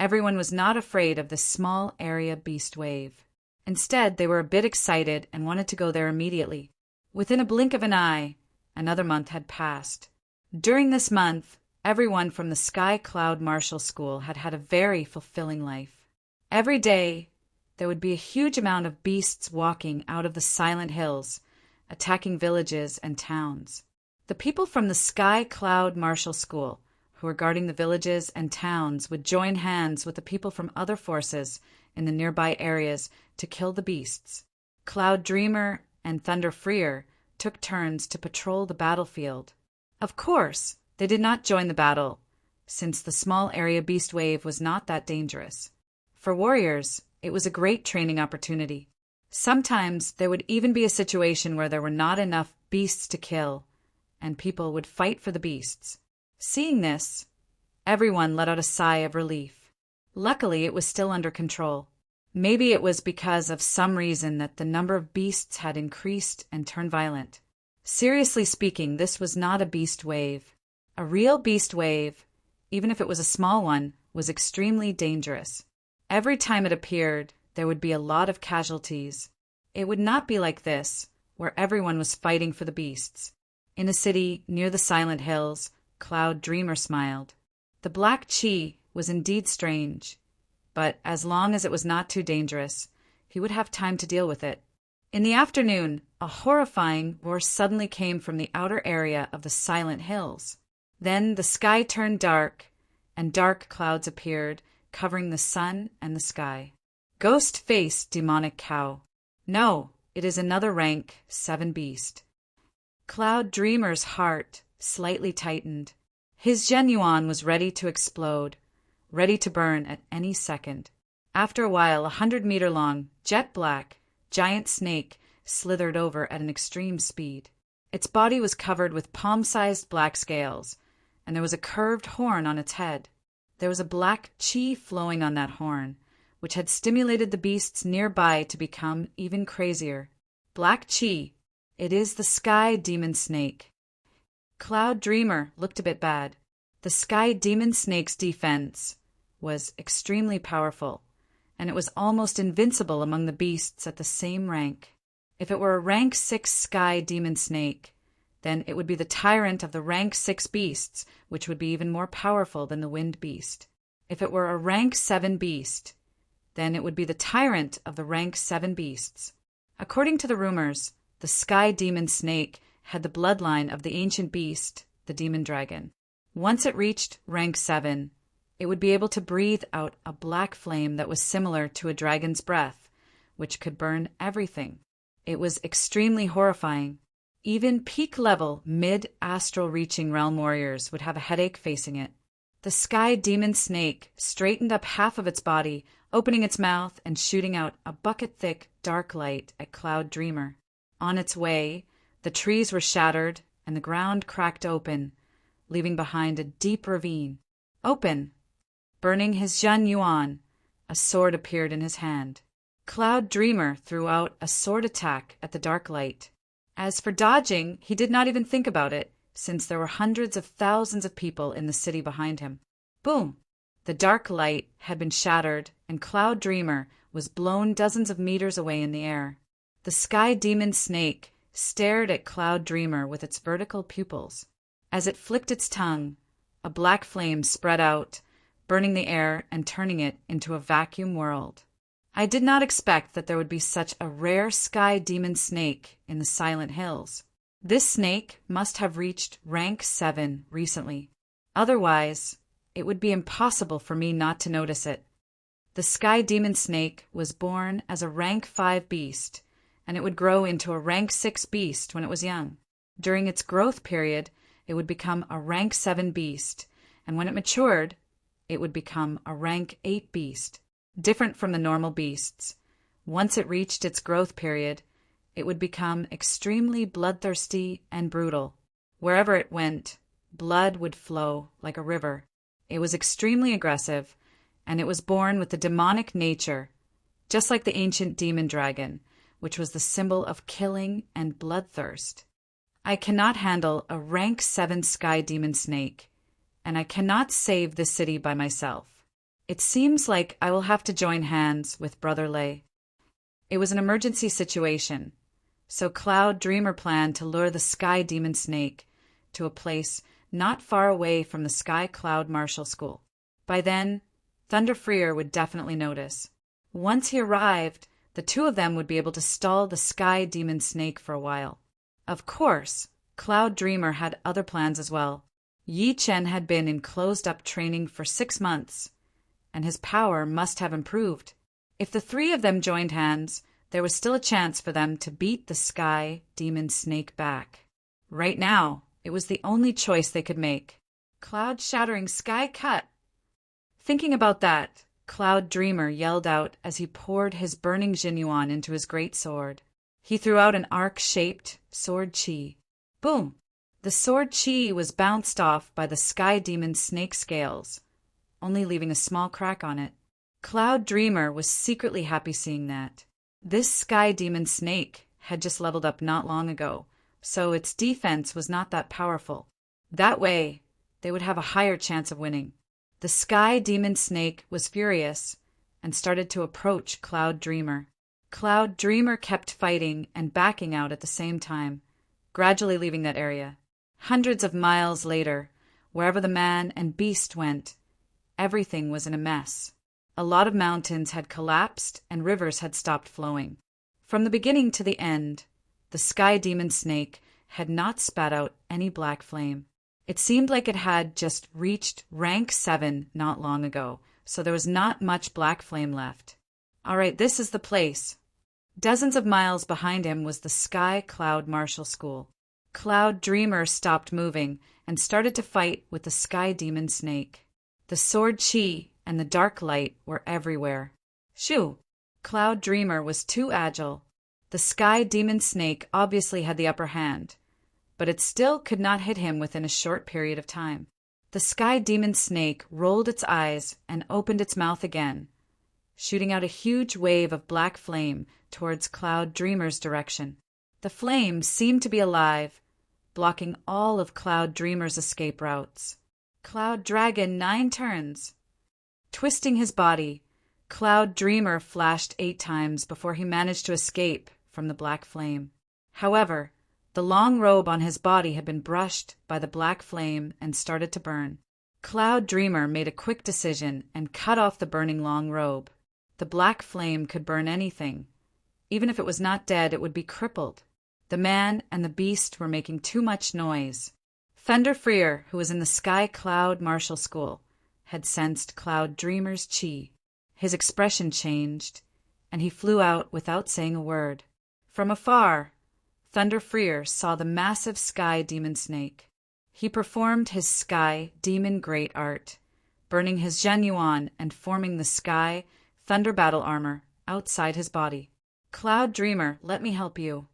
everyone was not afraid of this small area beast wave. Instead, they were a bit excited and wanted to go there immediately. Within a blink of an eye, another month had passed. During this month, everyone from the Sky Cloud Martial School had had a very fulfilling life. Every day, there would be a huge amount of beasts walking out of the Silent Hills, attacking villages and towns. The people from the Sky Cloud Martial School who were guarding the villages and towns would join hands with the people from other forces in the nearby areas to kill the beasts. Cloud Dreamer and Thunderfreer took turns to patrol the battlefield. Of course, they did not join the battle, since the small area beast wave was not that dangerous. For warriors, it was a great training opportunity. Sometimes there would even be a situation where there were not enough beasts to kill, and people would fight for the beasts. Seeing this, everyone let out a sigh of relief. Luckily, it was still under control. Maybe it was because of some reason that the number of beasts had increased and turned violent. Seriously speaking, this was not a beast wave. A real beast wave, even if it was a small one, was extremely dangerous. Every time it appeared, there would be a lot of casualties. It would not be like this, where everyone was fighting for the beasts. In a city near the Silent Hills, Cloud Dreamer smiled. The black chi was indeed strange, but as long as it was not too dangerous, he would have time to deal with it. In the afternoon, a horrifying roar suddenly came from the outer area of the Silent Hills. Then the sky turned dark, and dark clouds appeared, covering the sun and the sky. Ghost-faced demonic cow. No, it is another rank 7 beast. Cloud Dreamer's heart slightly tightened. His genuine was ready to explode, ready to burn at any second. After a while, 100-meter-long, jet-black, giant snake slithered over at an extreme speed. Its body was covered with palm-sized black scales, and there was a curved horn on its head. There was a black chi flowing on that horn, which had stimulated the beasts nearby to become even crazier. Black chi. It is the Sky Demon Snake. Cloud Dreamer looked a bit bad. The Sky Demon Snake's defense was extremely powerful, and it was almost invincible among the beasts at the same rank. If it were a rank 6 sky demon snake, then it would be the tyrant of the rank 6 beasts, which would be even more powerful than the wind beast. If it were a rank 7 beast, then it would be the tyrant of the rank 7 beasts. According to the rumors, the sky demon snake had the bloodline of the ancient beast, the demon dragon. Once it reached rank 7, it would be able to breathe out a black flame that was similar to a dragon's breath, which could burn everything. It was extremely horrifying. Even peak-level, mid-astral reaching realm warriors would have a headache facing it. The sky demon snake straightened up half of its body, opening its mouth and shooting out a bucket-thick, dark light at Cloud Dreamer. On its way, the trees were shattered and the ground cracked open, leaving behind a deep ravine. Open! Burning his Zhen Yuan, a sword appeared in his hand. Cloud Dreamer threw out a sword attack at the dark light. As for dodging, he did not even think about it, since there were hundreds of thousands of people in the city behind him. Boom! The dark light had been shattered, and Cloud Dreamer was blown dozens of meters away in the air. The sky demon snake stared at Cloud Dreamer with its vertical pupils. As it flicked its tongue, a black flame spread out, burning the air and turning it into a vacuum world. I did not expect that there would be such a rare sky demon snake in the Silent Hills. This snake must have reached rank 7 recently. Otherwise, it would be impossible for me not to notice it. The sky demon snake was born as a rank 5 beast, and it would grow into a rank 6 beast when it was young. During its growth period, it would become a rank 7 beast, and when it matured, it would become a rank 8 beast. Different from the normal beasts. Once it reached its growth period, it would become extremely bloodthirsty and brutal. Wherever it went, blood would flow like a river. It was extremely aggressive, and it was born with the demonic nature, just like the ancient demon dragon, which was the symbol of killing and bloodthirst. I cannot handle a rank 7 sky demon snake, and I cannot save this city by myself. It seems like I will have to join hands with Brother Lei. It was an emergency situation, so Cloud Dreamer planned to lure the sky demon snake to a place not far away from the Sky Cloud Martial School. By then, Thunder Freer would definitely notice. Once he arrived, the two of them would be able to stall the sky demon snake for a while. Of course, Cloud Dreamer had other plans as well. Yi Chen had been in closed-up training for 6 months, and his power must have improved. If the three of them joined hands, there was still a chance for them to beat the sky demon snake back. Right now, it was the only choice they could make. Cloud-shattering sky cut! Thinking about that, Cloud Dreamer yelled out as he poured his burning Jinyuan into his great sword. He threw out an arc-shaped sword chi. Boom! The sword chi was bounced off by the sky demon snake scales, only leaving a small crack on it. Cloud Dreamer was secretly happy seeing that. This sky demon snake had just leveled up not long ago, so its defense was not that powerful. That way, they would have a higher chance of winning. The sky demon snake was furious and started to approach Cloud Dreamer. Cloud Dreamer kept fighting and backing out at the same time, gradually leaving that area. Hundreds of miles later, wherever the man and beast went, everything was in a mess. A lot of mountains had collapsed and rivers had stopped flowing. From the beginning to the end, the sky demon snake had not spat out any black flame. It seemed like it had just reached rank 7 not long ago, so there was not much black flame left. All right, this is the place. Dozens of miles behind him was the Sky Cloud Martial School. Cloud Dreamer stopped moving and started to fight with the sky demon snake. The sword chi and the dark light were everywhere. Shoo! Cloud Dreamer was too agile. The sky demon snake obviously had the upper hand, but it still could not hit him within a short period of time. The sky demon snake rolled its eyes and opened its mouth again, shooting out a huge wave of black flame towards Cloud Dreamer's direction. The flame seemed to be alive, blocking all of Cloud Dreamer's escape routes. Cloud Dragon 9 turns. Twisting his body, Cloud Dreamer flashed 8 times before he managed to escape from the black flame. However, the long robe on his body had been brushed by the black flame and started to burn. Cloud Dreamer made a quick decision and cut off the burning long robe. The black flame could burn anything. Even if it was not dead, it would be crippled. The man and the beast were making too much noise. Thunder Freer, who was in the Sky Cloud Martial School, had sensed Cloud Dreamer's chi. His expression changed, and he flew out without saying a word. From afar, Thunder Freer saw the massive sky demon snake. He performed his sky demon great art, burning his genuine and forming the sky thunder battle armor outside his body. Cloud Dreamer, let me help you.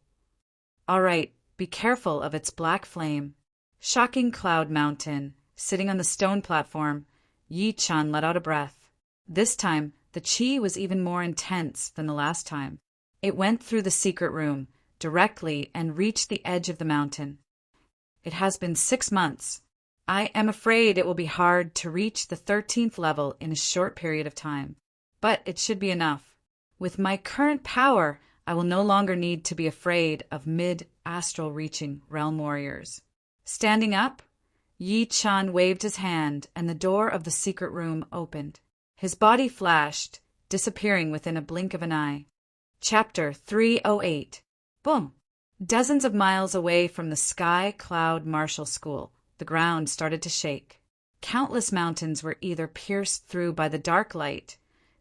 All right, be careful of its black flame. Shocking Cloud Mountain, sitting on the stone platform, Yi-chan let out a breath. This time, the chi was even more intense than the last time. It went through the secret room, directly, and reached the edge of the mountain. It has been 6 months. I am afraid it will be hard to reach the 13th level in a short period of time. But it should be enough. With my current power, I will no longer need to be afraid of mid-astral reaching realm warriors. Standing up, Yi-chan waved his hand and the door of the secret room opened. His body flashed, disappearing within a blink of an eye. Chapter 308. Boom! Dozens of miles away from the Sky Cloud Martial School, the ground started to shake. Countless mountains were either pierced through by the dark light,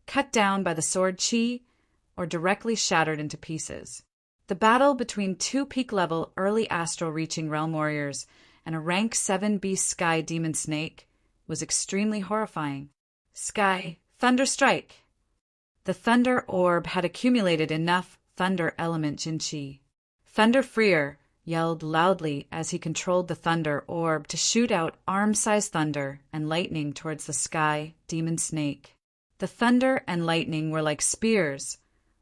cut down by the sword chi, or directly shattered into pieces. The battle between 2 peak-level early astral-reaching realm warriors and a rank 7 beast sky demon snake was extremely horrifying. Sky, thunder strike! The thunder orb had accumulated enough thunder element Jinchi. Thunder Freer yelled loudly as he controlled the thunder orb to shoot out arm-sized thunder and lightning towards the sky demon snake. The thunder and lightning were like spears,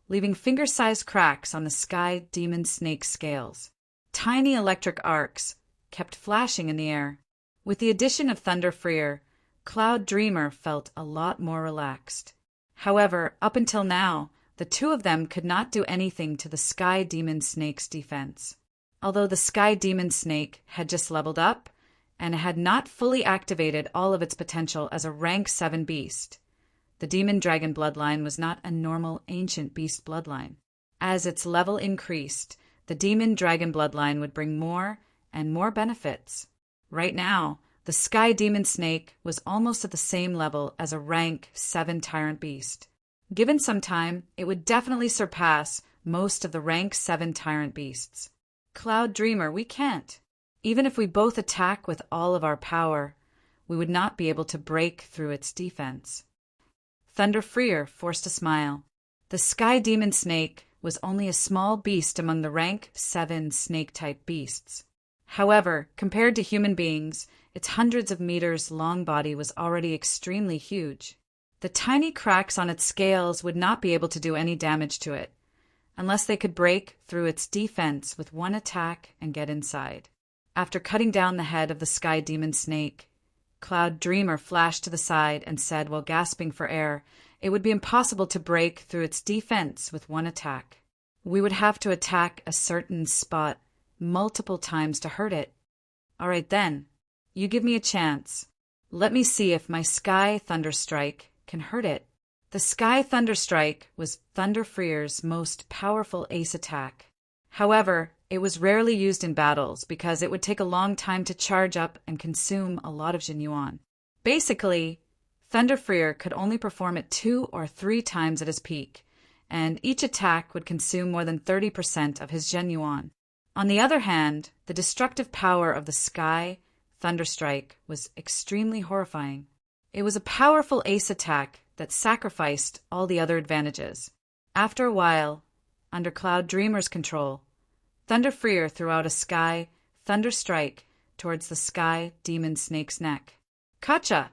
leaving finger-sized cracks on the sky demon snake scales. Tiny electric arcs kept flashing in the air. With the addition of Thunder Freer, Cloud Dreamer felt a lot more relaxed. However, up until now, the 2 of them could not do anything to the Sky Demon Snake's defense. Although the Sky Demon Snake had just leveled up and had not fully activated all of its potential as a rank 7 beast, the Demon Dragon bloodline was not a normal ancient beast bloodline. As its level increased, the Demon Dragon bloodline would bring more and more benefits. Right now, the Sky Demon Snake was almost at the same level as a rank 7 Tyrant Beast. Given some time, it would definitely surpass most of the rank 7 Tyrant Beasts. Cloud Dreamer, we can't. Even if we both attack with all of our power, we would not be able to break through its defense. Thunder Freer forced a smile. The Sky Demon Snake was only a small beast among the rank 7 snake-type beasts. However, compared to human beings, its hundreds of meters long body was already extremely huge. The tiny cracks on its scales would not be able to do any damage to it, unless they could break through its defense with one attack and get inside. After cutting down the head of the Sky Demon Snake, Cloud Dreamer flashed to the side and said while gasping for air, it would be impossible to break through its defense with one attack. We would have to attack a certain spot multiple times to hurt it. All right then, you give me a chance. Let me see if my Sky Thunder Strike can hurt it. The Sky Thunder Strike was Thunder Freer's most powerful ace attack. However, it was rarely used in battles because it would take a long time to charge up and consume a lot of Jinyuan. Basically, Thunder Freer could only perform it 2 or 3 times at his peak, and each attack would consume more than 30% of his Jinyuan. On the other hand, the destructive power of the Sky Thunder Strike was extremely horrifying. It was a powerful ace attack that sacrificed all the other advantages. After a while, under Cloud Dreamer's control, Thunder Freer threw out a Sky Thunder Strike towards the Sky Demon Snake's neck. Gotcha!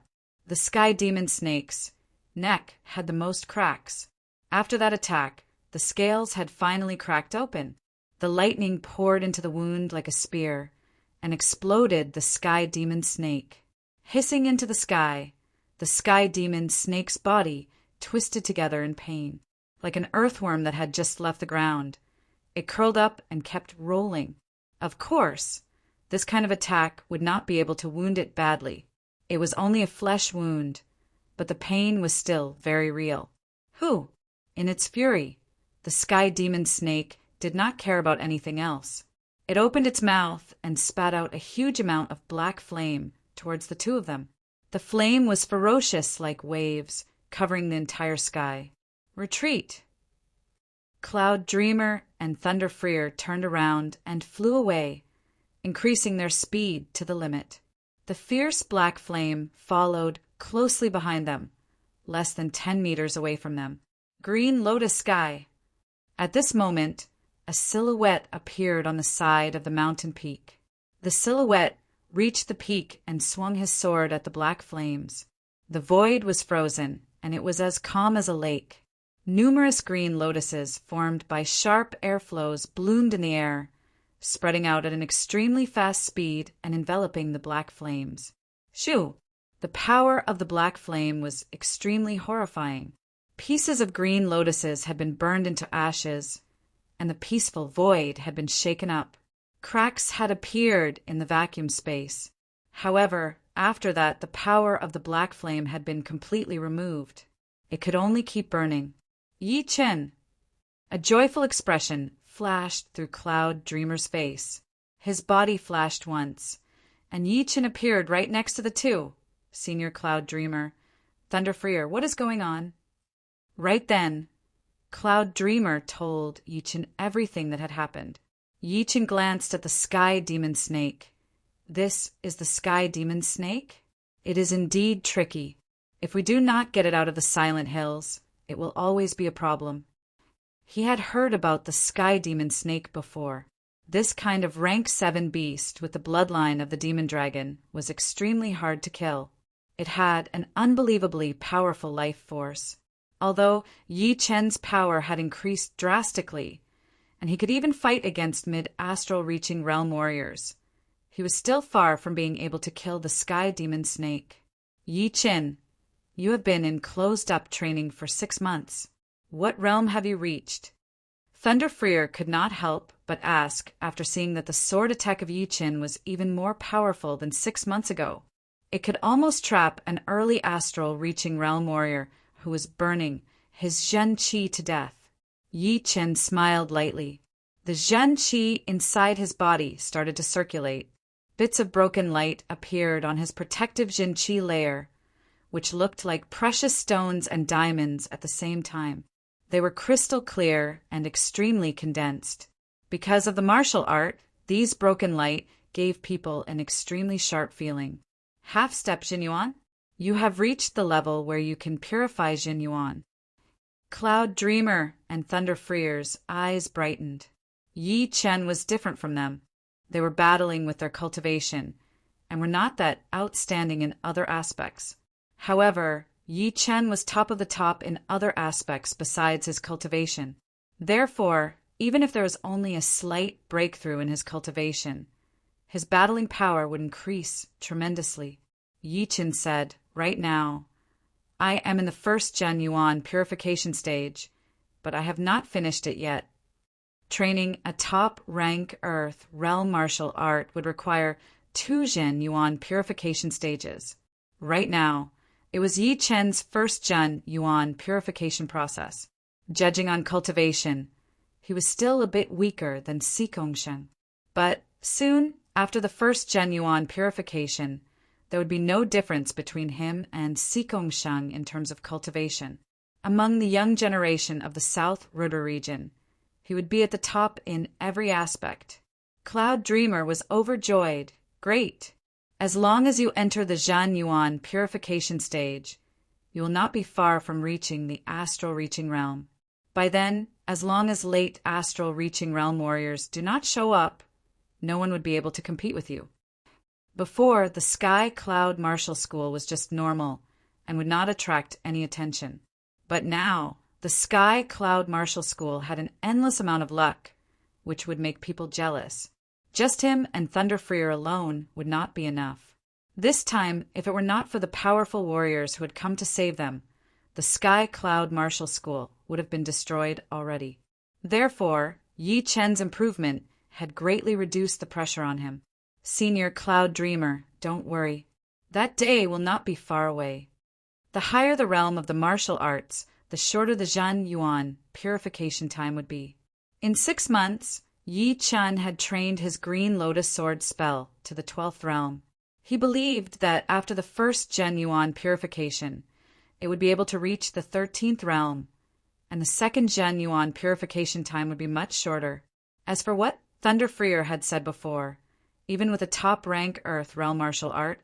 The Sky Demon Snake's neck had the most cracks. After that attack, the scales had finally cracked open. The lightning poured into the wound like a spear and exploded the Sky Demon Snake. Hissing into the Sky Demon Snake's body twisted together in pain, like an earthworm that had just left the ground. It curled up and kept rolling. Of course, this kind of attack would not be able to wound it badly. It was only a flesh wound, but the pain was still very real. Who? In its fury, the sky demon snake did not care about anything else. It opened its mouth and spat out a huge amount of black flame towards the two of them. The flame was ferocious like waves, covering the entire sky. Retreat! Cloud Dreamer and Thunder Freer turned around and flew away, increasing their speed to the limit. The fierce black flame followed closely behind them, less than 10 meters away from them. Green Lotus Sky. At this moment, a silhouette appeared on the side of the mountain peak. The silhouette reached the peak and swung his sword at the black flames. The void was frozen, and it was as calm as a lake. Numerous green lotuses formed by sharp airflows bloomed in the air, spreading out at an extremely fast speed and enveloping the black flames. Shoo! The power of the black flame was extremely horrifying. Pieces of green lotuses had been burned into ashes, and the peaceful void had been shaken up. Cracks had appeared in the vacuum space. However, after that, the power of the black flame had been completely removed. It could only keep burning. Yi Chen! A joyful expression flashed through Cloud Dreamer's face. His body flashed once, and Yi Chen appeared right next to the two. Senior Cloud Dreamer. Thunder Freer, what is going on? Right then, Cloud Dreamer told Yi Chen everything that had happened. Yi Chen glanced at the Sky Demon Snake. This is the Sky Demon Snake? It is indeed tricky. If we do not get it out of the Silent Hills, it will always be a problem. He had heard about the Sky Demon Snake before. This kind of rank 7 beast with the bloodline of the demon dragon was extremely hard to kill. It had an unbelievably powerful life force. Although Yi Chen's power had increased drastically, and he could even fight against mid-astral reaching realm warriors, he was still far from being able to kill the Sky Demon Snake. Yi Chen, you have been in closed-up training for 6 months. What realm have you reached? Thunder Freer could not help but ask after seeing that the sword attack of Yi Chen was even more powerful than 6 months ago. It could almost trap an early astral reaching realm warrior who was burning his Zhen Qi to death. Yi Chen smiled lightly. The Zhen Qi inside his body started to circulate. Bits of broken light appeared on his protective Zhen Qi layer, which looked like precious stones and diamonds at the same time. They were crystal clear and extremely condensed. Because of the martial art, these broken light gave people an extremely sharp feeling. Half-step Jinyuan? You have reached the level where you can purify Jinyuan. Cloud Dreamer and Thunder Freer's eyes brightened. Yi Chen was different from them. They were battling with their cultivation, and were not that outstanding in other aspects. However, Yi Chen was top of the top in other aspects besides his cultivation. Therefore, even if there was only a slight breakthrough in his cultivation, his battling power would increase tremendously. Yi Chen said, right now, I am in the first Zhen Yuan purification stage, but I have not finished it yet. Training a top-rank Earth realm martial art would require 2 Zhen Yuan purification stages. Right now, it was Yi Chen's first Zhen Yuan purification process. Judging on cultivation, he was still a bit weaker than Xikongshen. But soon, after the first Zhen Yuan purification, there would be no difference between him and Xikongshen in terms of cultivation. Among the young generation of the South Ruder region, he would be at the top in every aspect. Cloud Dreamer was overjoyed. Great! As long as you enter the Zhen Yuan purification stage, you will not be far from reaching the astral reaching realm. By then, as long as late astral reaching realm warriors do not show up, no one would be able to compete with you. Before, the Sky Cloud Martial School was just normal and would not attract any attention. But now, the Sky Cloud Martial School had an endless amount of luck, which would make people jealous. Just him and Thunder Freer alone would not be enough. This time, if it were not for the powerful warriors who had come to save them, the Sky Cloud Martial School would have been destroyed already. Therefore, Yi Chen's improvement had greatly reduced the pressure on him. Senior Cloud Dreamer, don't worry. That day will not be far away. The higher the realm of the martial arts, the shorter the Zhan Yuan purification time would be. In 6 months, Yi Chen had trained his Green Lotus Sword spell to the 12th realm. He believed that after the first Zhen Yuan purification, it would be able to reach the 13th realm, and the second Zhen Yuan purification time would be much shorter. As for what Thunder Freer had said before, even with a top-rank Earth realm martial art,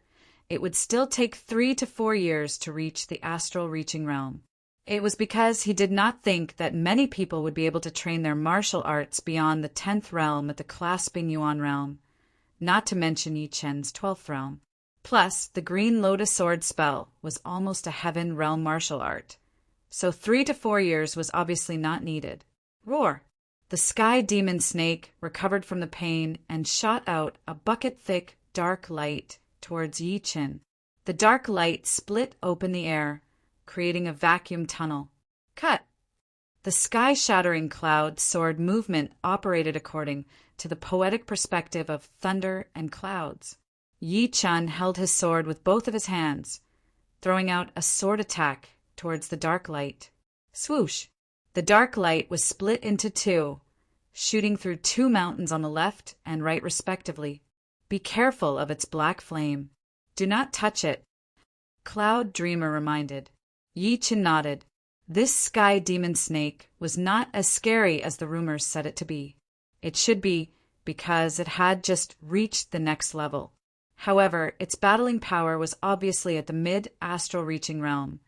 it would still take 3 to 4 years to reach the astral reaching realm. It was because he did not think that many people would be able to train their martial arts beyond the 10th realm at the clasping Yuan realm, not to mention Yi Chen's 12th realm. Plus, the Green Lotus Sword spell was almost a heaven realm martial art, so 3 to 4 years was obviously not needed. Roar! The Sky Demon Snake recovered from the pain and shot out a bucket-thick, dark light towards Yi Chen. The dark light split open the air, creating a vacuum tunnel. Cut! The sky-shattering cloud sword movement operated according to the poetic perspective of thunder and clouds. Yi Chen held his sword with both of his hands, throwing out a sword attack towards the dark light. Swoosh! The dark light was split into 2, shooting through 2 mountains on the left and right respectively. Be careful of its black flame. Do not touch it. Cloud Dreamer reminded. Yi Chen nodded. This Sky Demon Snake was not as scary as the rumors said it to be. It should be, because it had just reached the next level. However, its battling power was obviously at the mid-astral reaching realm,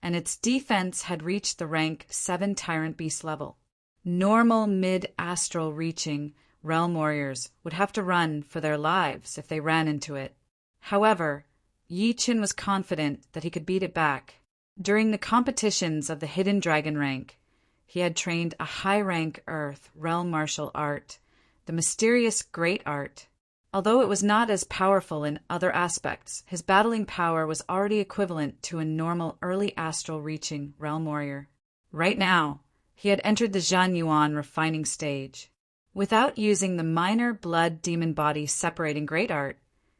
and its defense had reached the rank 7 Tyrant Beast level. Normal mid-astral reaching realm warriors would have to run for their lives if they ran into it. However, Yi Chen was confident that he could beat it back. During the competitions of the Hidden Dragon rank, he had trained a high-rank Earth realm martial art, the mysterious Great Art. Although it was not as powerful in other aspects, his battling power was already equivalent to a normal early astral reaching realm warrior. Right now, he had entered the Zhan Yuan refining stage. Without using the minor blood demon body separating Great Art,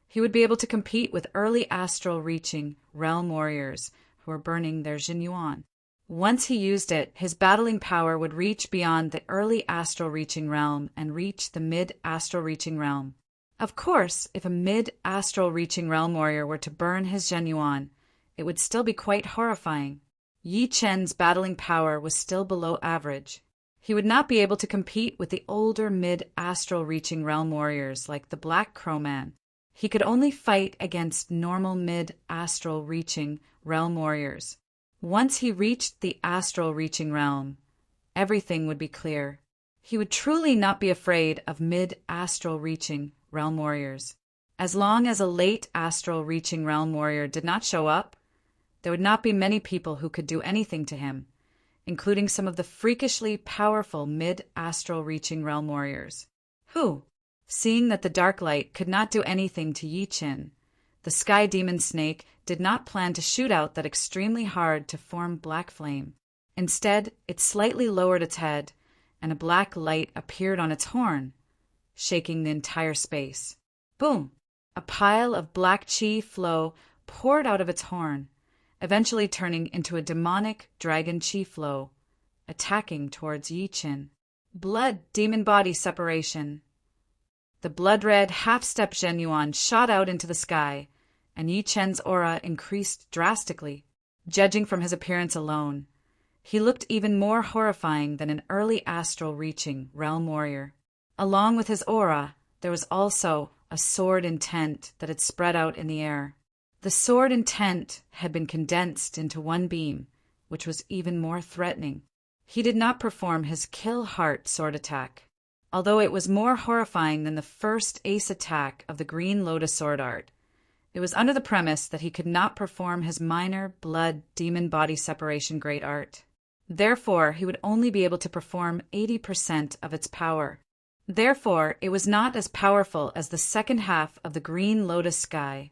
he would be able to compete with early astral reaching realm warriors who were burning their Zhen Yuan. Once he used it, his battling power would reach beyond the early astral reaching realm and reach the mid-astral reaching realm. Of course, if a mid-astral reaching realm warrior were to burn his Zhen Yuan, it would still be quite horrifying. Yi Chen's battling power was still below average. He would not be able to compete with the older mid-astral reaching realm warriors like the Black Crow Man. He could only fight against normal mid-astral reaching realm warriors. Once he reached the astral reaching realm, everything would be clear. He would truly not be afraid of mid-astral reaching realm warriors. As long as a late astral reaching realm warrior did not show up, there would not be many people who could do anything to him, including some of the freakishly powerful mid-astral reaching realm warriors. Who? Seeing that the dark light could not do anything to Yi Chen, the Sky Demon Snake did not plan to shoot out that extremely hard to form black flame. Instead, it slightly lowered its head, and a black light appeared on its horn, shaking the entire space. Boom! A pile of black chi flow poured out of its horn, eventually turning into a demonic dragon chi flow, attacking towards Yi Chen. Blood demon body separation. The blood-red half-step Zhen Yuan shot out into the sky, and Yi Chen's aura increased drastically. Judging from his appearance alone, he looked even more horrifying than an early astral reaching realm warrior. Along with his aura, there was also a sword intent that had spread out in the air. The sword intent had been condensed into one beam, which was even more threatening. He did not perform his Kill Heart sword attack, although it was more horrifying than the first ace attack of the Green Lotus sword art. It was under the premise that he could not perform his minor blood demon body separation great art. Therefore, he would only be able to perform 80% of its power. Therefore, it was not as powerful as the second half of the Green Lotus sky.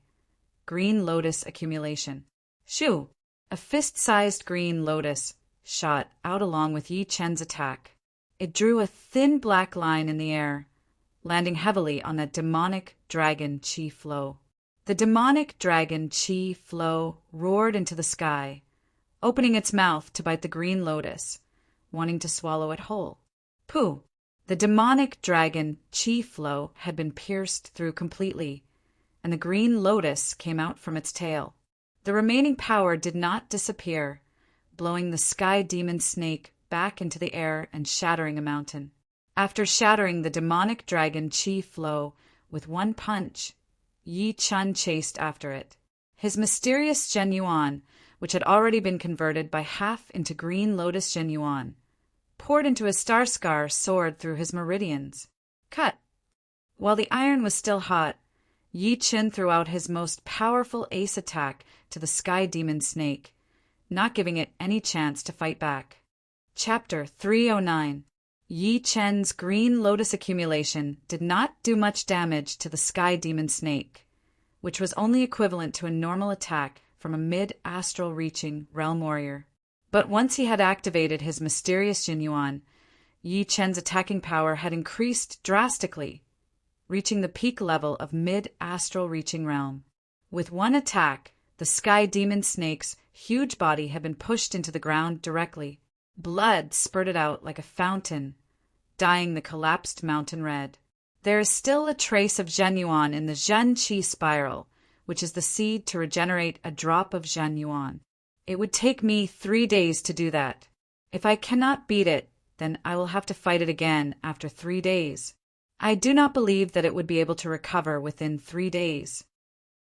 Green Lotus accumulation. Shoo! A fist-sized green lotus shot out along with Yi Chen's attack. It drew a thin black line in the air, landing heavily on that demonic dragon Qi flow. The demonic dragon Qi flow roared into the sky, opening its mouth to bite the green lotus, wanting to swallow it whole. Pooh! The demonic dragon Qi flow had been pierced through completely, and the green lotus came out from its tail. The remaining power did not disappear, blowing the sky demon snake back into the air and shattering a mountain. After shattering the demonic dragon Qi flow with one punch, Yi Chen chased after it. His mysterious Zhenyuan, which had already been converted by half into green lotus Zhenyuan, poured into his star scar sword through his meridians. Cut! While the iron was still hot, Yi Chen threw out his most powerful ace attack to the sky demon snake, not giving it any chance to fight back. Chapter 309. Yi Chen's green lotus accumulation did not do much damage to the sky demon snake, which was only equivalent to a normal attack from a mid-astral reaching realm warrior. But once he had activated his mysterious Jinyuan, Yi Chen's attacking power had increased drastically, reaching the peak level of mid-astral reaching realm. With one attack, the sky demon snake's huge body had been pushed into the ground directly. Blood spurted out like a fountain, dyeing the collapsed mountain red. There is still a trace of Zhenyuan in the Zhen Qi spiral, which is the seed to regenerate a drop of Zhenyuan. It would take me 3 days to do that. If I cannot beat it, then I will have to fight it again after 3 days. I do not believe that it would be able to recover within 3 days.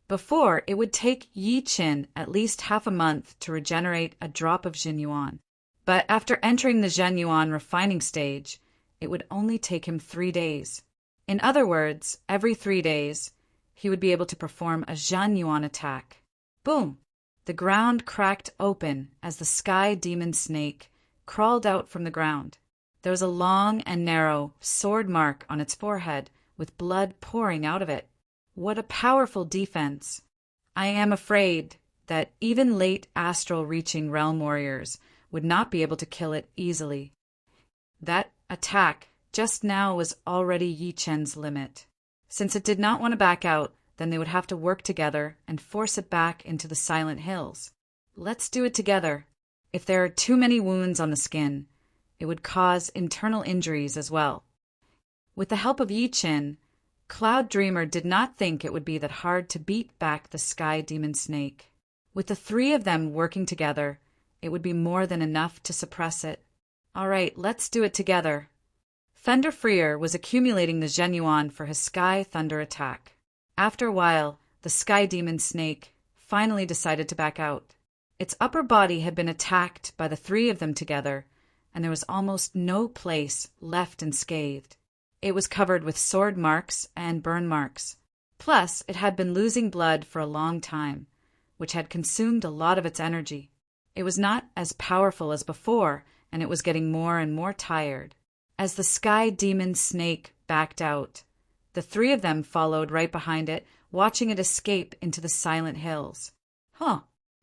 Before, it would take Yi Chen at least half a month to regenerate a drop of Zhenyuan. But after entering the Zhenyuan refining stage, it would only take him 3 days. In other words, every 3 days, he would be able to perform a Zhenyuan attack. Boom! The ground cracked open as the sky demon snake crawled out from the ground. There was a long and narrow sword mark on its forehead, with blood pouring out of it. What a powerful defense! I am afraid that even late astral reaching realm warriors would not be able to kill it easily. That attack just now was already Yi Chen's limit. Since it did not want to back out, then they would have to work together and force it back into the Silent Hills. Let's do it together. If there are too many wounds on the skin, it would cause internal injuries as well. With the help of Yi Chen, Cloud Dreamer did not think it would be that hard to beat back the sky demon snake. With the 3 of them working together, it would be more than enough to suppress it. All right, let's do it together. Thunder Freer was accumulating the Zhenyuan for his sky thunder attack. After a while, the sky demon snake finally decided to back out. Its upper body had been attacked by the 3 of them together, and there was almost no place left unscathed. It was covered with sword marks and burn marks. Plus, it had been losing blood for a long time, which had consumed a lot of its energy. It was not as powerful as before, and it was getting more and more tired. As the sky demon snake backed out, the 3 of them followed right behind it, watching it escape into the Silent Hills.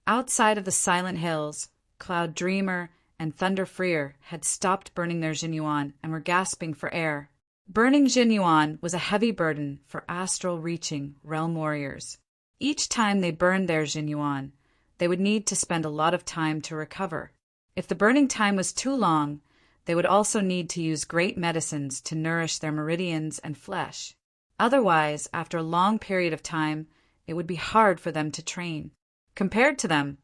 Outside of the Silent Hills, Cloud Dreamer and Thunder Freer had stopped burning their Jinyuan and were gasping for air. Burning Jinyuan was a heavy burden for astral-reaching realm warriors. Each time they burned their Jinyuan, they would need to spend a lot of time to recover. If the burning time was too long, they would also need to use great medicines to nourish their meridians and flesh. Otherwise, after a long period of time, it would be hard for them to train. Compared to them,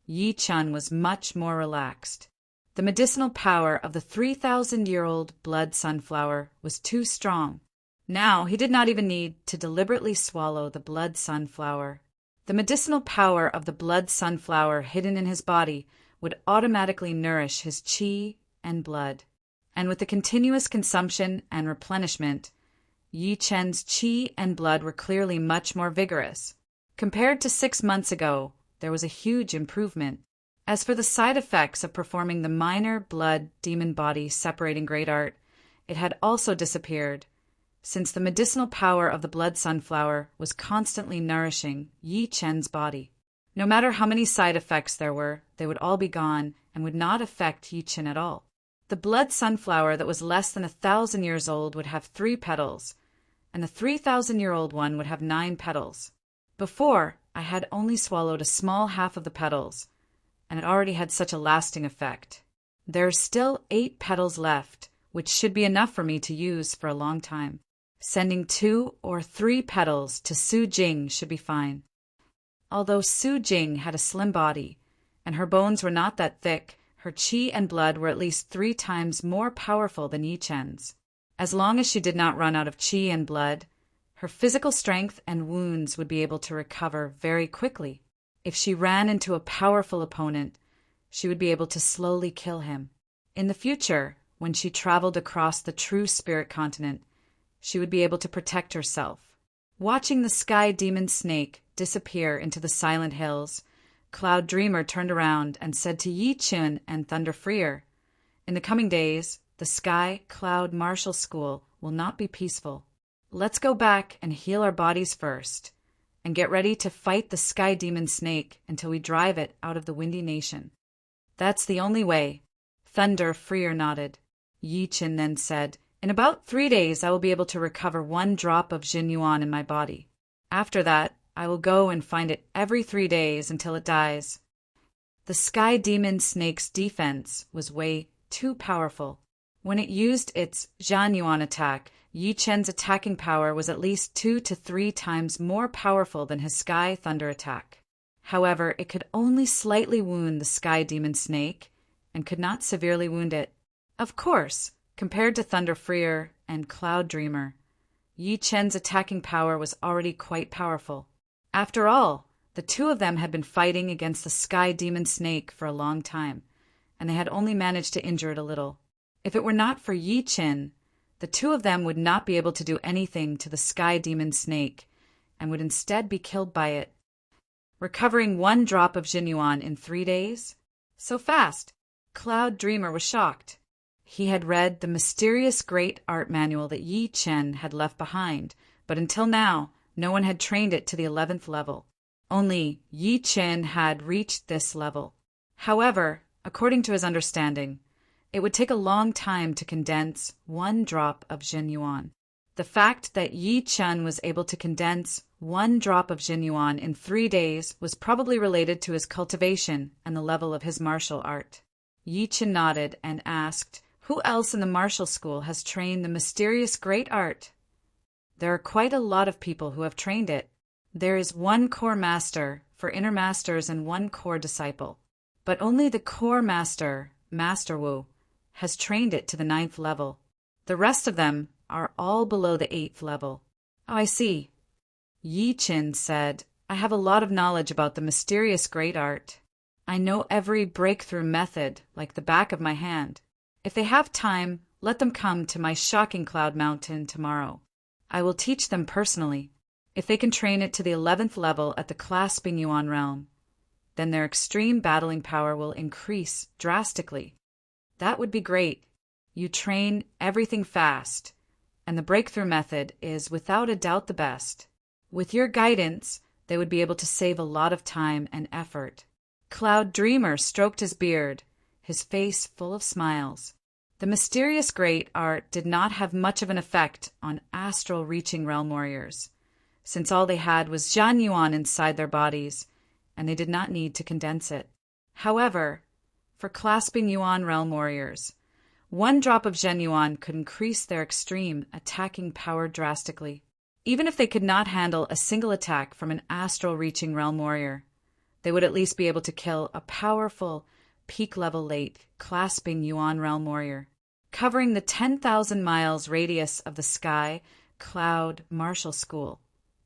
Yi Chen was much more relaxed. The medicinal power of the 3,000-year-old blood sunflower was too strong. Now he did not even need to deliberately swallow the blood sunflower. The medicinal power of the blood sunflower hidden in his body would automatically nourish his qi and blood. And with the continuous consumption and replenishment, Yi Chen's qi and blood were clearly much more vigorous. Compared to 6 months ago, there was a huge improvement. As for the side effects of performing the minor blood demon body separating great art, it had also disappeared, since the medicinal power of the blood sunflower was constantly nourishing Yi Chen's body. No matter how many side effects there were, they would all be gone and would not affect Yi-Chin at all. The blood sunflower that was less than 1,000 years old would have 3 petals, and the 3,000-year-old one would have 9 petals. Before, I had only swallowed a small half of the petals, and it already had such a lasting effect. There are still 8 petals left, which should be enough for me to use for a long time. Sending 2 or 3 petals to Su Jing should be fine. Although Su Jing had a slim body, and her bones were not that thick, her qi and blood were at least 3 times more powerful than Yi-Chen's. As long as she did not run out of qi and blood, her physical strength and wounds would be able to recover very quickly. If she ran into a powerful opponent, she would be able to slowly kill him. In the future, when she traveled across the true spirit continent, she would be able to protect herself. Watching the sky demon snake disappear into the silent hills, Cloud Dreamer turned around and said to Yi-Chin and Thunder Freer, "In the coming days, the Sky Cloud Martial School will not be peaceful. Let's go back and heal our bodies first, and get ready to fight the sky demon snake until we drive it out of the Windy Nation." "That's the only way." Thunder Freer nodded. Yi-Chin then said, "In about 3 days I will be able to recover 1 drop of Jin Yuan in my body. After that, I will go and find it every 3 days until it dies." The sky demon snake's defense was way too powerful. When it used its Zhan Yuan attack, Yi-Chen's attacking power was at least 2 to 3 times more powerful than his sky thunder attack. However, it could only slightly wound the sky demon snake and could not severely wound it. Of course, compared to Thunder Freer and Cloud Dreamer, Yi-Chen's attacking power was already quite powerful. After all, the 2 of them had been fighting against the sky demon snake for a long time, and they had only managed to injure it a little. If it were not for Yi-Chin, the 2 of them would not be able to do anything to the sky demon snake, and would instead be killed by it. Recovering 1 drop of Jin Yuan in 3 days? So fast! Cloud Dreamer was shocked. He had read the mysterious great art manual that Yi-Chen had left behind, but until now, no one had trained it to the 11th level. Only Yi-Chen had reached this level. However, according to his understanding, it would take a long time to condense 1 drop of Jin Yuan. The fact that Yi-Chen was able to condense 1 drop of Jin Yuan in 3 days was probably related to his cultivation and the level of his martial art. Yi-Chen nodded and asked, "Who else in the martial school has trained the mysterious great art?" "There are quite a lot of people who have trained it. There is 1 core master for inner masters and 1 core disciple. But only the core master, Master Wu, has trained it to the 9th level. The rest of them are all below the 8th level." "Oh, I see." Yi-Chin said, "I have a lot of knowledge about the mysterious great art. I know every breakthrough method like the back of my hand. If they have time, let them come to my Shocking Cloud Mountain tomorrow. I will teach them personally. If they can train it to the 11th level at the Clasping Yuan realm, then their extreme battling power will increase drastically. That would be great. You train everything fast, and the breakthrough method is without a doubt the best. With your guidance, they would be able to save a lot of time and effort." Cloud Dreamer stroked his beard, his face full of smiles. The mysterious great art did not have much of an effect on astral reaching realm warriors, since all they had was Zhan Yuan inside their bodies, and they did not need to condense it. However, for Clasping Yuan realm warriors, 1 drop of Zhen Yuan could increase their extreme attacking power drastically. Even if they could not handle a single attack from an astral reaching realm warrior, they would at least be able to kill a powerful, peak-level late Clasping Yuan realm warrior. Covering the 10,000 miles radius of the Sky Cloud Martial School,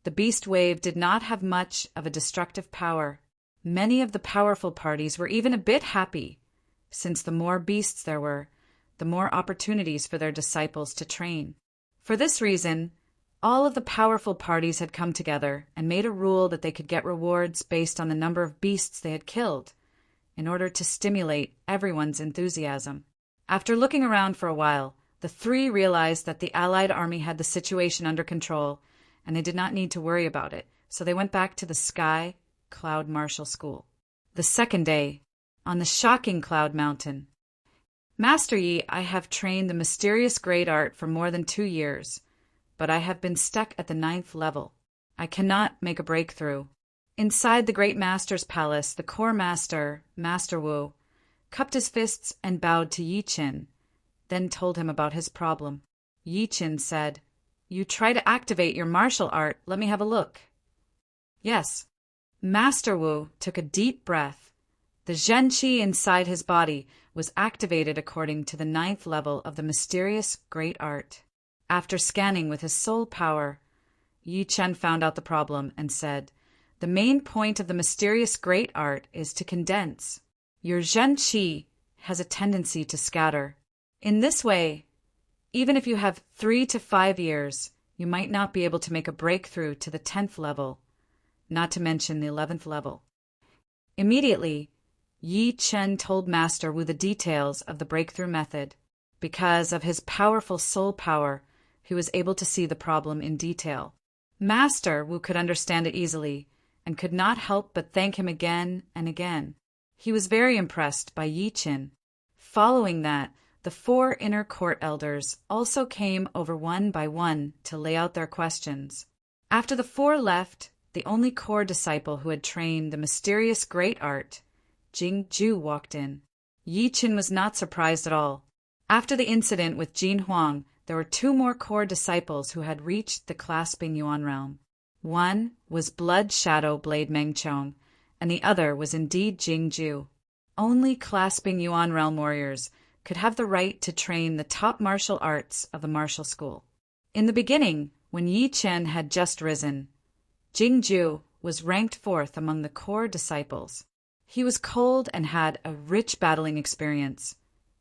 the beast wave did not have much of a destructive power. Many of the powerful parties were even a bit happy, since the more beasts there were, the more opportunities for their disciples to train. For this reason, all of the powerful parties had come together and made a rule that they could get rewards based on the number of beasts they had killed, in order to stimulate everyone's enthusiasm. After looking around for a while, the 3 realized that the Allied army had the situation under control, and they did not need to worry about it, so they went back to the Sky Cloud Martial School. The second day, on the shocking Cloud Mountain. Master Yi, I have trained the mysterious great art for more than 2 years, but I have been stuck at the 9th level. I cannot make a breakthrough. Inside the great master's palace, the core master, Master Wu, cupped his fists and bowed to Yi Qin, then told him about his problem. Yi Qin said, "You try to activate your martial art. Let me have a look." Yes. Master Wu took a deep breath. The Zhen Qi inside his body was activated according to the 9th level of the mysterious great art. After scanning with his soul power, Yi Chen found out the problem and said, "The main point of the mysterious great art is to condense. Your Zhen Qi has a tendency to scatter. In this way, even if you have 3 to 5 years, you might not be able to make a breakthrough to the 10th level, not to mention the 11th level." Immediately, Yi Chen told Master Wu the details of the breakthrough method. Because of his powerful soul power, he was able to see the problem in detail. Master Wu could understand it easily and could not help but thank him again and again. He was very impressed by Yi Chen. Following that, the 4 inner court elders also came over one by one to lay out their questions. After the 4 left, the only core disciple who had trained the mysterious great art, Jing Ju, walked in. Yi Chen was not surprised at all. After the incident with Jin Huang, there were 2 more core disciples who had reached the clasping Yuan realm. One was Blood Shadow Blade Mengchong, and the other was indeed Jing Ju. Only clasping Yuan realm warriors could have the right to train the top martial arts of the martial school. In the beginning, when Yi Chen had just risen, Jing Ju was ranked 4th among the core disciples. He was cold and had a rich battling experience,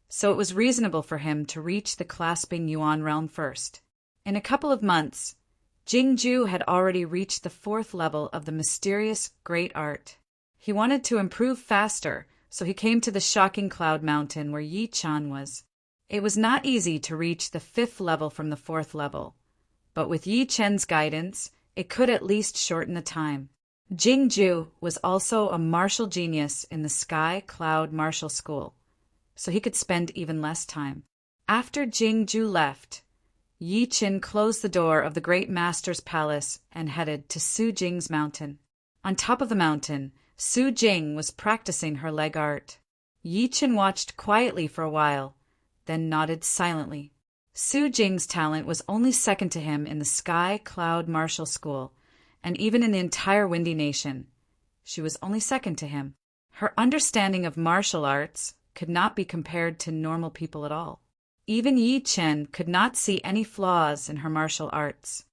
so it was reasonable for him to reach the clasping Yuan realm first. In a couple of months, Jing Ju had already reached the 4th level of the mysterious great art. He wanted to improve faster, so he came to the shocking Cloud Mountain where Yi Chen was. It was not easy to reach the 5th level from the 4th level, but with Yi Chen's guidance, it could at least shorten the time. Jing Ju was also a martial genius in the Sky Cloud Martial School, so he could spend even less time. After Jing Ju left, Yi Chen closed the door of the great master's palace and headed to Su Jing's mountain. On top of the mountain, Su Jing was practicing her leg art. Yi Chen watched quietly for a while, then nodded silently. Su Jing's talent was only second to him in the Sky Cloud Martial School, and even in the entire Windy Nation. She was only second to him. Her understanding of martial arts could not be compared to normal people at all. Even Yi Chen could not see any flaws in her martial arts.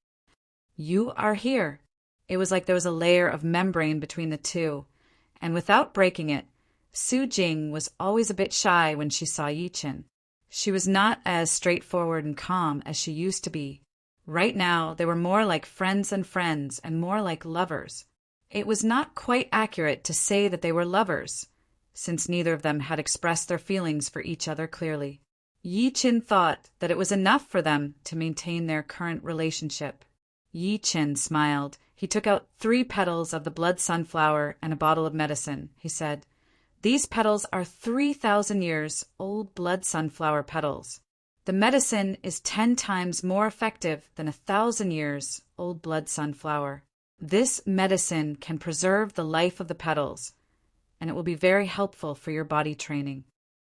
"You are here." It was like there was a layer of membrane between the two, and without breaking it, Su Jing was always a bit shy when she saw Yi Chen. She was not as straightforward and calm as she used to be. Right now, they were more like friends and more like lovers. It was not quite accurate to say that they were lovers, since neither of them had expressed their feelings for each other clearly. Yi Chen thought that it was enough for them to maintain their current relationship. Yi Chen smiled. He took out 3 petals of the blood sunflower and a bottle of medicine. He said, "These petals are 3,000 years old blood sunflower petals. The medicine is 10 times more effective than 1,000 years old blood sunflower. This medicine can preserve the life of the petals, and it will be very helpful for your body training.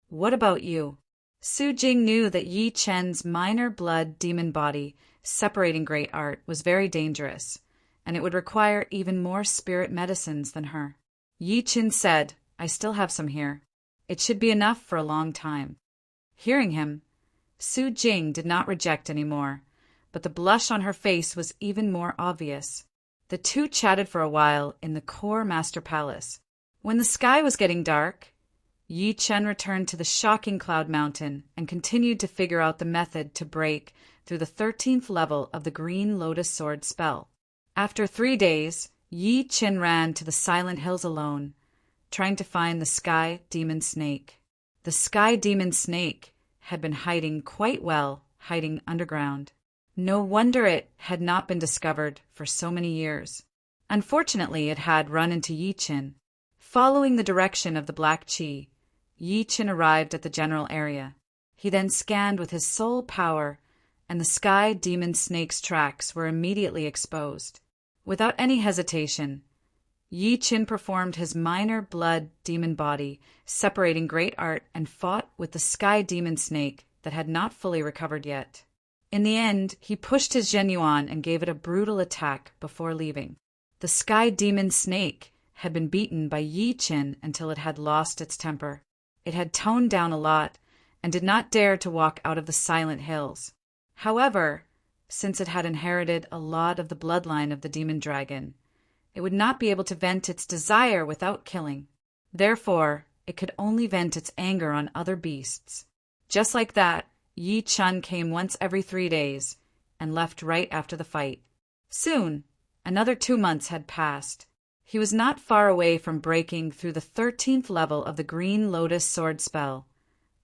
What about you?" Su Jing knew that Yi Chen's minor blood demon body, separating great art, was very dangerous, and it would require even more spirit medicines than her. Yi Chen said, "I still have some here. It should be enough for a long time." Hearing him, Su Jing did not reject any more, but the blush on her face was even more obvious. The 2 chatted for a while in the core master palace. When the sky was getting dark, Yi Chen returned to the shocking Cloud Mountain and continued to figure out the method to break through the 13th level of the Green Lotus Sword spell. After 3 days, Yi Chen ran to the Silent Hills alone, trying to find the Sky Demon Snake. The Sky Demon Snake had been hiding quite well, hiding underground. No wonder it had not been discovered for so many years. Unfortunately, it had run into Yi Qin. Following the direction of the black qi, Yi Qin arrived at the general area. He then scanned with his soul power, and the sky demon snake's tracks were immediately exposed. Without any hesitation, Yi Qin performed his minor blood demon body, separating great art, and fought with the sky demon snake that had not fully recovered yet. In the end, he pushed his Zhenyuan and gave it a brutal attack before leaving. The sky demon snake had been beaten by Yi Qin until it had lost its temper. It had toned down a lot and did not dare to walk out of the silent hills. However, since it had inherited a lot of the bloodline of the demon dragon, it would not be able to vent its desire without killing. Therefore, it could only vent its anger on other beasts. Just like that, Yi Qin came once every 3 days and left right after the fight. Soon, another 2 months had passed. He was not far away from breaking through the 13th level of the Green Lotus Sword spell,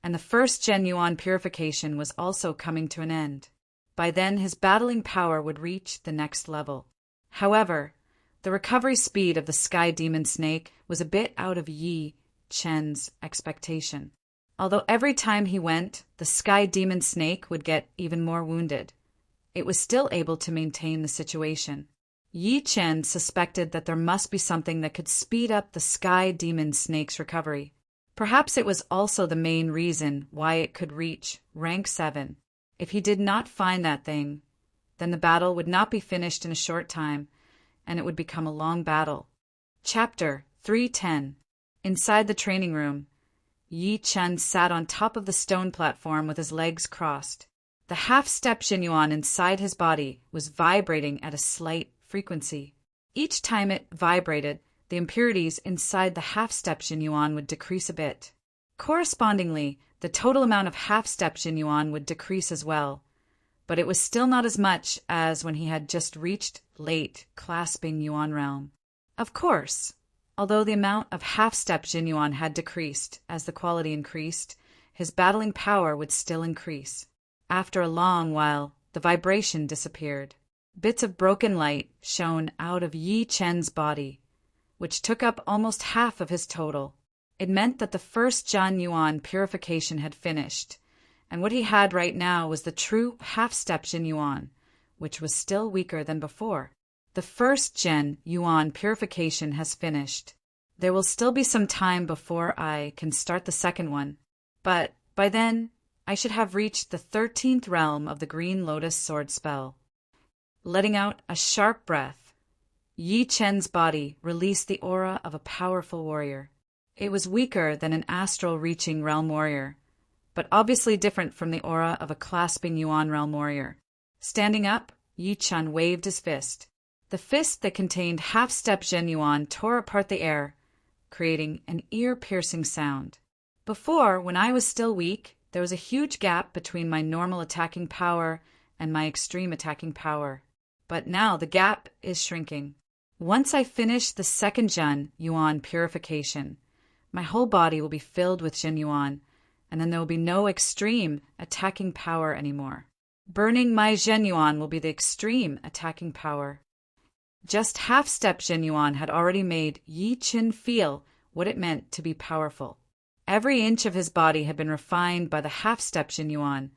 and the first Zhenyuan purification was also coming to an end. By then, his battling power would reach the next level. However, the recovery speed of the Sky Demon Snake was a bit out of Yi Qin's expectation. Although every time he went, the Sky Demon Snake would get even more wounded, it was still able to maintain the situation. Yi Qin suspected that there must be something that could speed up the Sky Demon Snake's recovery. Perhaps it was also the main reason why it could reach rank 7. If he did not find that thing, then the battle would not be finished in a short time, and it would become a long battle. Chapter 310. Inside the training room, Yi Qin sat on top of the stone platform with his legs crossed. The half-step Zhenyuan inside his body was vibrating at a slight frequency. Each time it vibrated, the impurities inside the half-step Zhenyuan would decrease a bit. Correspondingly, the total amount of half-step Zhenyuan would decrease as well, but it was still not as much as when he had just reached late clasping Yuan realm. Of course, although the amount of half-step Zhenyuan had decreased as the quality increased, his battling power would still increase. After a long while, the vibration disappeared. Bits of broken light shone out of Yi Qin's body, which took up almost half of his total. It meant that the first Zhenyuan purification had finished, and what he had right now was the true half-step Zhenyuan, which was still weaker than before. The first Zhenyuan purification has finished. There will still be some time before I can start the second one, but by then I should have reached the 13th realm of the Green Lotus Sword spell. Letting out a sharp breath, Yi Qin's body released the aura of a powerful warrior. It was weaker than an astral-reaching realm warrior, but obviously different from the aura of a clasping Yuan realm warrior. Standing up, Yi Qin waved his fist. The fist that contained half-step Zhenyuan tore apart the air, creating an ear-piercing sound. Before, when I was still weak, there was a huge gap between my normal attacking power and my extreme attacking power. But now the gap is shrinking. Once I finish the second Zhenyuan purification, my whole body will be filled with Zhenyuan, and then there will be no extreme attacking power anymore. Burning my Zhenyuan will be the extreme attacking power. Just half-step Zhenyuan had already made Yi Qin feel what it meant to be powerful. Every inch of his body had been refined by the half-step Zhenyuan,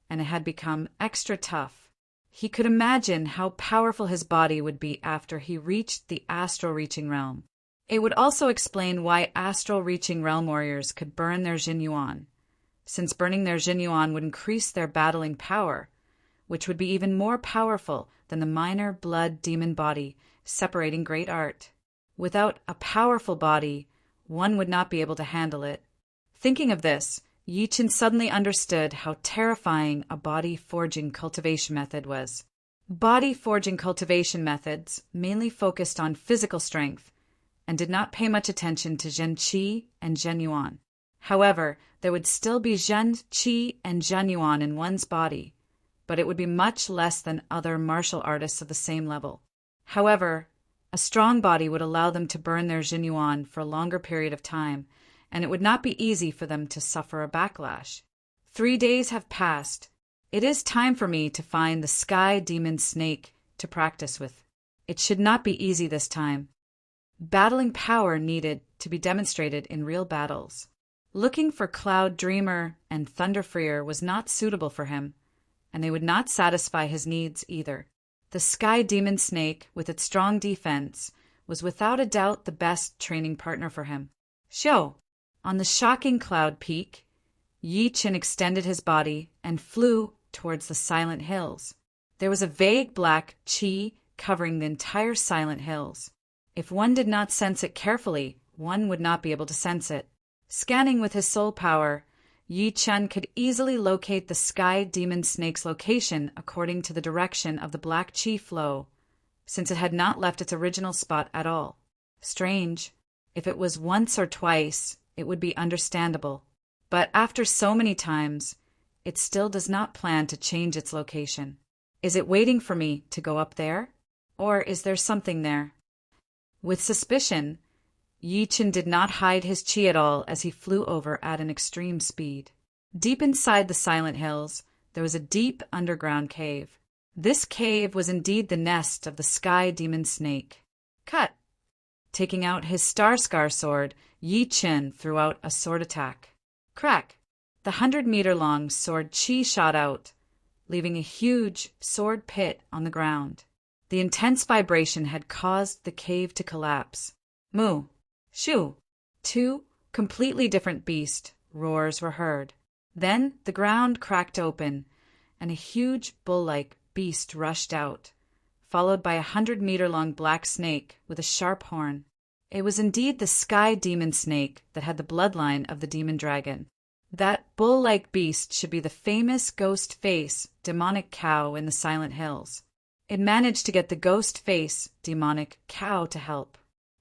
and it had become extra tough. He could imagine how powerful his body would be after he reached the astral-reaching realm. It would also explain why astral-reaching realm warriors could burn their Zhenyuan, since burning their Zhenyuan would increase their battling power, which would be even more powerful than the minor blood demon body separating great art. Without a powerful body, one would not be able to handle it. Thinking of this, Yi Qin suddenly understood how terrifying a body-forging cultivation method was. Body-forging cultivation methods mainly focused on physical strength and did not pay much attention to Zhen Qi and Zhenyuan. However, there would still be Zhen Qi and Zhenyuan in one's body, but it would be much less than other martial artists of the same level. However, a strong body would allow them to burn their Zhenyuan for a longer period of time, and it would not be easy for them to suffer a backlash. 3 days have passed. It is time for me to find the Sky Demon Snake to practice with. It should not be easy this time. Battling power needed to be demonstrated in real battles. Looking for Cloud Dreamer and Thunder Freer was not suitable for him, and they would not satisfy his needs either. The Sky Demon Snake, with its strong defense, was without a doubt the best training partner for him. On the shocking cloud peak, Yi Chen extended his body and flew towards the Silent Hills. There was a vague black qi covering the entire Silent Hills. If one did not sense it carefully, one would not be able to sense it. Scanning with his soul power, Yi Chen could easily locate the Sky Demon Snake's location according to the direction of the black qi flow, since it had not left its original spot at all. Strange. If it was once or twice, it would be understandable. But after so many times, it still does not plan to change its location. Is it waiting for me to go up there? Or is there something there? With suspicion, Yi Chen did not hide his qi at all as he flew over at an extreme speed. Deep inside the Silent Hills, there was a deep underground cave. This cave was indeed the nest of the Sky Demon Snake. Cut! Taking out his Starscar sword, Yi Chen threw out a sword attack. Crack! The 100-meter-long sword qi shot out, leaving a huge sword pit on the ground. The intense vibration had caused the cave to collapse. Moo! Shoo! Two completely different beast roars were heard. Then the ground cracked open, and a huge bull-like beast rushed out, followed by a 100-meter-long black snake with a sharp horn. It was indeed the Sky Demon Snake that had the bloodline of the demon dragon. That bull-like beast should be the famous ghost face demonic cow in the Silent Hills. It managed to get the ghost face demonic cow to help.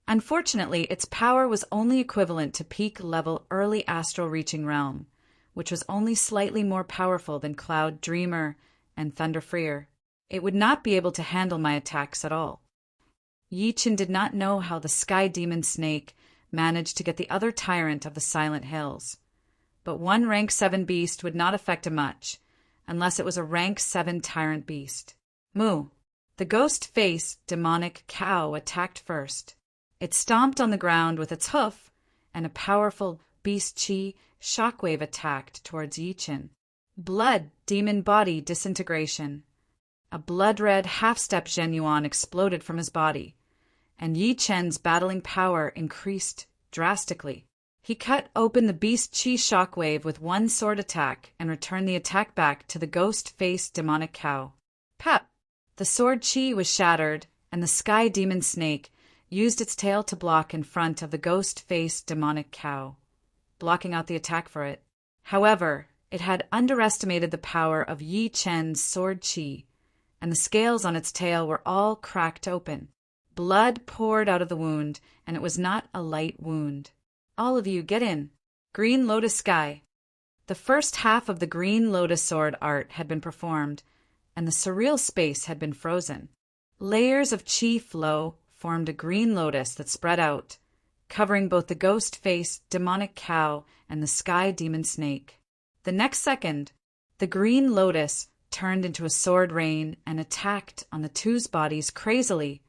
Unfortunately, its power was only equivalent to peak level early astral reaching realm, which was only slightly more powerful than Cloud Dreamer and Thunder Freer. It would not be able to handle my attacks at all. Yi Chen did not know how the Sky Demon Snake managed to get the other tyrant of the Silent Hills. But one rank 7 beast would not affect him much, unless it was a rank 7 tyrant beast. Moo! The ghost face demonic cow attacked first. It stomped on the ground with its hoof, and a powerful beast qi shockwave attacked towards Yi Chen. Blood demon body disintegration. A blood-red half-step Zhenyuan exploded from his body, and Yi Chen's battling power increased drastically. He cut open the beast qi shockwave with one sword attack and returned the attack back to the ghost-faced demonic cow. Pep! The sword qi was shattered, and the Sky Demon Snake used its tail to block in front of the ghost-faced demonic cow, blocking out the attack for it. However, it had underestimated the power of Yi Chen's sword qi, and the scales on its tail were all cracked open. Blood poured out of the wound, and it was not a light wound. All of you, get in. Green Lotus Sky. The first half of the Green Lotus sword art had been performed, and the surreal space had been frozen. Layers of qi flow formed a green lotus that spread out, covering both the ghost-faced demonic cow and the Sky Demon Snake. The next second, the green lotus turned into a sword rain and attacked on the two's bodies crazily,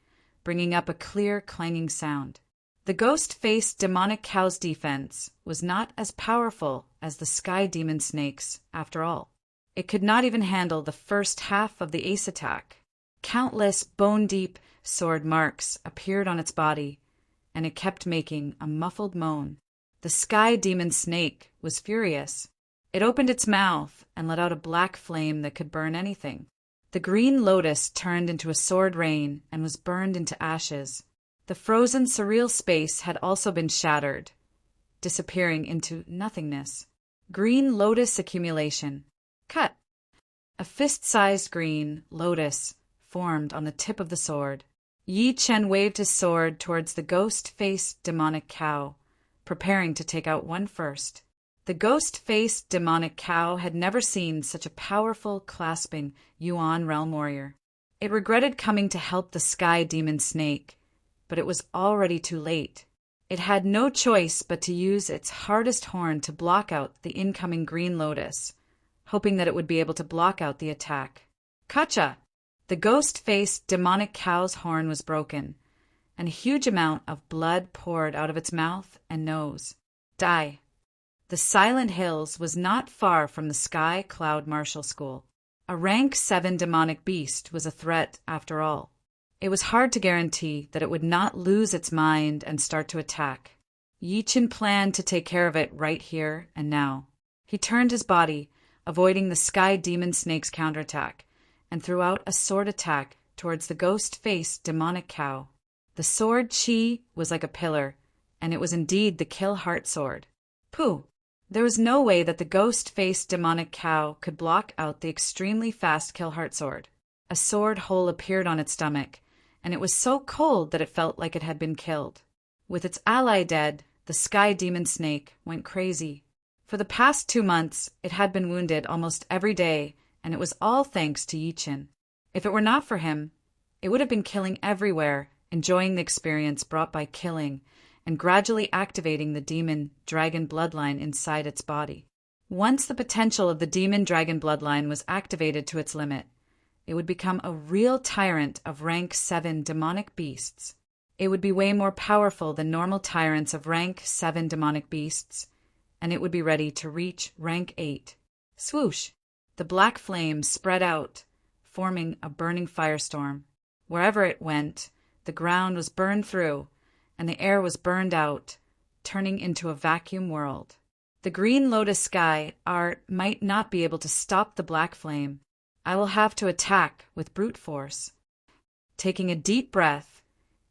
bringing up a clear clanging sound. The ghost-faced demonic cow's defense was not as powerful as the Sky Demon Snake's, after all. It could not even handle the first half of the ace attack. Countless bone-deep sword marks appeared on its body, and it kept making a muffled moan. The Sky Demon Snake was furious. It opened its mouth and let out a black flame that could burn anything. The green lotus turned into a sword rain and was burned into ashes. The frozen surreal space had also been shattered, disappearing into nothingness. Green lotus accumulation. Cut! A fist-sized green lotus formed on the tip of the sword. Yi Chen waved his sword towards the ghost-faced demonic cow, preparing to take out one first. The ghost-faced demonic cow had never seen such a powerful, clasping Yuan realm warrior. It regretted coming to help the Sky Demon Snake, but it was already too late. It had no choice but to use its hardest horn to block out the incoming green lotus, hoping that it would be able to block out the attack. Kacha! The ghost-faced demonic cow's horn was broken, and a huge amount of blood poured out of its mouth and nose. Die. The Silent Hills was not far from the Sky Cloud Martial School. A rank 7 demonic beast was a threat after all. It was hard to guarantee that it would not lose its mind and start to attack. Yi Chen planned to take care of it right here and now. He turned his body, avoiding the Sky Demon Snake's counterattack, and threw out a sword attack towards the ghost-faced demonic cow. The sword chi was like a pillar, and it was indeed the Kill Heart sword. Pooh! There was no way that the ghost-faced demonic cow could block out the extremely fast Kill Heart sword. A sword hole appeared on its stomach, and it was so cold that it felt like it had been killed. With its ally dead, the Sky Demon Snake went crazy. For the past 2 months, it had been wounded almost every day, and it was all thanks to Yi Chen. If it were not for him, it would have been killing everywhere, enjoying the experience brought by killing, and gradually activating the demon-dragon bloodline inside its body. Once the potential of the demon-dragon bloodline was activated to its limit, it would become a real tyrant of rank 7 demonic beasts. It would be way more powerful than normal tyrants of rank 7 demonic beasts, and it would be ready to reach rank 8. Swoosh! The black flame spread out, forming a burning firestorm. Wherever it went, the ground was burned through, and the air was burned out, turning into a vacuum world. The green lotus sky art might not be able to stop the black flame. I will have to attack with brute force. Taking a deep breath,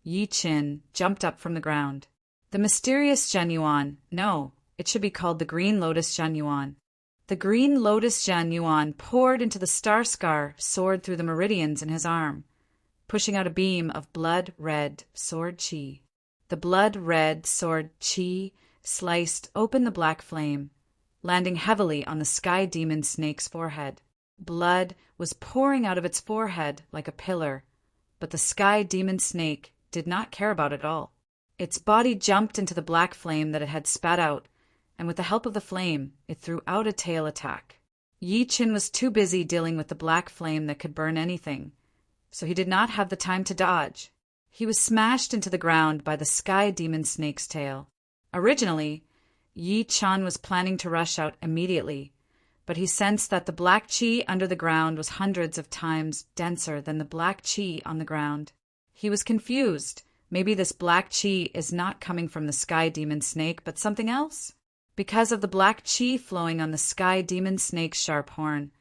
Yi Chen jumped up from the ground. The mysterious Zhenyuan, no, it should be called the green lotus Zhenyuan. The green lotus Zhenyuan poured into the star scar sword through the meridians in his arm, pushing out a beam of blood-red sword chi. The blood-red sword chi sliced open the black flame, landing heavily on the Sky Demon Snake's forehead. Blood was pouring out of its forehead like a pillar, but the Sky Demon Snake did not care about it all. Its body jumped into the black flame that it had spat out, and with the help of the flame, it threw out a tail attack. Yi Chen was too busy dealing with the black flame that could burn anything, so he did not have the time to dodge. He was smashed into the ground by the Sky Demon Snake's tail. Originally, Yi Chen was planning to rush out immediately, but he sensed that the black chi under the ground was hundreds of times denser than the black chi on the ground. He was confused. Maybe this black chi is not coming from the Sky Demon Snake, but something else? Because of the black chi flowing on the Sky Demon Snake's sharp horn,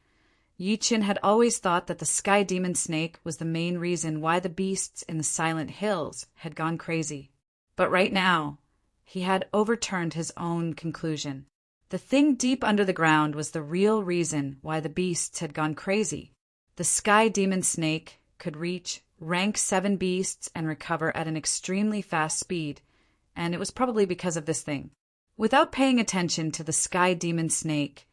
Yi Chen had always thought that the Sky Demon Snake was the main reason why the beasts in the Silent Hills had gone crazy. But right now, he had overturned his own conclusion. The thing deep under the ground was the real reason why the beasts had gone crazy. The Sky Demon Snake could reach rank 7 beasts and recover at an extremely fast speed, and it was probably because of this thing. Without paying attention to the Sky Demon Snake,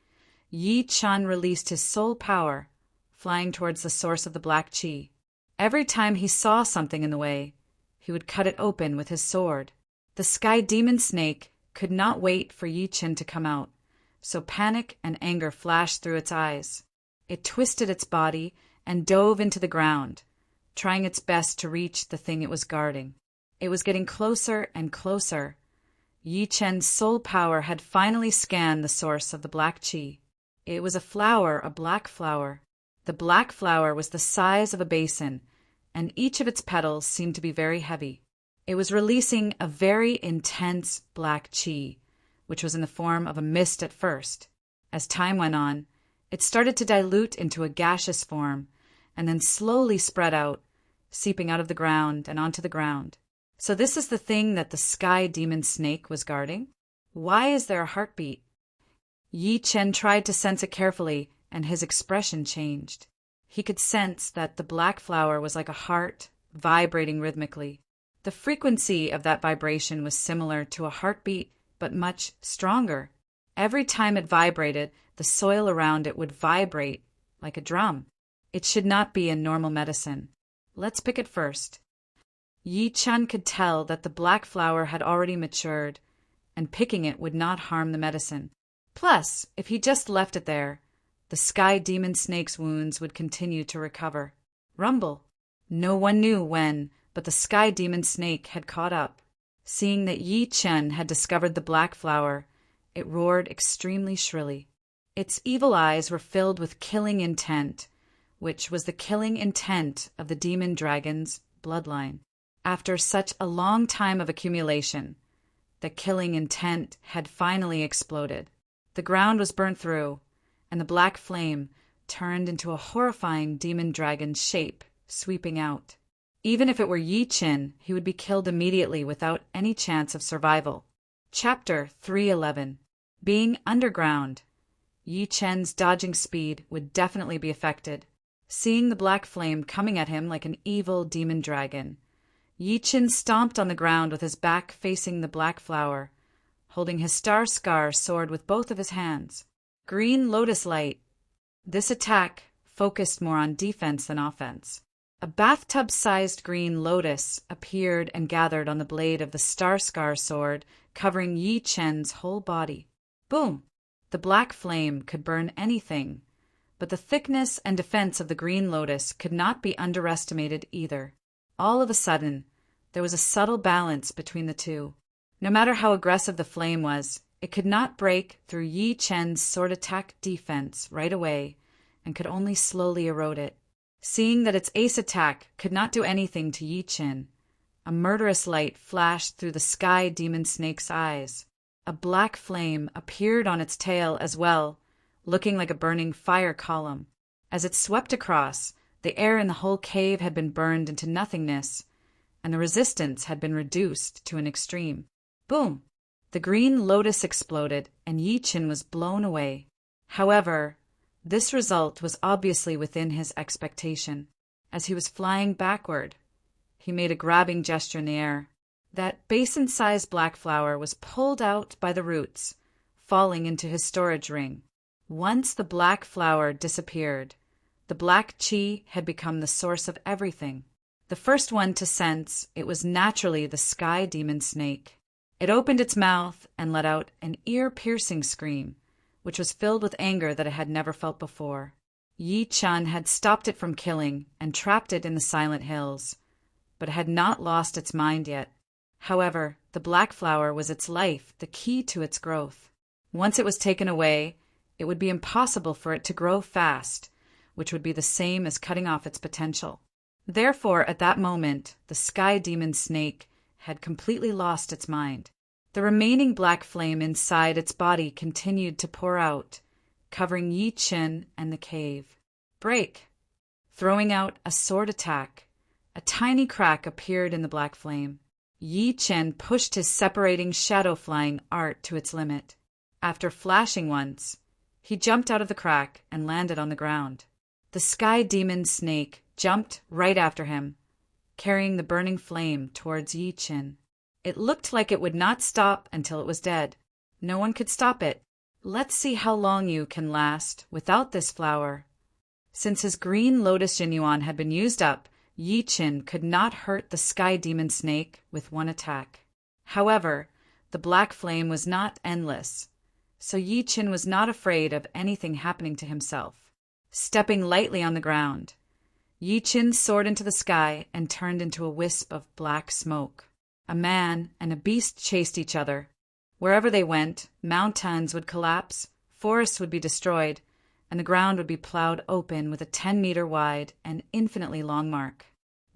Yi Chen released his soul power, flying towards the source of the black chi. Every time he saw something in the way, he would cut it open with his sword. The Sky Demon Snake could not wait for Yi Chen to come out, so panic and anger flashed through its eyes. It twisted its body and dove into the ground, trying its best to reach the thing it was guarding. It was getting closer and closer. Yi Chen's soul power had finally scanned the source of the black chi. It was a flower, a black flower. The black flower was the size of a basin, and each of its petals seemed to be very heavy. It was releasing a very intense black chi, which was in the form of a mist at first. As time went on, it started to dilute into a gaseous form, and then slowly spread out, seeping out of the ground and onto the ground. So this is the thing that the Sky Demon Snake was guarding? Why is there a heartbeat? Yi Chen tried to sense it carefully, and his expression changed. He could sense that the black flower was like a heart, vibrating rhythmically. The frequency of that vibration was similar to a heartbeat, but much stronger. Every time it vibrated, the soil around it would vibrate like a drum. It should not be a normal medicine. Let's pick it first. Yi Chen could tell that the black flower had already matured, and picking it would not harm the medicine. Plus, if he just left it there, the Sky Demon Snake's wounds would continue to recover. rumble. No one knew when, but the sky demon snake had caught up. Seeing that Yi Chen had discovered the black flower, it roared extremely shrilly. Its evil eyes were filled with killing intent, which was the killing intent of the demon dragon's bloodline. After such a long time of accumulation, the killing intent had finally exploded. The ground was burnt through, and the black flame turned into a horrifying demon dragon's shape, sweeping out. Even if it were Yi Qin, he would be killed immediately without any chance of survival. Chapter 311. Being underground. Yi Chen's dodging speed would definitely be affected. Seeing the black flame coming at him like an evil demon dragon, Yi Chen stomped on the ground with his back facing the black flower, holding his star scar sword with both of his hands. Green Lotus Light. This attack focused more on defense than offense. A bathtub-sized green lotus appeared and gathered on the blade of the star scar sword, covering Yi Chen's whole body. Boom! The black flame could burn anything, but the thickness and defense of the green lotus could not be underestimated either. All of a sudden, there was a subtle balance between the two. No matter how aggressive the flame was, it could not break through Yi Chen's sword attack defense right away and could only slowly erode it. Seeing that its ace attack could not do anything to Yi Chen, a murderous light flashed through the sky demon snake's eyes. A black flame appeared on its tail as well, looking like a burning fire column. As it swept across, the air in the whole cave had been burned into nothingness, and the resistance had been reduced to an extreme. Boom! The green lotus exploded, and Yi Chen was blown away. However, this result was obviously within his expectation. As he was flying backward, he made a grabbing gesture in the air. That basin-sized black flower was pulled out by the roots, falling into his storage ring. Once the black flower disappeared, the black chi had become the source of everything. The first one to sense it was naturally the sky demon snake. It opened its mouth and let out an ear-piercing scream, which was filled with anger that it had never felt before. Yi Chen had stopped it from killing and trapped it in the Silent Hills, but it had not lost its mind yet. However, the black flower was its life, the key to its growth. Once it was taken away, it would be impossible for it to grow fast, which would be the same as cutting off its potential. Therefore, at that moment, the sky demon snake had completely lost its mind. The remaining black flame inside its body continued to pour out, covering Yi Chen and the cave. Break! Throwing out a sword attack, a tiny crack appeared in the black flame. Yi Chen pushed his separating shadow-flying art to its limit. After flashing once, he jumped out of the crack and landed on the ground. The sky demon snake jumped right after him, carrying the burning flame towards Yi Chen. It looked like it would not stop until it was dead. No one could stop it. Let's see how long you can last without this flower. Since his green lotus Jinyuan had been used up, Yi Chen could not hurt the sky demon snake with one attack. However, the black flame was not endless, so Yi Chen was not afraid of anything happening to himself. Stepping lightly on the ground, Yi Chen soared into the sky and turned into a wisp of black smoke. A man and a beast chased each other. Wherever they went, mountains would collapse, forests would be destroyed, and the ground would be plowed open with a 10-meter wide and infinitely long mark.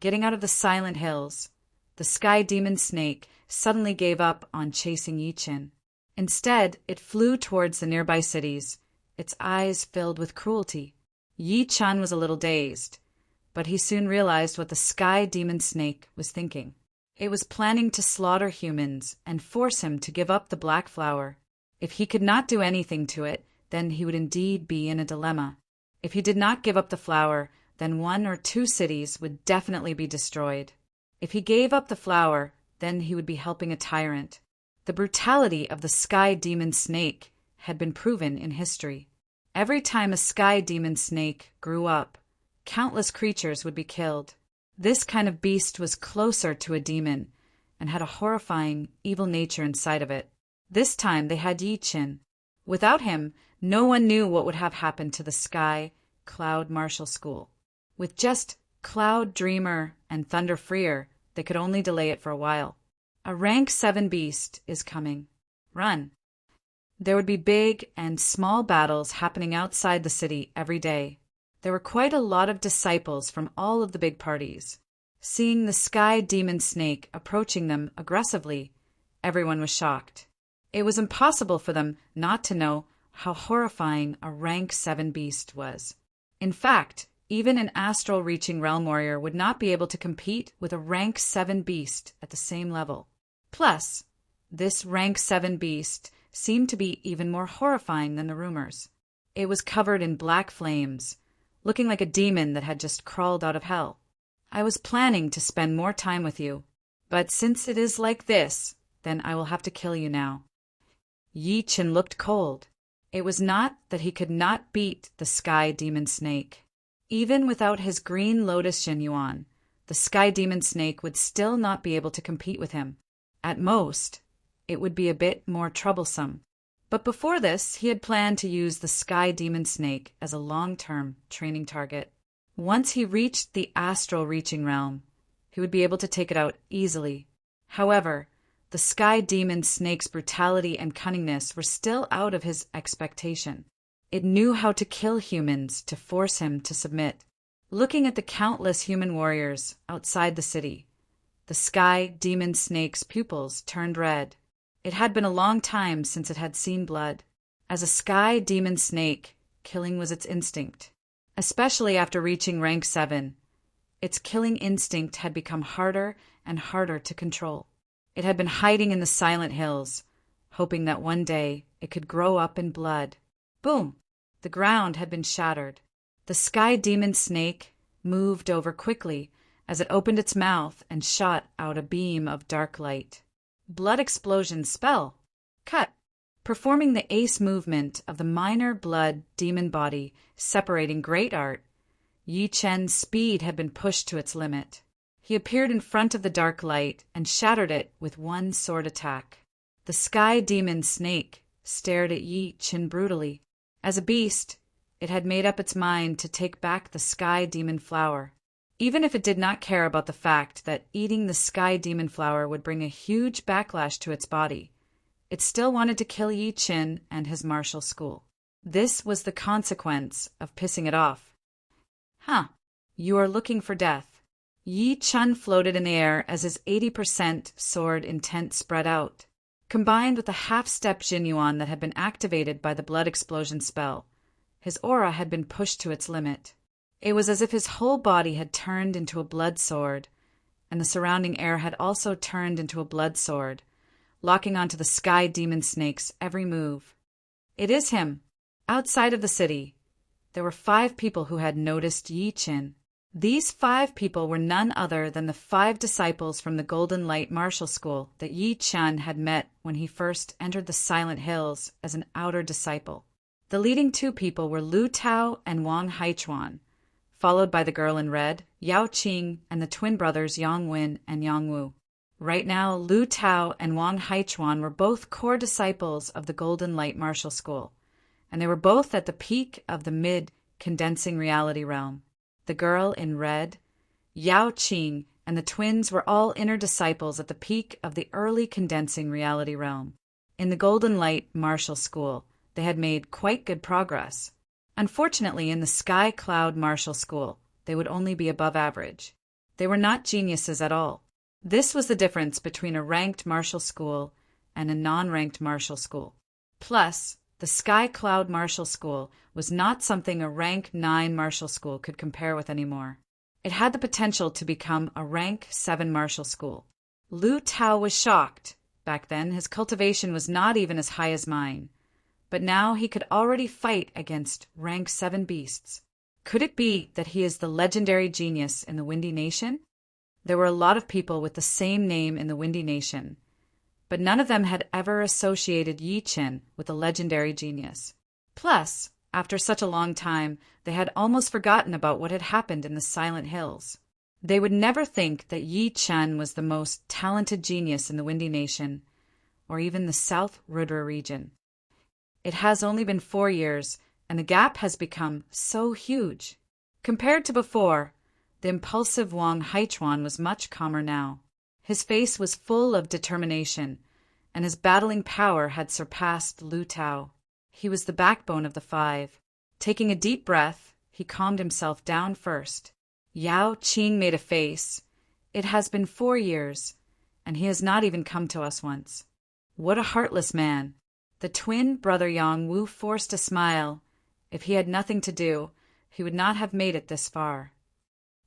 Getting out of the Silent Hills, the sky demon snake suddenly gave up on chasing Yi Chen. Instead, it flew towards the nearby cities, its eyes filled with cruelty. Yi Chen was a little dazed, but he soon realized what the sky demon snake was thinking. It was planning to slaughter humans and force him to give up the black flower. If he could not do anything to it, then he would indeed be in a dilemma. If he did not give up the flower, then 1 or 2 cities would definitely be destroyed. If he gave up the flower, then he would be helping a tyrant. The brutality of the sky demon snake had been proven in history. Every time a sky demon snake grew up, countless creatures would be killed. This kind of beast was closer to a demon and had a horrifying, evil nature inside of it. This time they had Yi Chen. Without him, no one knew what would have happened to the Sky Cloud Martial School. With just Cloud Dreamer and Thunder Freer, they could only delay it for a while. A rank 7 beast is coming. Run. There would be big and small battles happening outside the city every day. There were quite a lot of disciples from all of the big parties. Seeing the sky demon snake approaching them aggressively, everyone was shocked. It was impossible for them not to know how horrifying a rank 7 beast was. In fact, even an astral reaching realm warrior would not be able to compete with a rank 7 beast at the same level. Plus, this rank 7 beast seemed to be even more horrifying than the rumors. It was covered in black flames, looking like a demon that had just crawled out of hell. I was planning to spend more time with you, but since it is like this, then I will have to kill you now. Yi Chen looked cold. It was not that he could not beat the sky demon snake. Even without his green lotus Shen Yuan, the sky demon snake would still not be able to compete with him. At most, it would be a bit more troublesome. But before this, he had planned to use the sky demon snake as a long-term training target. Once he reached the astral reaching realm, he would be able to take it out easily. However, the sky demon snake's brutality and cunningness were still out of his expectation. It knew how to kill humans to force him to submit. Looking at the countless human warriors outside the city, the sky demon snake's pupils turned red. It had been a long time since it had seen blood. As a sky demon snake, killing was its instinct. Especially after reaching rank 7, its killing instinct had become harder and harder to control. It had been hiding in the silent hills, hoping that one day it could grow up in blood. Boom! The ground had been shattered. The sky demon snake moved over quickly as it opened its mouth and shot out a beam of dark light. Blood explosion spell. Cut. Performing the ace movement of the minor blood demon body separating great art, Yi Chen's speed had been pushed to its limit. He appeared in front of the dark light and shattered it with one sword attack. The sky demon snake stared at Yi Chen brutally. As a beast, it had made up its mind to take back the sky demon flower. Even if it did not care about the fact that eating the sky demon flower would bring a huge backlash to its body, it still wanted to kill Yi Chen and his martial school. This was the consequence of pissing it off. You are looking for death. Yi Chen floated in the air as his 80% sword intent spread out. Combined with the half-step Jin Yuan that had been activated by the blood explosion spell, his aura had been pushed to its limit. It was as if his whole body had turned into a blood sword, and the surrounding air had also turned into a blood sword, locking onto the sky demon snake's every move. It is him. Outside of the city, there were 5 people who had noticed Yi Chen. These 5 people were none other than the 5 disciples from the Golden Light Martial School that Yi Chen had met when he first entered the Silent Hills as an outer disciple. The leading 2 people were Lu Tao and Wang Haichuan, followed by the girl in red, Yao Qing, and the twin brothers Yang Wen and Yang Wu. Right now, Lu Tao and Wang Haichuan were both core disciples of the Golden Light Martial School, and they were both at the peak of the mid-condensing reality realm. The girl in red, Yao Qing, and the twins were all inner disciples at the peak of the early condensing reality realm. In the Golden Light Martial School, they had made quite good progress. Unfortunately, in the Sky Cloud Martial School, they would only be above average. They were not geniuses at all. This was the difference between a ranked martial school and a non-ranked martial school. Plus, the Sky Cloud Martial School was not something a rank 9 martial school could compare with anymore. It had the potential to become a rank 7 martial school. Lu Tao was shocked. Back then, his cultivation was not even as high as mine. But now he could already fight against rank 7 beasts. Could it be that he is the legendary genius in the Windy Nation? There were a lot of people with the same name in the Windy Nation, but none of them had ever associated Yi Chen with a legendary genius. Plus, after such a long time, they had almost forgotten about what had happened in the Silent Hills. They would never think that Yi Chen was the most talented genius in the Windy Nation, or even the South Rudra region. It has only been 4 years, and the gap has become so huge. Compared to before, The impulsive Wang Haichuan was much calmer now. His face was full of determination, and his battling power had surpassed Lu Tao. He was the backbone of the five. Taking a deep breath, he calmed himself down first. Yao Qing made a face. It has been 4 years, and he has not even come to us once. What a heartless man! The twin brother Yang Wu forced a smile. If he had nothing to do, he would not have made it this far.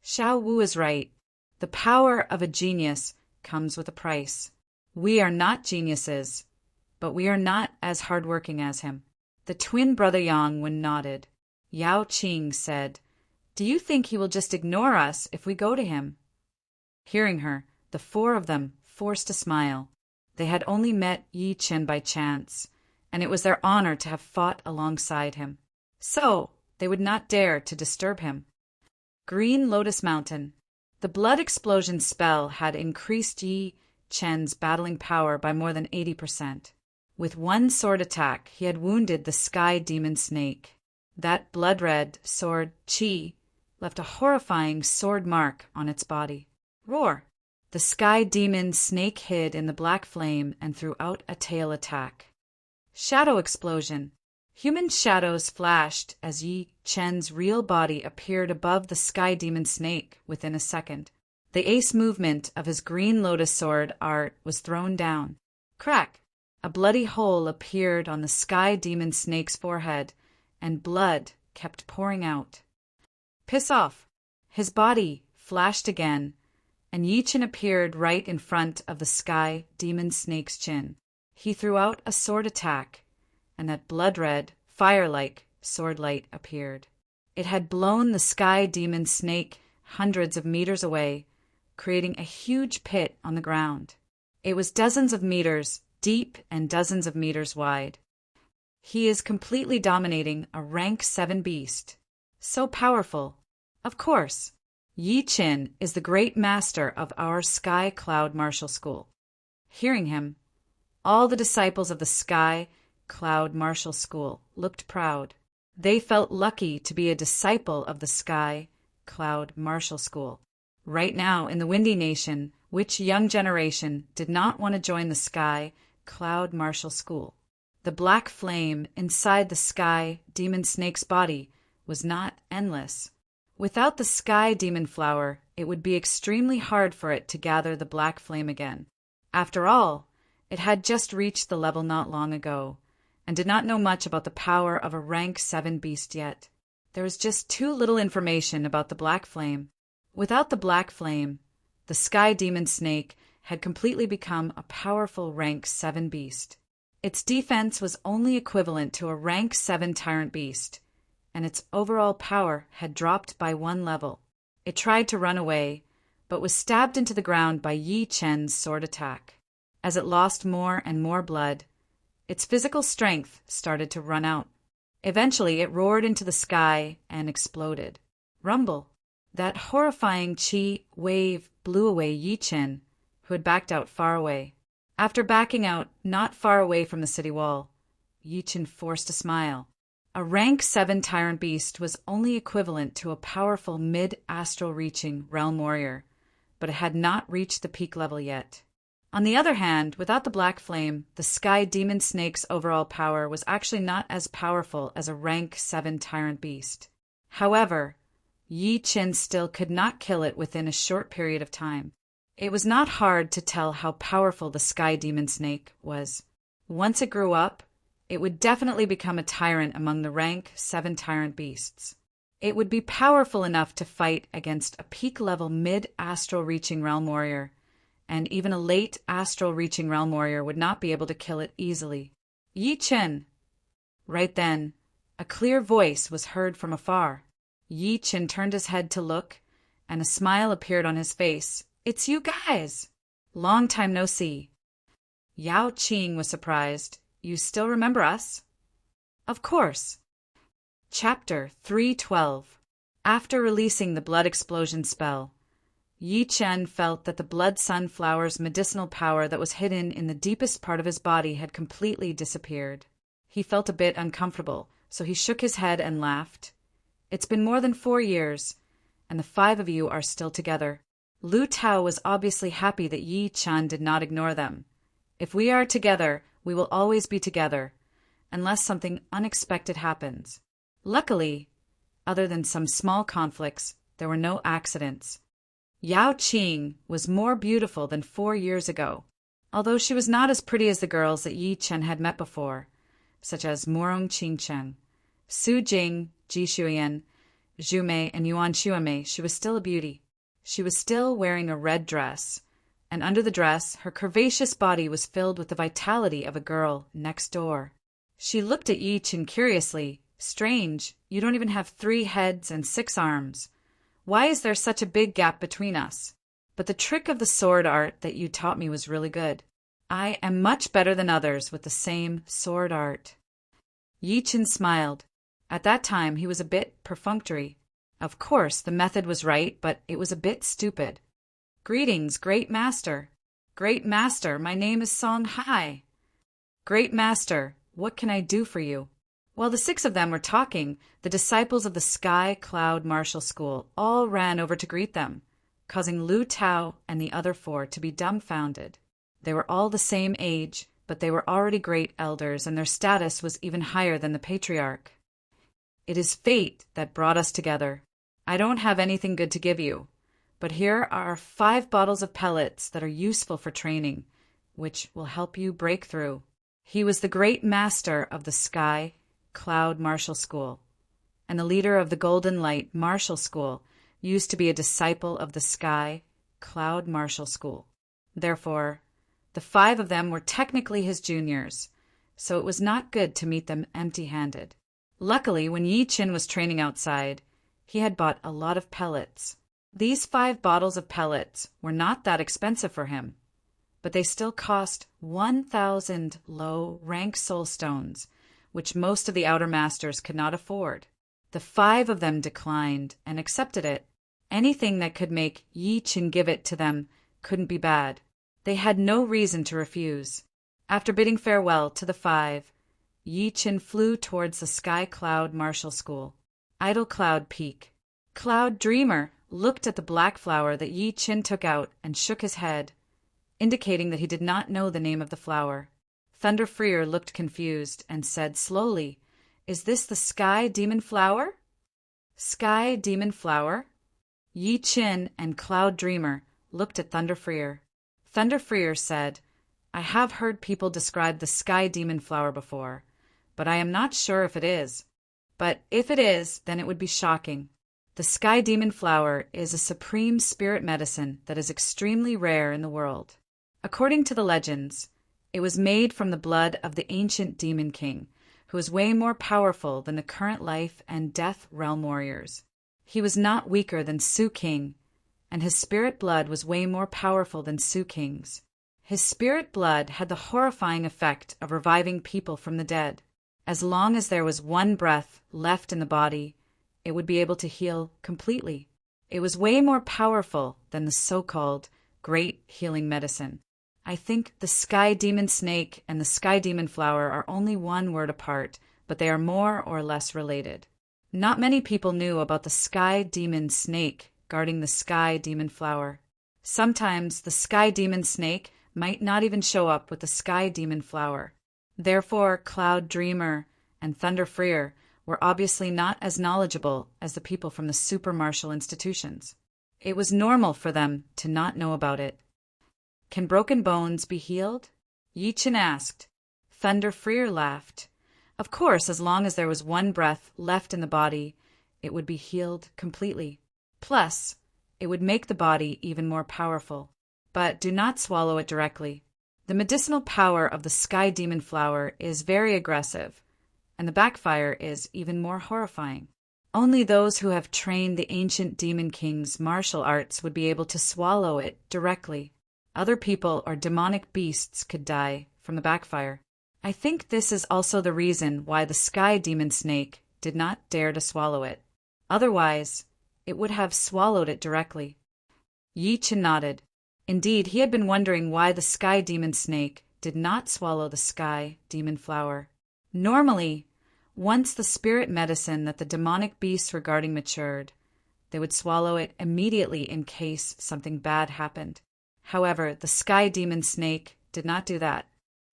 Xiao Wu is right. The power of a genius comes with a price. We are not geniuses, but we are not as hardworking as him. The twin brother Yang Wen nodded. Yao Qing said, "Do you think he will just ignore us if we go to him?" Hearing her, the 4 of them forced a smile. They had only met Yi Chen by chance, and it was their honor to have fought alongside him. So, they would not dare to disturb him. Green Lotus Mountain. The blood explosion spell had increased Yi Chen's battling power by more than 80%. With one sword attack, he had wounded the sky demon snake. That blood-red sword, Qi, left a horrifying sword mark on its body. Roar! The sky demon snake hid in the black flame and threw out a tail attack. Shadow explosion. Human shadows flashed as Yi Chen's real body appeared above the sky demon snake within a second. The ace movement of his green lotus sword art was thrown down. Crack! A bloody hole appeared on the sky demon snake's forehead, and blood kept pouring out. Piss off! His body flashed again, and Yi Chen appeared right in front of the sky demon snake's chin. He threw out a sword attack, and that blood-red, fire-like sword light appeared. It had blown the sky demon snake hundreds of meters away, creating a huge pit on the ground. It was dozens of meters deep and dozens of meters wide. He is completely dominating a rank 7 beast. So powerful. Of course, Yi Chen is the great master of our Sky Cloud Martial School. Hearing him, all the disciples of the Sky Cloud Martial School looked proud. They felt lucky to be a disciple of the Sky Cloud Martial School. Right now, in the Windy Nation, which young generation did not want to join the Sky Cloud Martial School? The black flame inside the sky demon snake's body was not endless. Without the sky demon flower, it would be extremely hard for it to gather the black flame again. After all, it had just reached the level not long ago, and did not know much about the power of a rank 7 beast yet. There was just too little information about the black flame. Without the black flame, the sky demon snake had completely become a powerful rank 7 beast. Its defense was only equivalent to a rank 7 tyrant beast, and its overall power had dropped by 1 level. It tried to run away, but was stabbed into the ground by Yi Chen's sword attack. As it lost more and more blood, its physical strength started to run out. Eventually, it roared into the sky and exploded. Rumble! That horrifying Qi wave blew away Yi Chen, who had backed out far away. After backing out not far away from the city wall, Yi Chen forced a smile. A rank 7 tyrant beast was only equivalent to a powerful mid-astral reaching realm warrior, but it had not reached the peak level yet. On the other hand, without the black flame, the sky demon snake's overall power was actually not as powerful as a rank 7 tyrant beast. However, Yi Chen still could not kill it within a short period of time. It was not hard to tell how powerful the sky demon snake was. Once it grew up, it would definitely become a tyrant among the rank 7 tyrant beasts. It would be powerful enough to fight against a peak-level mid-astral reaching realm warrior, and even a late astral reaching realm warrior would not be able to kill it easily. Yi Chen! Right then, a clear voice was heard from afar. Yi Chen turned his head to look, and a smile appeared on his face. "It's you guys! Long time no see." Yao Qing was surprised. "You still remember us?" "Of course." Chapter 312. After releasing the blood explosion spell, Yi Chen felt that the blood sunflower's medicinal power that was hidden in the deepest part of his body had completely disappeared. He felt a bit uncomfortable, so he shook his head and laughed. It's been more than 4 years, and the 5 of you are still together. Lu Tao was obviously happy that Yi Chen did not ignore them. If we are together, we will always be together, unless something unexpected happens. Luckily, other than some small conflicts, there were no accidents. Yao Qing was more beautiful than 4 years ago, although she was not as pretty as the girls that Yi Chen had met before, such as Murong Qingcheng, Su Jing, Ji Shuyan, Zhu Mei, and Yuan Xuanmei. She was still a beauty. She was still wearing a red dress, and under the dress, her curvaceous body was filled with the vitality of a girl next door. She looked at Yi Chen curiously. Strange, you don't even have 3 heads and 6 arms. Why is there such a big gap between us? But the trick of the sword art that you taught me was really good. I am much better than others with the same sword art. Yi Chen smiled. At that time, he was a bit perfunctory. Of course, the method was right, but it was a bit stupid. Greetings, Great Master. Great Master, my name is Song Hai. Great Master, what can I do for you? While the 6 of them were talking, the disciples of the Sky Cloud Martial School all ran over to greet them, causing Lu Tao and the other 4 to be dumbfounded. They were all the same age, but they were already great elders, and their status was even higher than the patriarch. It is fate that brought us together. I don't have anything good to give you, but here are 5 bottles of pellets that are useful for training, which will help you break through. He was the great master of the Sky Cloud Martial School, and the leader of the Golden Light Martial School used to be a disciple of the Sky Cloud Martial School. Therefore, the 5 of them were technically his juniors, so it was not good to meet them empty-handed. Luckily, when Yi Chen was training outside, he had bought a lot of pellets. These 5 bottles of pellets were not that expensive for him, but they still cost 1,000 low-rank soul stones, which most of the outer masters could not afford. The 5 of them declined and accepted it. Anything that could make Yi Chen give it to them couldn't be bad. They had no reason to refuse. After bidding farewell to the 5, Yi Chen flew towards the Sky Cloud Martial School. Idle Cloud Peak. Cloud Dreamer looked at the black flower that Yi Chen took out and shook his head, indicating that he did not know the name of the flower. Thunder Freer looked confused and said slowly, "Is this the Sky Demon Flower?" Sky Demon Flower? Yi Chen and Cloud Dreamer looked at Thunder Freer. Thunder Freer said, "I have heard people describe the Sky Demon Flower before, but I am not sure if it is. But if it is, then it would be shocking. The Sky Demon Flower is a supreme spirit medicine that is extremely rare in the world. According to the legends, it was made from the blood of the ancient Demon King, who is way more powerful than the current life and death realm warriors. He was not weaker than Su King, and his spirit blood was way more powerful than Su King's. His spirit blood had the horrifying effect of reviving people from the dead. As long as there was 1 breath left in the body, it would be able to heal completely. It was way more powerful than the so-called great healing medicine. I think the Sky Demon Snake and the Sky Demon Flower are only 1 word apart, but they are more or less related. Not many people knew about the Sky Demon Snake guarding the Sky Demon Flower. Sometimes the Sky Demon Snake might not even show up with the Sky Demon Flower. Therefore, Cloud Dreamer and Thunder Freer were obviously not as knowledgeable as the people from the super martial institutions. It was normal for them to not know about it. Can broken bones be healed? Yi Chen asked. Thunder Freer laughed. Of course, as long as there was 1 breath left in the body, it would be healed completely. Plus, it would make the body even more powerful. But do not swallow it directly. The medicinal power of the Sky Demon Flower is very aggressive, and the backfire is even more horrifying. Only those who have trained the ancient Demon King's martial arts would be able to swallow it directly. Other people or demonic beasts could die from the backfire. I think this is also the reason why the Sky Demon Snake did not dare to swallow it. Otherwise, it would have swallowed it directly. Yi Chen nodded. Indeed, he had been wondering why the Sky Demon Snake did not swallow the Sky Demon Flower. Normally, once the spirit medicine that the demonic beasts were guarding matured, They would swallow it immediately in case something bad happened. However, the sky demon snake did not do that.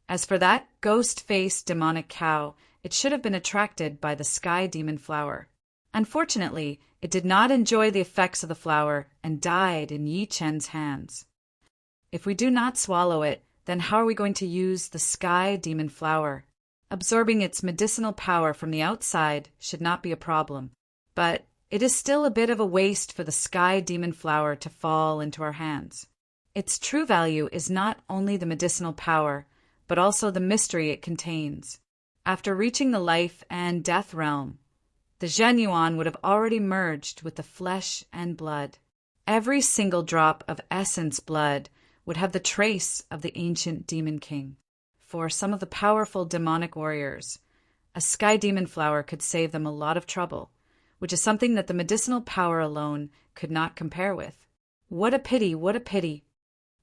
As for that ghost-faced demonic cow, it should have been attracted by the sky demon flower. Unfortunately, it did not enjoy the effects of the flower and died in Yi Chen's hands. If we do not swallow it, then how are we going to use the sky demon flower? Absorbing its medicinal power from the outside should not be a problem, but it is still a bit of a waste for the sky demon flower to fall into our hands. Its true value is not only the medicinal power, but also the mystery it contains. After reaching the life and death realm, the Zhenyuan would have already merged with the flesh and blood. Every single drop of essence blood would have the trace of the ancient demon king. For some of the powerful demonic warriors, a sky demon flower could save them a lot of trouble, which is something that the medicinal power alone could not compare with. What a pity, what a pity.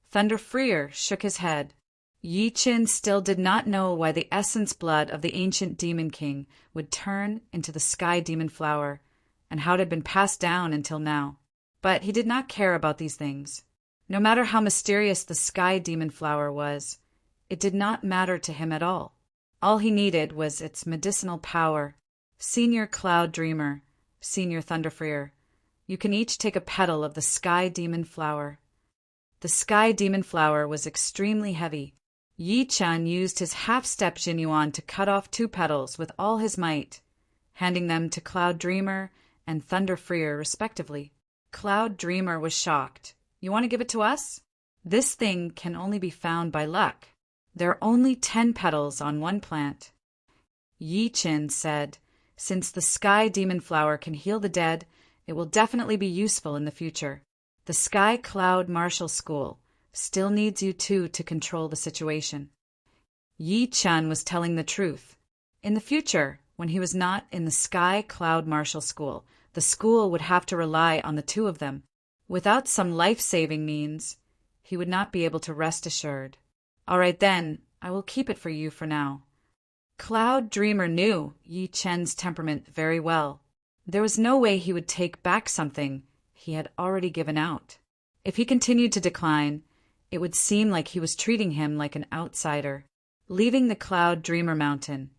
Thunder Freer shook his head. Yi Chen still did not know why the essence blood of the ancient demon king would turn into the sky demon flower, and how it had been passed down until now. But he did not care about these things. No matter how mysterious the sky demon flower was, it did not matter to him at all. All he needed was its medicinal power. Senior Cloud Dreamer, Senior Thunderfreer, you can each take a petal of the sky demon flower. The sky demon flower was extremely heavy. Yi Chen used his half-step Jinyuan to cut off 2 petals with all his might, handing them to Cloud Dreamer and Thunderfreer respectively. Cloud Dreamer was shocked. You want to give it to us? This thing can only be found by luck. There are only 10 petals on one plant. Yi Chen said, since the sky demon flower can heal the dead, it will definitely be useful in the future. The Sky Cloud Martial School still needs you two to control the situation. Yi Chen was telling the truth. In the future, when he was not in the Sky Cloud Martial School, the school would have to rely on the 2 of them. Without some life-saving means, he would not be able to rest assured. All right then, I will keep it for you for now. Cloud Dreamer knew Yi Chen's temperament very well. There was no way he would take back something he had already given out. If he continued to decline, it would seem like he was treating him like an outsider. Leaving the Cloud Dreamer Mountain,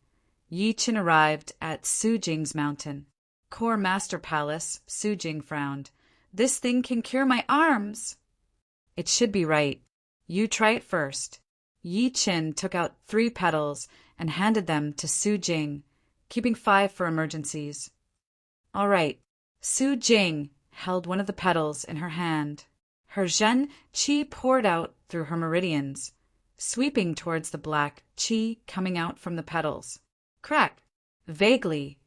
Yi Chen arrived at Su Jing's mountain. Core Master Palace, Su Jing frowned. This thing can cure my arms. It should be right. You try it first. Yi Chen took out 3 petals and handed them to Su Jing, keeping 5 for emergencies. All right. Su Jing held one of the petals in her hand. Her Zhen qi poured out through her meridians, sweeping towards the black qi coming out from the petals. Crack! Vaguely,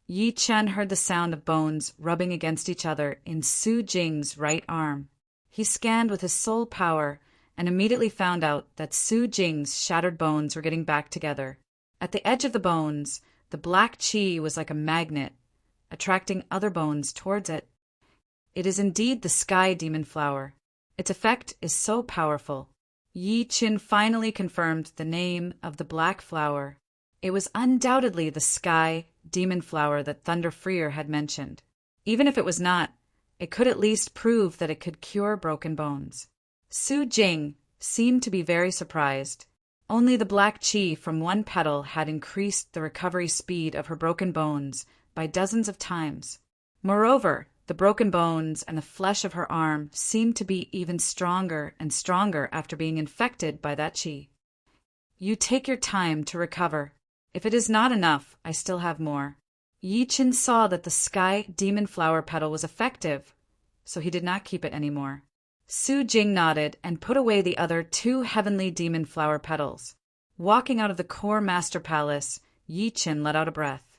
Yi Chen heard the sound of bones rubbing against each other in Su Jing's right arm. He scanned with his soul power and immediately found out that Su Jing's shattered bones were getting back together. At the edge of the bones, the black qi was like a magnet, attracting other bones towards it. It is indeed the sky demon flower. Its effect is so powerful. Yi Chen finally confirmed the name of the black flower. It was undoubtedly the sky demon flower that Thunder Freer had mentioned. Even if it was not, it could at least prove that it could cure broken bones. Su Jing seemed to be very surprised. Only the black qi from one petal had increased the recovery speed of her broken bones by dozens of times. Moreover, the broken bones and the flesh of her arm seemed to be even stronger and stronger after being infected by that qi. You take your time to recover. If it is not enough, I still have more. Yi Chen saw that the sky demon flower petal was effective, so he did not keep it anymore. Su Jing nodded and put away the other 2 heavenly demon flower petals. Walking out of the Core Master Palace, Yi Chen let out a breath.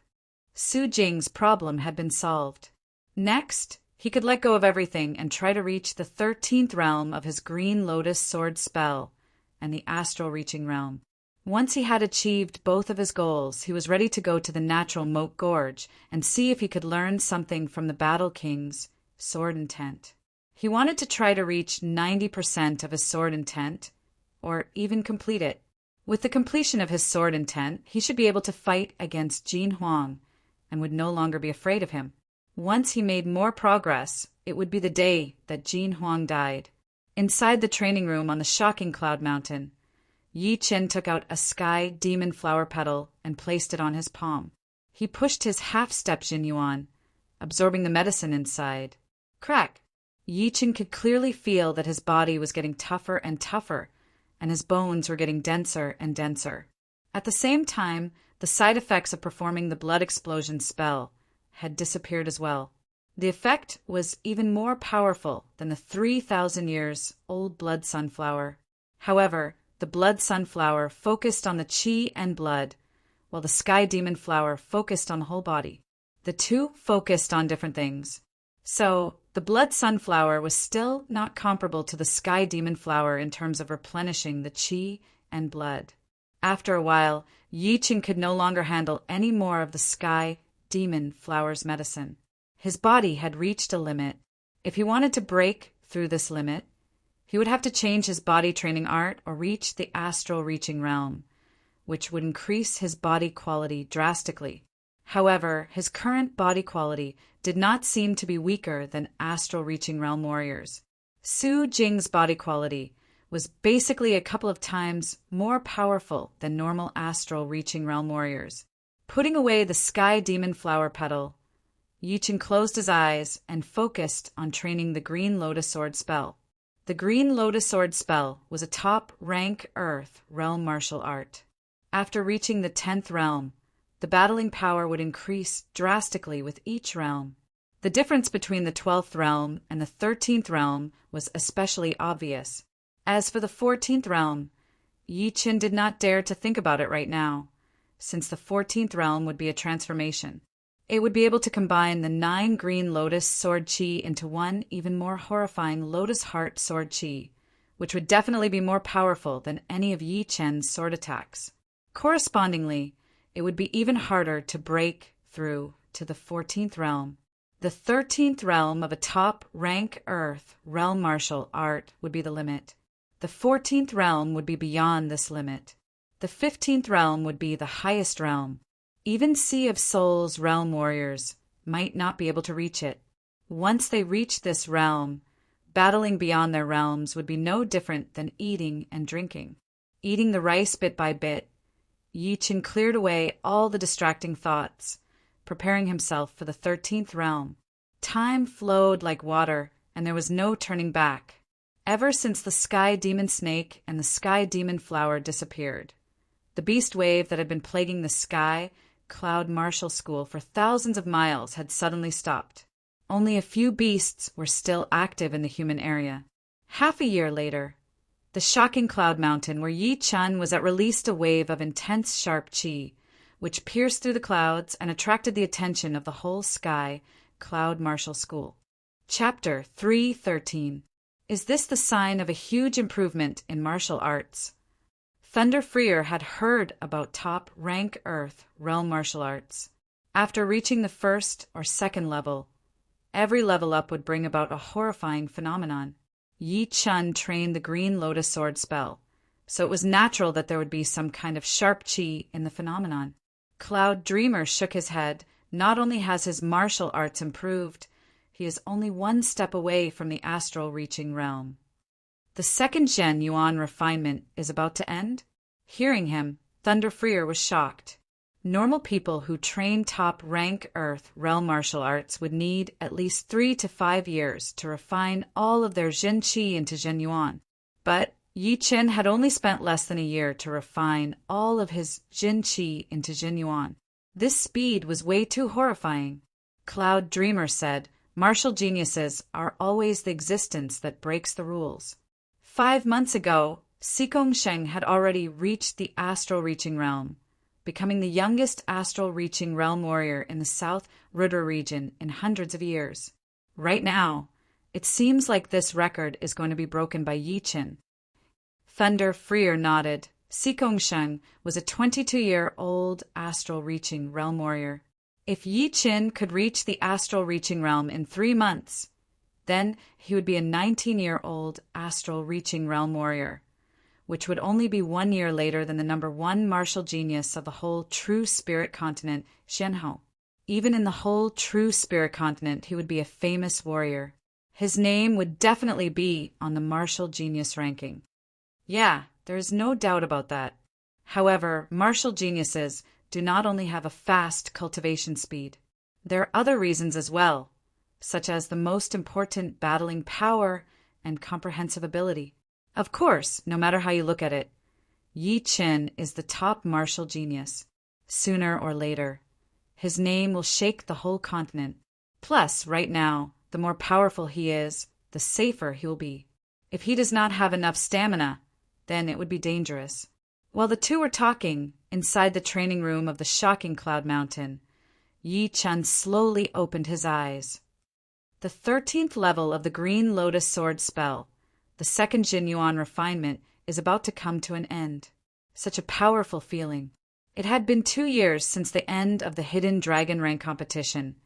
Su Jing's problem had been solved. Next, he could let go of everything and try to reach the 13th realm of his Green Lotus Sword spell and the astral reaching realm. Once he had achieved both of his goals, he was ready to go to the natural Moat Gorge and see if he could learn something from the Battle King's sword intent. He wanted to try to reach 90% of his sword intent, or even complete it. With the completion of his sword intent, he should be able to fight against Jin Huang and would no longer be afraid of him. Once he made more progress, it would be the day that Jin Huang died. Inside the training room on the shocking Cloud Mountain, Yi Chen took out a sky demon flower petal and placed it on his palm. He pushed his half-step Jin Yuan, absorbing the medicine inside. Crack! Yi Chen could clearly feel that his body was getting tougher and tougher, and his bones were getting denser and denser. At the same time, the side effects of performing the blood explosion spell had disappeared as well. The effect was even more powerful than the 3,000 years old blood sunflower. However, the blood sunflower focused on the qi and blood, while the sky demon flower focused on the whole body. The two focused on different things. So, the blood sunflower was still not comparable to the sky demon flower in terms of replenishing the qi and blood. After a while, Yi Chen could no longer handle any more of the sky demon flower's medicine. His body had reached a limit. If he wanted to break through this limit, he would have to change his body training art or reach the astral reaching realm, which would increase his body quality drastically. However, his current body quality did not seem to be weaker than astral reaching realm warriors. Su Jing's body quality was basically a couple of times more powerful than normal astral reaching realm warriors. Putting away the sky demon flower petal, Yi Chen closed his eyes and focused on training the Green Lotus Sword spell. The Green Lotus Sword spell was a top-rank Earth realm martial art. After reaching the 10th realm, the battling power would increase drastically with each realm. The difference between the 12th realm and the 13th realm was especially obvious. As for the 14th realm, Yi Chen did not dare to think about it right now, since the 14th realm would be a transformation. It would be able to combine the 9 green lotus sword chi into one even more horrifying lotus heart sword chi, which would definitely be more powerful than any of Yi Chen's sword attacks. Correspondingly, it would be even harder to break through to the 14th realm. The 13th realm of a top-rank Earth realm martial art would be the limit. The 14th realm would be beyond this limit. The 15th realm would be the highest realm. Even Sea of Souls realm warriors might not be able to reach it. Once they reached this realm, battling beyond their realms would be no different than eating and drinking. Eating the rice bit by bit, Yi Chen cleared away all the distracting thoughts, preparing himself for the 13th realm. Time flowed like water, and there was no turning back. Ever since the Sky Demon Snake and the Sky Demon Flower disappeared, the beast wave that had been plaguing the Sky Cloud Martial School for thousands of miles had suddenly stopped. Only a few beasts were still active in the human area. Half a year later, the shocking Cloud Mountain where Yi Chen was at released a wave of intense sharp qi, which pierced through the clouds and attracted the attention of the whole Sky Cloud Martial School. Chapter 313. Is this the sign of a huge improvement in martial arts? Thunder Freer had heard about top-rank Earth realm martial arts. After reaching the first or second level, every level up would bring about a horrifying phenomenon. Yi Chen trained the Green Lotus Sword spell, so it was natural that there would be some kind of sharp qi in the phenomenon. Cloud Dreamer shook his head. Not only has his martial arts improved, he is only one step away from the astral reaching realm. The second Zhen Yuan refinement is about to end? Hearing him, Thunder Freer was shocked. Normal people who train top-rank Earth realm martial arts would need at least 3 to 5 years to refine all of their Zhen Qi into Zhen Yuan. But Yi Chen had only spent less than a year to refine all of his Zhen Qi into Zhen Yuan. This speed was way too horrifying. Cloud Dreamer said, "Martial geniuses are always the existence that breaks the rules." 5 months ago, Sikong Sheng had already reached the astral reaching realm, becoming the youngest astral reaching realm warrior in the South Ruder region in hundreds of years. Right now, it seems like this record is going to be broken by Yi Chen. Thunder Freer nodded. Sikong Sheng was a 22-year-old astral reaching realm warrior. If Yi Chen could reach the astral reaching realm in 3 months, then he would be a 19-year-old astral reaching realm warrior, which would only be 1 year later than the number 1 martial genius of the whole true spirit continent, Zhenhao. even in the whole true spirit continent, he would be a famous warrior. His name would definitely be on the martial genius ranking. Yeah, there is no doubt about that. However, martial geniuses do not only have a fast cultivation speed. There are other reasons as well, such as the most important battling power and comprehensive ability. Of course, no matter how you look at it, Yi Qin is the top martial genius. Sooner or later, his name will shake the whole continent. Plus, right now, the more powerful he is, the safer he will be. If he does not have enough stamina, then it would be dangerous. While the two were talking, inside the training room of the shocking Cloud Mountain, Yi Chen slowly opened his eyes. The 13th level of the Green Lotus Sword spell, the second Jin Yuan refinement, is about to come to an end. Such a powerful feeling. It had been 2 years since the end of the Hidden Dragon Rank competition.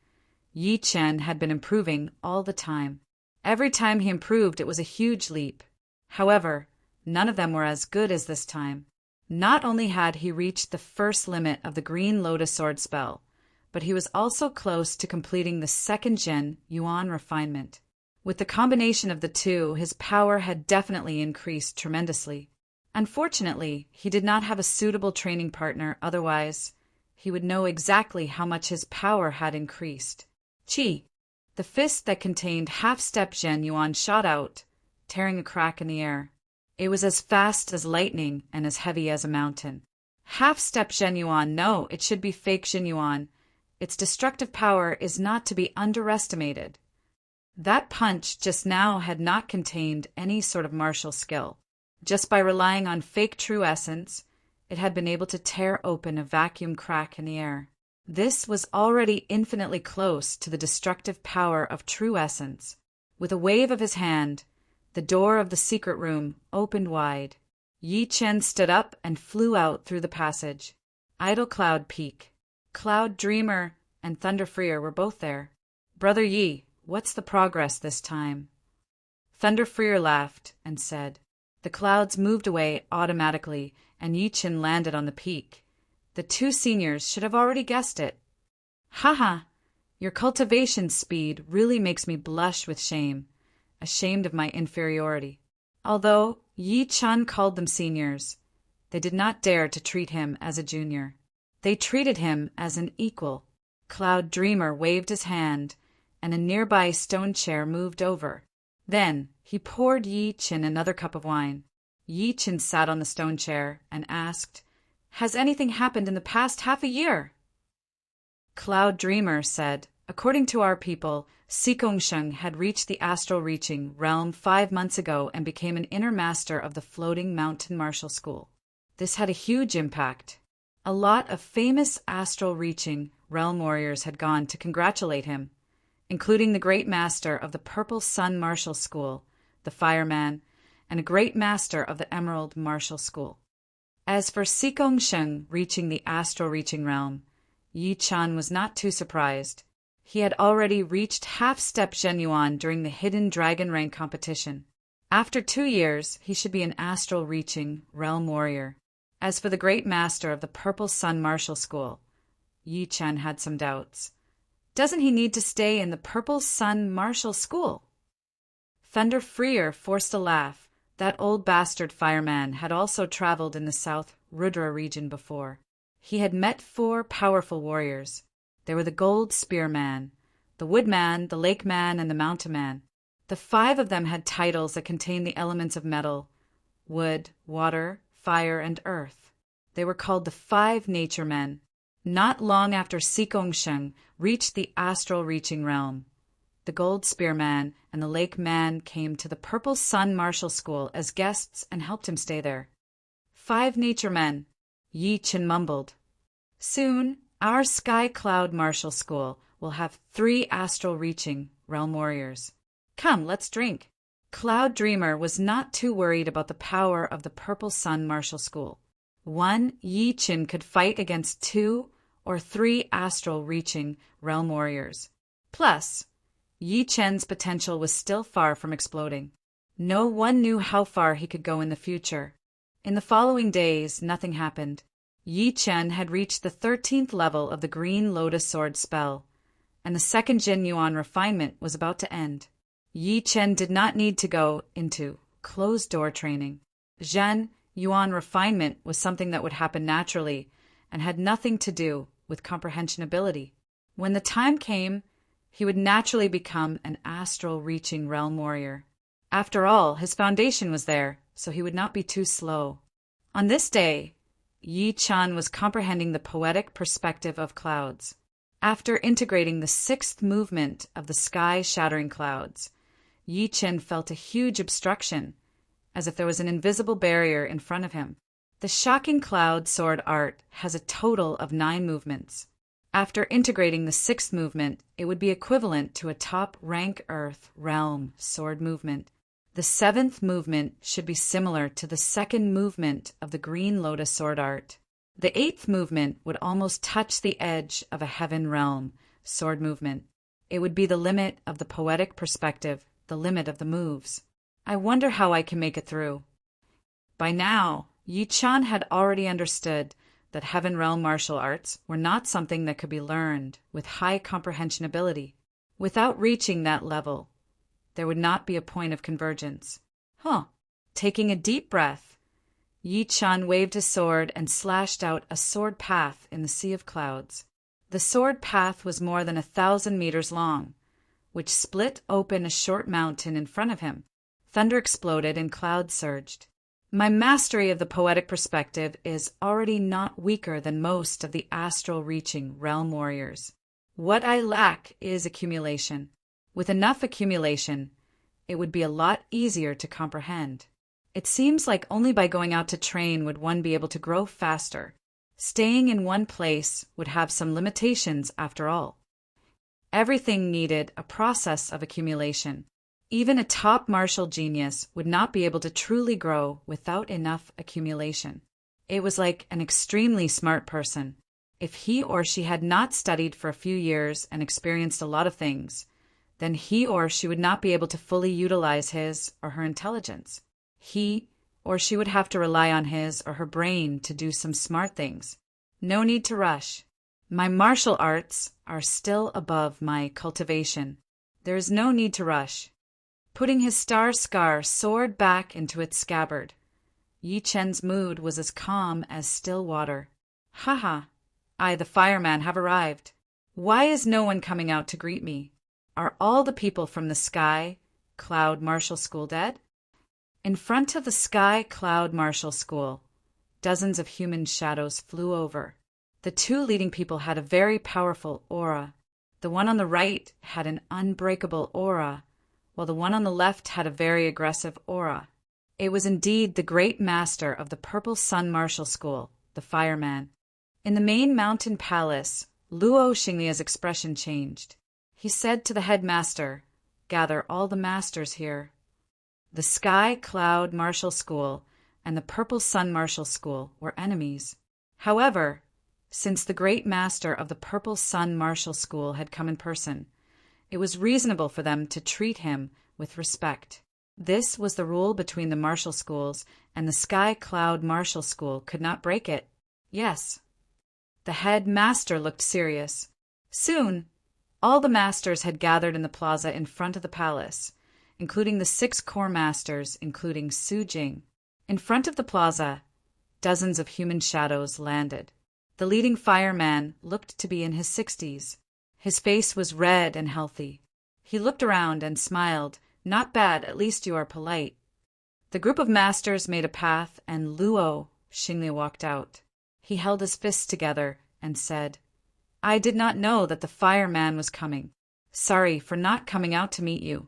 Yi Chen had been improving all the time. Every time he improved, it was a huge leap. However, none of them were as good as this time. Not only had he reached the first limit of the Green Lotus Sword spell, but he was also close to completing the second Jin Yuan refinement. With the combination of the two, his power had definitely increased tremendously. Unfortunately, he did not have a suitable training partner, otherwise he would know exactly how much his power had increased. Chi, the fist that contained half-step Zhen Yuan, shot out, tearing a crack in the air. It was as fast as lightning and as heavy as a mountain. Half-step Zhen Yuan, no, it should be fake Zhen Yuan. Its destructive power is not to be underestimated. That punch just now had not contained any sort of martial skill. Just by relying on fake true essence, it had been able to tear open a vacuum crack in the air. This was already infinitely close to the destructive power of true essence. With a wave of his hand, the door of the secret room opened wide. Yi Chen stood up and flew out through the passage. Idle Cloud Peak, Cloud Dreamer, and Thunder Freer were both there. "Brother Yi, what's the progress this time?" Thunder Freer laughed and said. The clouds moved away automatically, and Yi Chen landed on the peak. The two seniors should have already guessed it. "Haha, your cultivation speed really makes me blush with shame, ashamed of my inferiority." Although Yi Chen called them seniors, they did not dare to treat him as a junior. They treated him as an equal. Cloud Dreamer waved his hand, and a nearby stone chair moved over. Then he poured Yi Chen another cup of wine. Yi Chen sat on the stone chair and asked, "Has anything happened in the past half a year?" Cloud Dreamer said, "According to our people, Sikongsheng had reached the astral reaching realm 5 months ago and became an inner master of the floating mountain martial school. This had a huge impact. A lot of famous astral reaching realm warriors had gone to congratulate him, including the great master of the Purple Sun Martial School, the Fireman, and a great master of the Emerald Martial School. As for Sikongsheng reaching the astral reaching realm, Yi Chen was not too surprised. He had already reached half-step Zhen Yuan during the Hidden Dragon Rank competition. After 2 years, he should be an astral reaching realm warrior. As for the great master of the Purple Sun Martial School, Yi Chen had some doubts. Doesn't he need to stay in the Purple Sun Martial School? Thunder Freer forced a laugh. That old bastard fireman had also traveled in the South Rudra region before. He had met 4 powerful warriors. They were the Gold Spearman, the Woodman, the Lake Man, and the Mountain Man. The 5 of them had titles that contained the elements of metal, wood, water, fire, and earth. They were called the 5 Nature Men. Not long after Sikongsheng reached the astral reaching realm, the Gold Spearman and the Lake Man came to the Purple Sun Martial School as guests and helped him stay there. 5 Nature Men, Yi Chen mumbled. Soon, our Sky Cloud Martial School will have 3 astral reaching realm warriors. Come, let's drink. Cloud Dreamer was not too worried about the power of the Purple Sun Martial School. One Yi Chen could fight against 2 or 3 astral reaching realm warriors. Plus, Yi Chen's potential was still far from exploding. No one knew how far he could go in the future. In the following days, nothing happened. Yi Chen had reached the 13th level of the Green Lotus Sword spell, and the second Jin Yuan refinement was about to end. Yi Chen did not need to go into closed-door training. Zhen Yuan refinement was something that would happen naturally and had nothing to do with comprehension ability. When the time came, he would naturally become an astral-reaching realm warrior. After all, his foundation was there, so he would not be too slow. On this day, Yi Chen was comprehending the poetic perspective of clouds. After integrating the 6th movement of the sky-shattering clouds, Yi Chen felt a huge obstruction, as if there was an invisible barrier in front of him. The shocking cloud sword art has a total of 9 movements. After integrating the 6th movement, it would be equivalent to a top-rank Earth realm sword movement. The 7th movement should be similar to the 2nd movement of the Green Lotus sword art. The 8th movement would almost touch the edge of a heaven realm sword movement. It would be the limit of the poetic perspective, the limit of the moves. I wonder how I can make it through. By now, Yi Chen had already understood that heaven realm martial arts were not something that could be learned with high comprehension ability. Without reaching that level, there would not be a point of convergence. Taking a deep breath, Yi Chen waved his sword and slashed out a sword path in the sea of clouds. The sword path was more than 1,000 meters long, which split open a short mountain in front of him. Thunder exploded and clouds surged. My mastery of the poetic perspective is already not weaker than most of the astral-reaching realm warriors. What I lack is accumulation. With enough accumulation, it would be a lot easier to comprehend. It seems like only by going out to train would one be able to grow faster. Staying in one place would have some limitations after all. Everything needed a process of accumulation. Even a top martial genius would not be able to truly grow without enough accumulation. It was like an extremely smart person. If he or she had not studied for a few years and experienced a lot of things, then he or she would not be able to fully utilize his or her intelligence. He or she would have to rely on his or her brain to do some smart things. No need to rush. My martial arts are still above my cultivation. There is no need to rush. Putting his star scar sword back into its scabbard, Yi Chen's mood was as calm as still water. I, the fireman, have arrived. Why is no one coming out to greet me? Are all the people from the Sky Cloud Martial School dead? In front of the Sky Cloud Martial School, dozens of human shadows flew over. The 2 leading people had a very powerful aura. The one on the right had an unbreakable aura, while the one on the left had a very aggressive aura. It was indeed the great master of the Purple Sun Martial School, the fireman. In the main mountain palace, Luo Xinglia's expression changed. He said to the headmaster, "Gather all the masters here." The Sky Cloud Martial School and the Purple Sun Martial School were enemies. However, since the great master of the Purple Sun Martial School had come in person, it was reasonable for them to treat him with respect. This was the rule between the martial schools, and the Sky Cloud Martial School could not break it. Yes. The head master looked serious. Soon, all the masters had gathered in the plaza in front of the palace, including the 6 core masters, including Su Jing. In front of the plaza, dozens of human shadows landed. The leading fireman looked to be in his 60s. His face was red and healthy. He looked around and smiled. "Not bad, at least you are polite." The group of masters made a path, and Luo Xinglia walked out. He held his fists together and said, "I did not know that the fireman was coming. Sorry for not coming out to meet you.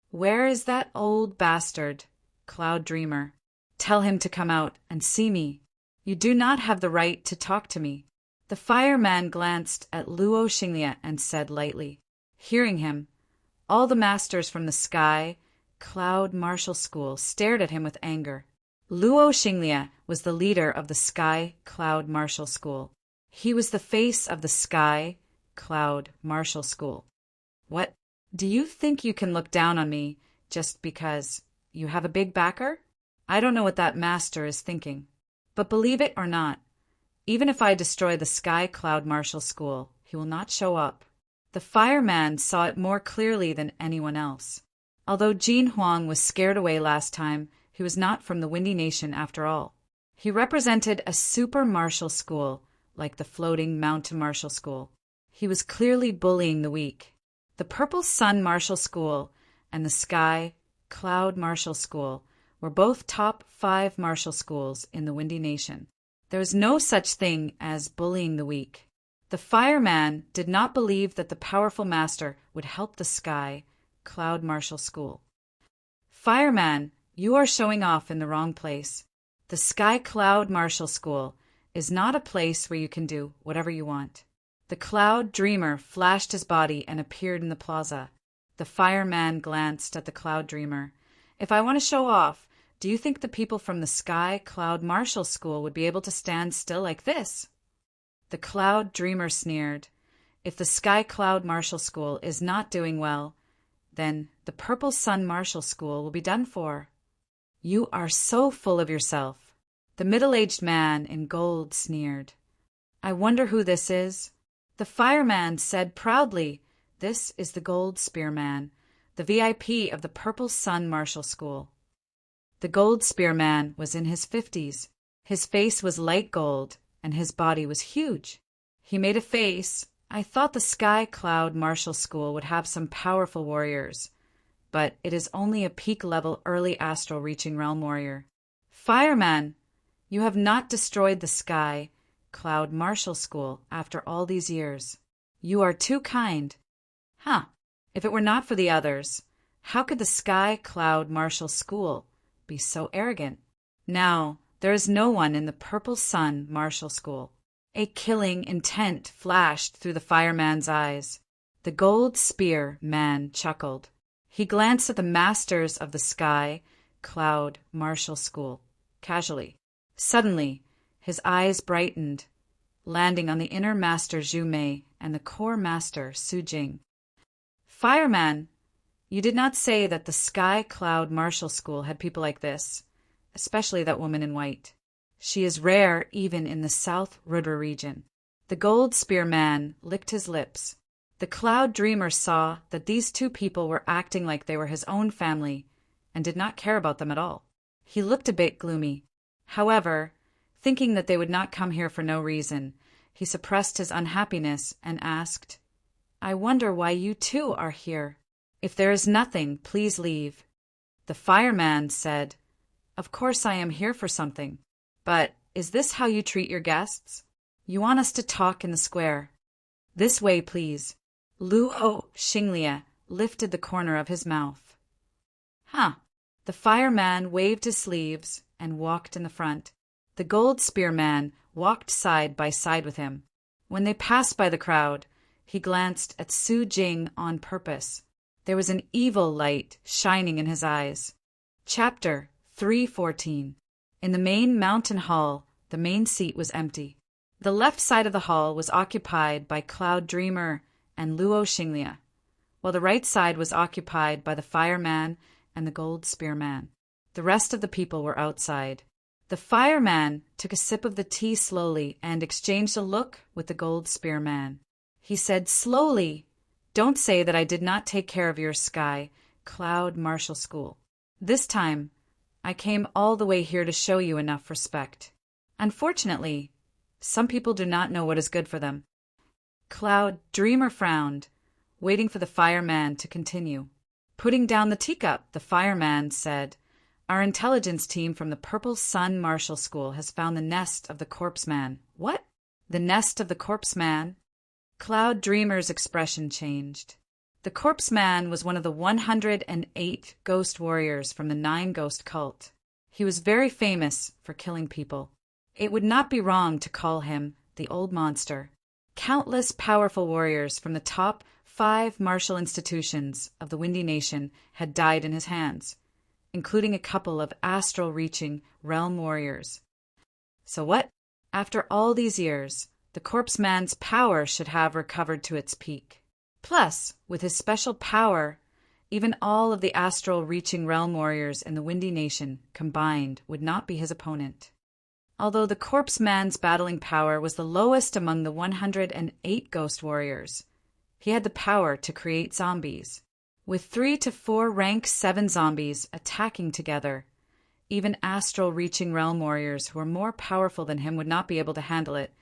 Where is that old bastard, Cloud Dreamer? Tell him to come out and see me. You do not have the right to talk to me." The fireman glanced at Luo Xinglia and said lightly. Hearing him, all the masters from the Sky Cloud Martial School stared at him with anger. Luo Xinglia was the leader of the Sky Cloud Martial School. He was the face of the Sky Cloud Martial School. "What? Do you think you can look down on me just because you have a big backer? I don't know what that master is thinking. But believe it or not, Even if I destroy the Sky Cloud Martial School, he will not show up. The fireman saw it more clearly than anyone else. Although Jin Huang was scared away last time, he was not from the Windy Nation after all. He represented a super martial school, like the floating mountain martial school. He was clearly bullying the weak. The Purple Sun Martial School and the Sky Cloud Martial School were both top 5 martial schools in the Windy Nation. There was no such thing as bullying the weak. The fireman did not believe that the powerful master would help the Sky Cloud Martial School. Fireman, you are showing off in the wrong place. The Sky Cloud Martial School is not a place where you can do whatever you want. The Cloud Dreamer flashed his body and appeared in the plaza. The fireman glanced at the Cloud Dreamer. If I want to show off, do you think the people from the Sky Cloud Martial School would be able to stand still like this? The Cloud Dreamer sneered. If the Sky Cloud Martial School is not doing well, then the Purple Sun Martial School will be done for. You are so full of yourself. The middle-aged man in gold sneered. I wonder who this is. The fireman said proudly, This is the Gold Spearman, the VIP of the Purple Sun Martial School. The Gold Spearman was in his 50s. His face was light gold, and his body was huge. He made a face. I thought the Sky Cloud Martial School would have some powerful warriors, but it is only a peak-level early astral reaching realm warrior. Fireman, you have not destroyed the Sky Cloud Martial School after all these years. You are too kind. If it were not for the others, how could the Sky Cloud Martial School be so arrogant? Now, there is no one in the Purple Sun Martial School. A killing intent flashed through the fireman's eyes. The Gold Spear man chuckled. He glanced at the masters of the Sky Cloud Martial School, casually. Suddenly, his eyes brightened, landing on the inner master Zhu Mei and the core master Su Jing. Fireman, you did not say that the Sky Cloud Martial School had people like this, especially that woman in white. She is rare even in the South Rudra region. The Gold Spear man licked his lips. The Cloud Dreamer saw that these two people were acting like they were his own family and did not care about them at all. He looked a bit gloomy. However, thinking that they would not come here for no reason, he suppressed his unhappiness and asked, I wonder why you too are here. If there is nothing, please leave. The fireman said, Of course I am here for something. But is this how you treat your guests? You want us to talk in the square. This way, please. Luo Xinglia lifted the corner of his mouth. The fireman waved his sleeves and walked in the front. The Gold Spear man walked side by side with him. When they passed by the crowd, he glanced at Su Jing on purpose. There was an evil light shining in his eyes. Chapter 314. In the main mountain hall, the main seat was empty. The left side of the hall was occupied by Cloud Dreamer and Luo Xinglia, while the right side was occupied by the fireman and the Gold Spear man. The rest of the people were outside. The fireman took a sip of the tea slowly and exchanged a look with the Gold Spear man. He said slowly, Don't say that I did not take care of your Sky Cloud Martial School. This time, I came all the way here to show you enough respect. Unfortunately, some people do not know what is good for them. Cloud Dreamer frowned, waiting for the fireman to continue. Putting down the teacup, the fireman said, Our intelligence team from the Purple Sun Martial School has found the nest of the Corpse Man. What? The nest of the Corpse Man? Cloud Dreamer's expression changed. The Corpse Man was one of the 108 ghost warriors from the 9 Ghost cult. He was very famous for killing people. It would not be wrong to call him the Old Monster. Countless powerful warriors from the top 5 martial institutions of the Windy Nation had died in his hands, including a couple of astral-reaching realm warriors. So what? After all these years, the Corpse Man's power should have recovered to its peak. Plus, with his special power, even all of the astral-reaching realm warriors in the Windy Nation combined would not be his opponent. although the corpse man's battling power was the lowest among the 108 ghost warriors. He had the power to create zombies, with 3 to 4 rank 7 zombies attacking together. Even astral-reaching realm warriors who were more powerful than him would not be able to handle it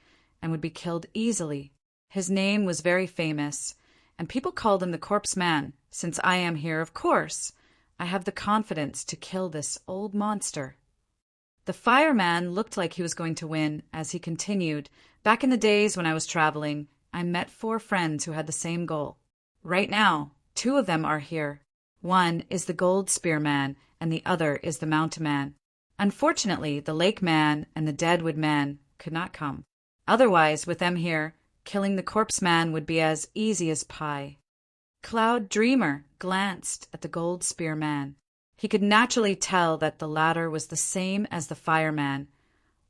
and would be killed easily. His name was very famous, and people called him the Corpse Man. Since I am here, of course, I have the confidence to kill this old monster. The fireman looked like he was going to win as he continued. Back in the days when I was traveling, I met 4 friends who had the same goal. Right now, 2 of them are here. One is the Gold Spear Man, and the other is the Mountain Man. Unfortunately, the Lake Man and the Deadwood Man could not come. Otherwise, with them here, killing the Corpse Man would be as easy as pie. Cloud Dreamer glanced at the Gold Spear Man. He could naturally tell that the latter was the same as the Fireman,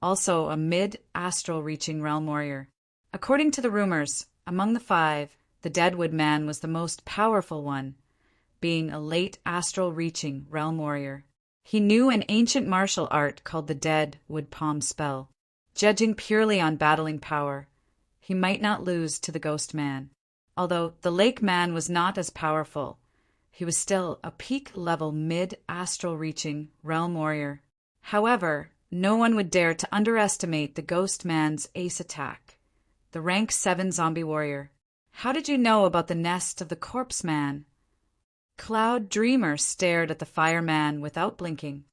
also a mid-astral reaching realm warrior. According to the rumors, among the 5, the Deadwood Man was the most powerful one, being a late astral reaching realm warrior. He knew an ancient martial art called the Deadwood Palm Spell. Judging purely on battling power, he might not lose to the Ghost Man. Although the Lake Man was not as powerful, he was still a peak-level mid-astral reaching realm warrior. However, no one would dare to underestimate the Ghost Man's ace attack, the rank 7 zombie warrior. How did you know about the nest of the Corpse Man? Cloud Dreamer stared at the fireman without blinking.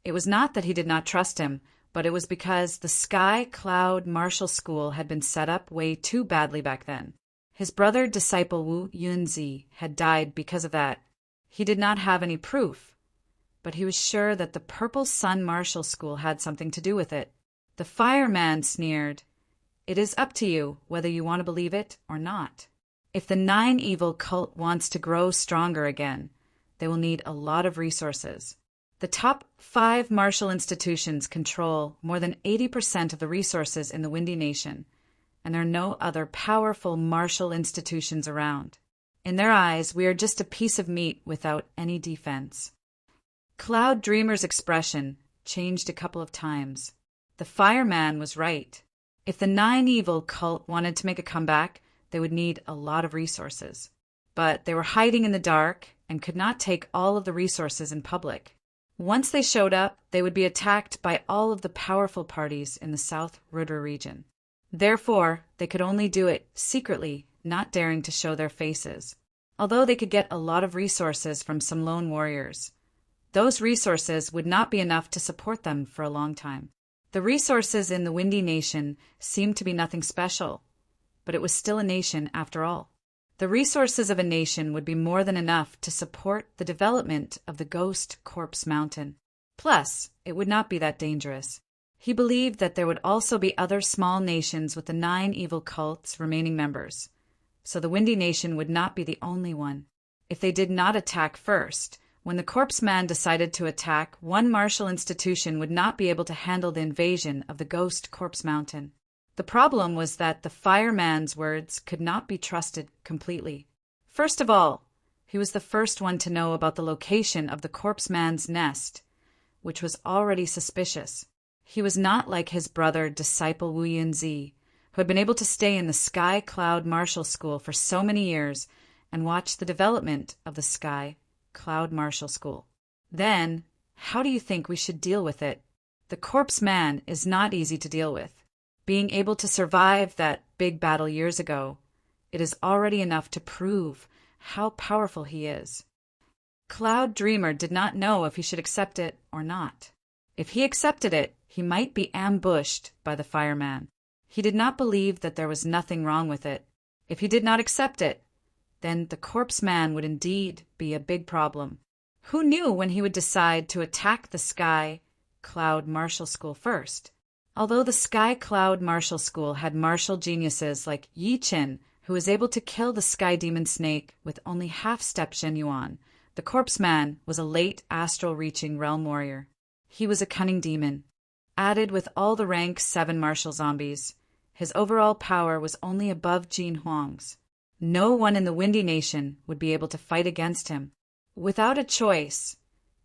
It was not that he did not trust him, but it was because the Sky Cloud Martial School had been set up way too badly back then. His brother disciple Wu Yunzi had died because of that. He did not have any proof, but he was sure that the Purple Sun Martial School had something to do with it. The fireman sneered, "It is up to you whether you want to believe it or not. If the 9 Evil cult wants to grow stronger again, they will need a lot of resources. The top 5 martial institutions control more than 80% of the resources in the Windy Nation, and there are no other powerful martial institutions around. In their eyes, we are just a piece of meat without any defense." Cloud Dreamer's expression changed a couple of times. The fireman was right. If the 9 Evil cult wanted to make a comeback, they would need a lot of resources. But they were hiding in the dark and could not take all of the resources in public. Once they showed up, they would be attacked by all of the powerful parties in the South Rudra region. Therefore, they could only do it secretly, not daring to show their faces. Although they could get a lot of resources from some lone warriors, those resources would not be enough to support them for a long time. The resources in the Windy Nation seemed to be nothing special, but it was still a nation after all. The resources of a nation would be more than enough to support the development of the Ghost Corpse Mountain. Plus, it would not be that dangerous. He believed that there would also be other small nations with the 9 evil cults remaining members, so the Windy Nation would not be the only one. If they did not attack first, when the Corpse Man decided to attack, one martial institution would not be able to handle the invasion of the Ghost Corpse Mountain. The problem was that the fireman's words could not be trusted completely. First of all, he was the first one to know about the location of the Corpse Man's nest, which was already suspicious. He was not like his brother, disciple Wu Yunzi, who had been able to stay in the Sky Cloud Martial School for so many years and watch the development of the Sky Cloud Martial School. Then, how do you think we should deal with it? The Corpse Man is not easy to deal with. Being able to survive that big battle years ago, it is already enough to prove how powerful he is. Cloud Dreamer did not know if he should accept it or not. If he accepted it, he might be ambushed by the fireman. He did not believe that there was nothing wrong with it. If he did not accept it, then the Corpse Man would indeed be a big problem. Who knew when he would decide to attack the Sky Cloud Martial School first? Although the Sky Cloud Martial School had martial geniuses like Yi Qin, who was able to kill the Sky Demon Snake with only half-step Shen Yuan, the Corpse Man was a late astral-reaching realm warrior. He was a cunning demon. Added with all the rank 7 martial zombies, his overall power was only above Jin Huang's. No one in the Windy Nation would be able to fight against him. Without a choice,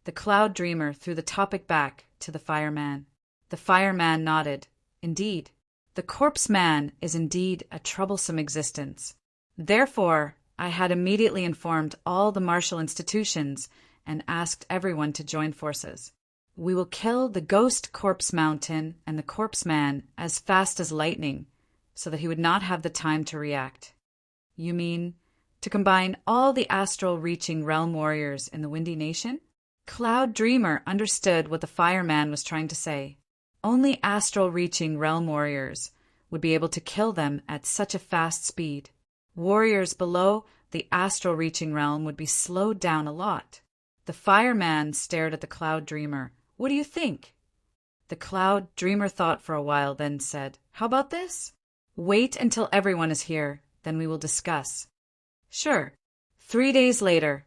the Cloud Dreamer threw the topic back to the fireman. The fireman nodded. Indeed, the corpse man is indeed a troublesome existence. Therefore, I had immediately informed all the martial institutions and asked everyone to join forces. We will kill the ghost corpse mountain and the corpse man as fast as lightning, so that he would not have the time to react. You mean to combine all the astral-reaching realm warriors in the Windy Nation? Cloud Dreamer understood what the fireman was trying to say. Only astral-reaching realm warriors would be able to kill them at such a fast speed. Warriors below the astral-reaching realm would be slowed down a lot. The fireman stared at the Cloud Dreamer. What do you think? The Cloud Dreamer thought for a while, then said, How about this? Wait until everyone is here, then we will discuss. Sure. 3 days later,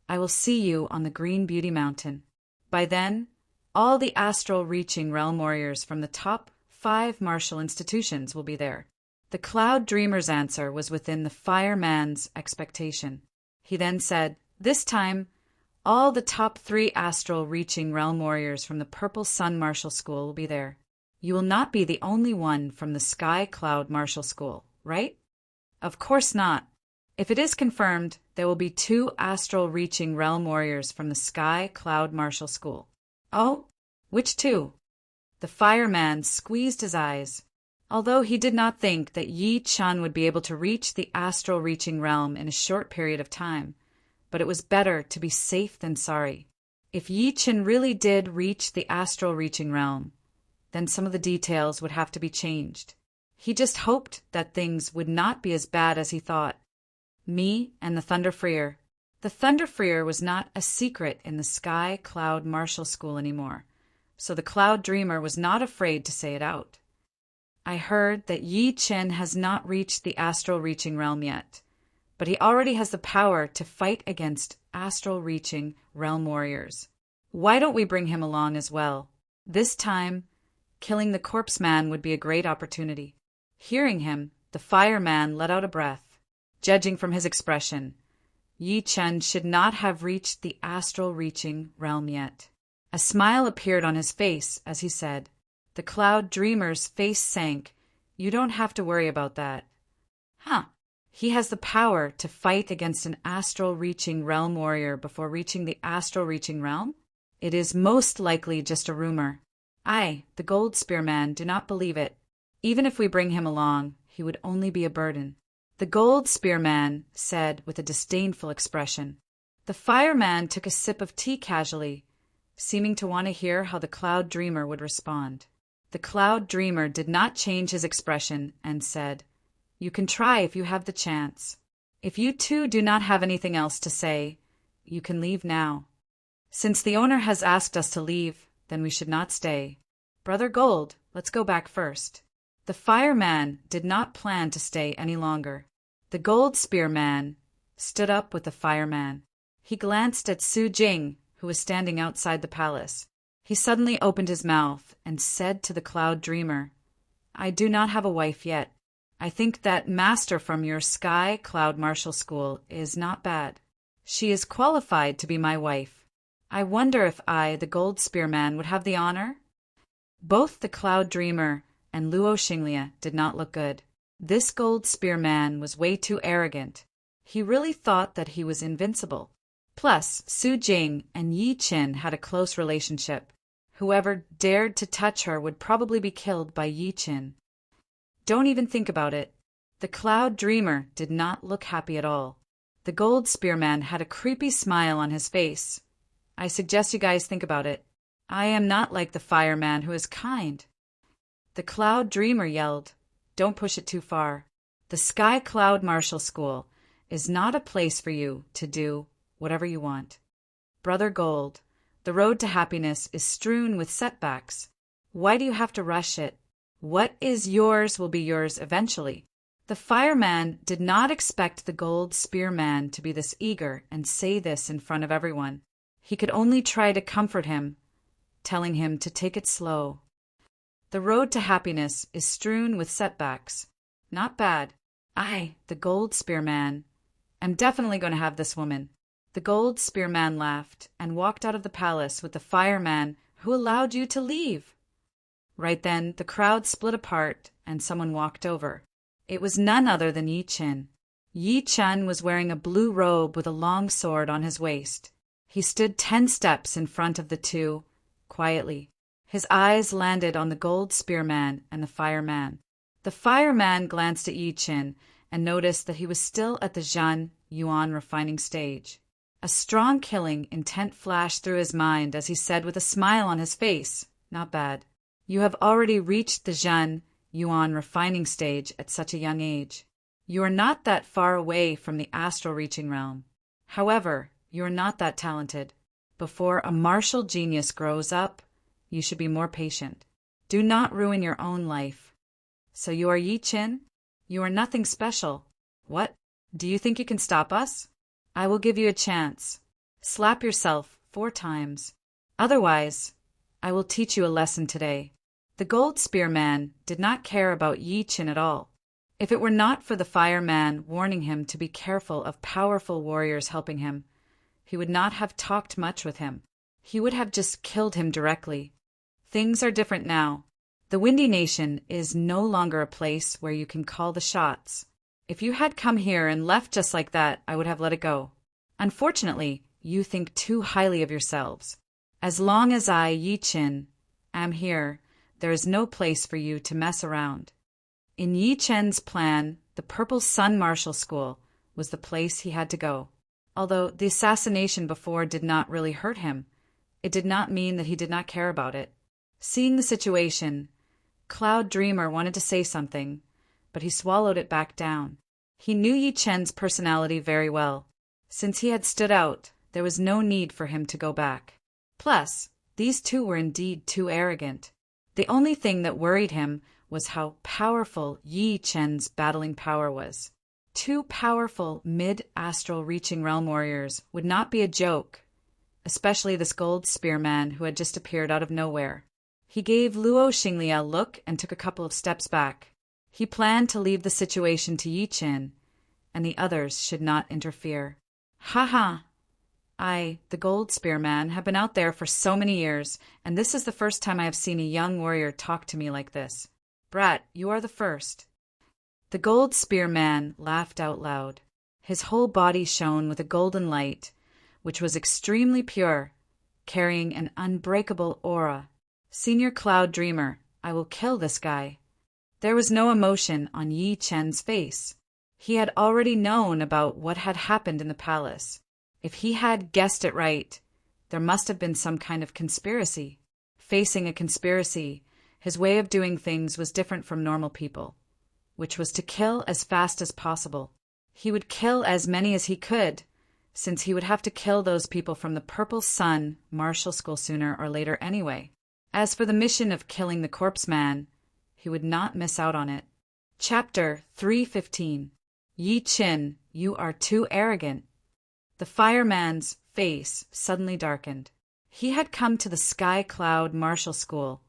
I will see you on the Green Beauty Mountain. By then, all the astral-reaching realm warriors from the top 5 martial institutions will be there. The Cloud Dreamer's answer was within the fireman's expectation. He then said, This time, all the top 3 astral-reaching realm warriors from the Purple Sun Martial School will be there. You will not be the only one from the Sky Cloud Martial School, right? Of course not. If it is confirmed, there will be 2 astral-reaching realm warriors from the Sky Cloud Martial School. Oh? Which 2? The fireman squeezed his eyes. Although he did not think that Yi Chun would be able to reach the astral-reaching realm in a short period of time, but it was better to be safe than sorry. If Yi Chun really did reach the astral-reaching realm, then some of the details would have to be changed. He just hoped that things would not be as bad as he thought. Me and the Thunder Freer. The Thunder Freer was not a secret in the Sky Cloud Martial School anymore, so the Cloud Dreamer was not afraid to say it out. I heard that Yi Chun has not reached the astral-reaching realm yet, but he already has the power to fight against astral-reaching realm warriors. Why don't we bring him along as well? This time, killing the corpse man would be a great opportunity. Hearing him, the fireman let out a breath. Judging from his expression, Yi Chun should not have reached the astral-reaching realm yet. A smile appeared on his face as he said, The Cloud Dreamer's face sank. You don't have to worry about that. Huh. He has the power to fight against an astral-reaching realm warrior before reaching the astral-reaching realm? It is most likely just a rumor. I, the Gold Spearman, do not believe it. Even if we bring him along, he would only be a burden. The Gold Spearman said with a disdainful expression. The fireman took a sip of tea casually, seeming to want to hear how the Cloud Dreamer would respond. The Cloud Dreamer did not change his expression and said, You can try if you have the chance. If you two do not have anything else to say, you can leave now. Since the owner has asked us to leave, then we should not stay. Brother Gold, let's go back first. The fireman did not plan to stay any longer. The Gold Spearman stood up with the fireman. He glanced at Su Jing, who was standing outside the palace. He suddenly opened his mouth and said to the Cloud Dreamer, I do not have a wife yet. I think that master from your Sky Cloud Martial School is not bad. She is qualified to be my wife. I wonder if I, the Gold Spearman, would have the honor? Both the Cloud Dreamer and Luo Xinglia did not look good. This Gold Spearman was way too arrogant. He really thought that he was invincible. Plus, Su Jing and Yi Chun had a close relationship. Whoever dared to touch her would probably be killed by Yi Chun. Don't even think about it. The Cloud Dreamer did not look happy at all. The Gold Spearman had a creepy smile on his face. I suggest you guys think about it. I am not like the fireman who is kind. The Cloud Dreamer yelled, Don't push it too far. The Sky Cloud Martial School is not a place for you to do whatever you want. Brother Gold, the road to happiness is strewn with setbacks. Why do you have to rush it? What is yours will be yours eventually. The fireman did not expect the Gold Spearman to be this eager and say this in front of everyone. He could only try to comfort him, telling him to take it slow. The road to happiness is strewn with setbacks. Not bad. I, the Gold Spearman, am definitely going to have this woman. The Gold Spearman laughed and walked out of the palace with the fireman who allowed you to leave. Right then, the crowd split apart and someone walked over. It was none other than Yi Chen. Yi Chen was wearing a blue robe with a long sword on his waist. He stood 10 steps in front of the two, quietly. His eyes landed on the gold spearman and the fireman. The fireman glanced at Yi Chen and noticed that he was still at the Zhan Yuan refining stage. A strong killing intent flashed through his mind as he said with a smile on his face, "Not bad. You have already reached the Zhan Yuan refining stage at such a young age. You are not that far away from the astral reaching realm. However, you are not that talented. Before a martial genius grows up, you should be more patient. Do not ruin your own life. So you are Yi Chen? You are nothing special. What? Do you think you can stop us? I will give you a chance. Slap yourself 4 times. Otherwise, I will teach you a lesson today." The gold spearman did not care about Yi Chen at all. If it were not for the fireman warning him to be careful of powerful warriors helping him, he would not have talked much with him. He would have just killed him directly. Things are different now. The Windy Nation is no longer a place where you can call the shots. If you had come here and left just like that, I would have let it go. Unfortunately, you think too highly of yourselves. As long as I, Yi Chen, am here, there is no place for you to mess around. In Yi Chen's plan, the Purple Sun Martial School was the place he had to go. Although the assassination before did not really hurt him, it did not mean that he did not care about it. Seeing the situation, Cloud Dreamer wanted to say something, but he swallowed it back down. He knew Yi Chen's personality very well. Since he had stood out, there was no need for him to go back. Plus, these two were indeed too arrogant. The only thing that worried him was how powerful Yi Chen's battling power was. 2 powerful mid-astral reaching realm warriors would not be a joke, especially this gold spearman who had just appeared out of nowhere. He gave Luo Xingli a look and took a couple of steps back. He planned to leave the situation to Yi Chen, and the others should not interfere. "Ha ha! I, the gold spearman, have been out there for so many years, and this is the first time I have seen a young warrior talk to me like this. Brat, you are the first." The gold spearman laughed out loud. His whole body shone with a golden light, which was extremely pure, carrying an unbreakable aura. "Senior Cloud Dreamer, I will kill this guy." There was no emotion on Yi Chen's face. He had already known about what had happened in the palace. If he had guessed it right, there must have been some kind of conspiracy. Facing a conspiracy, his way of doing things was different from normal people, which was to kill as fast as possible. He would kill as many as he could, since he would have to kill those people from the Purple Sun Martial School sooner or later anyway. As for the mission of killing the corpse man, he would not miss out on it. Chapter 315. Yi Chen, you are too arrogant. The fireman's face suddenly darkened. He had come to the Sky Cloud Martial School,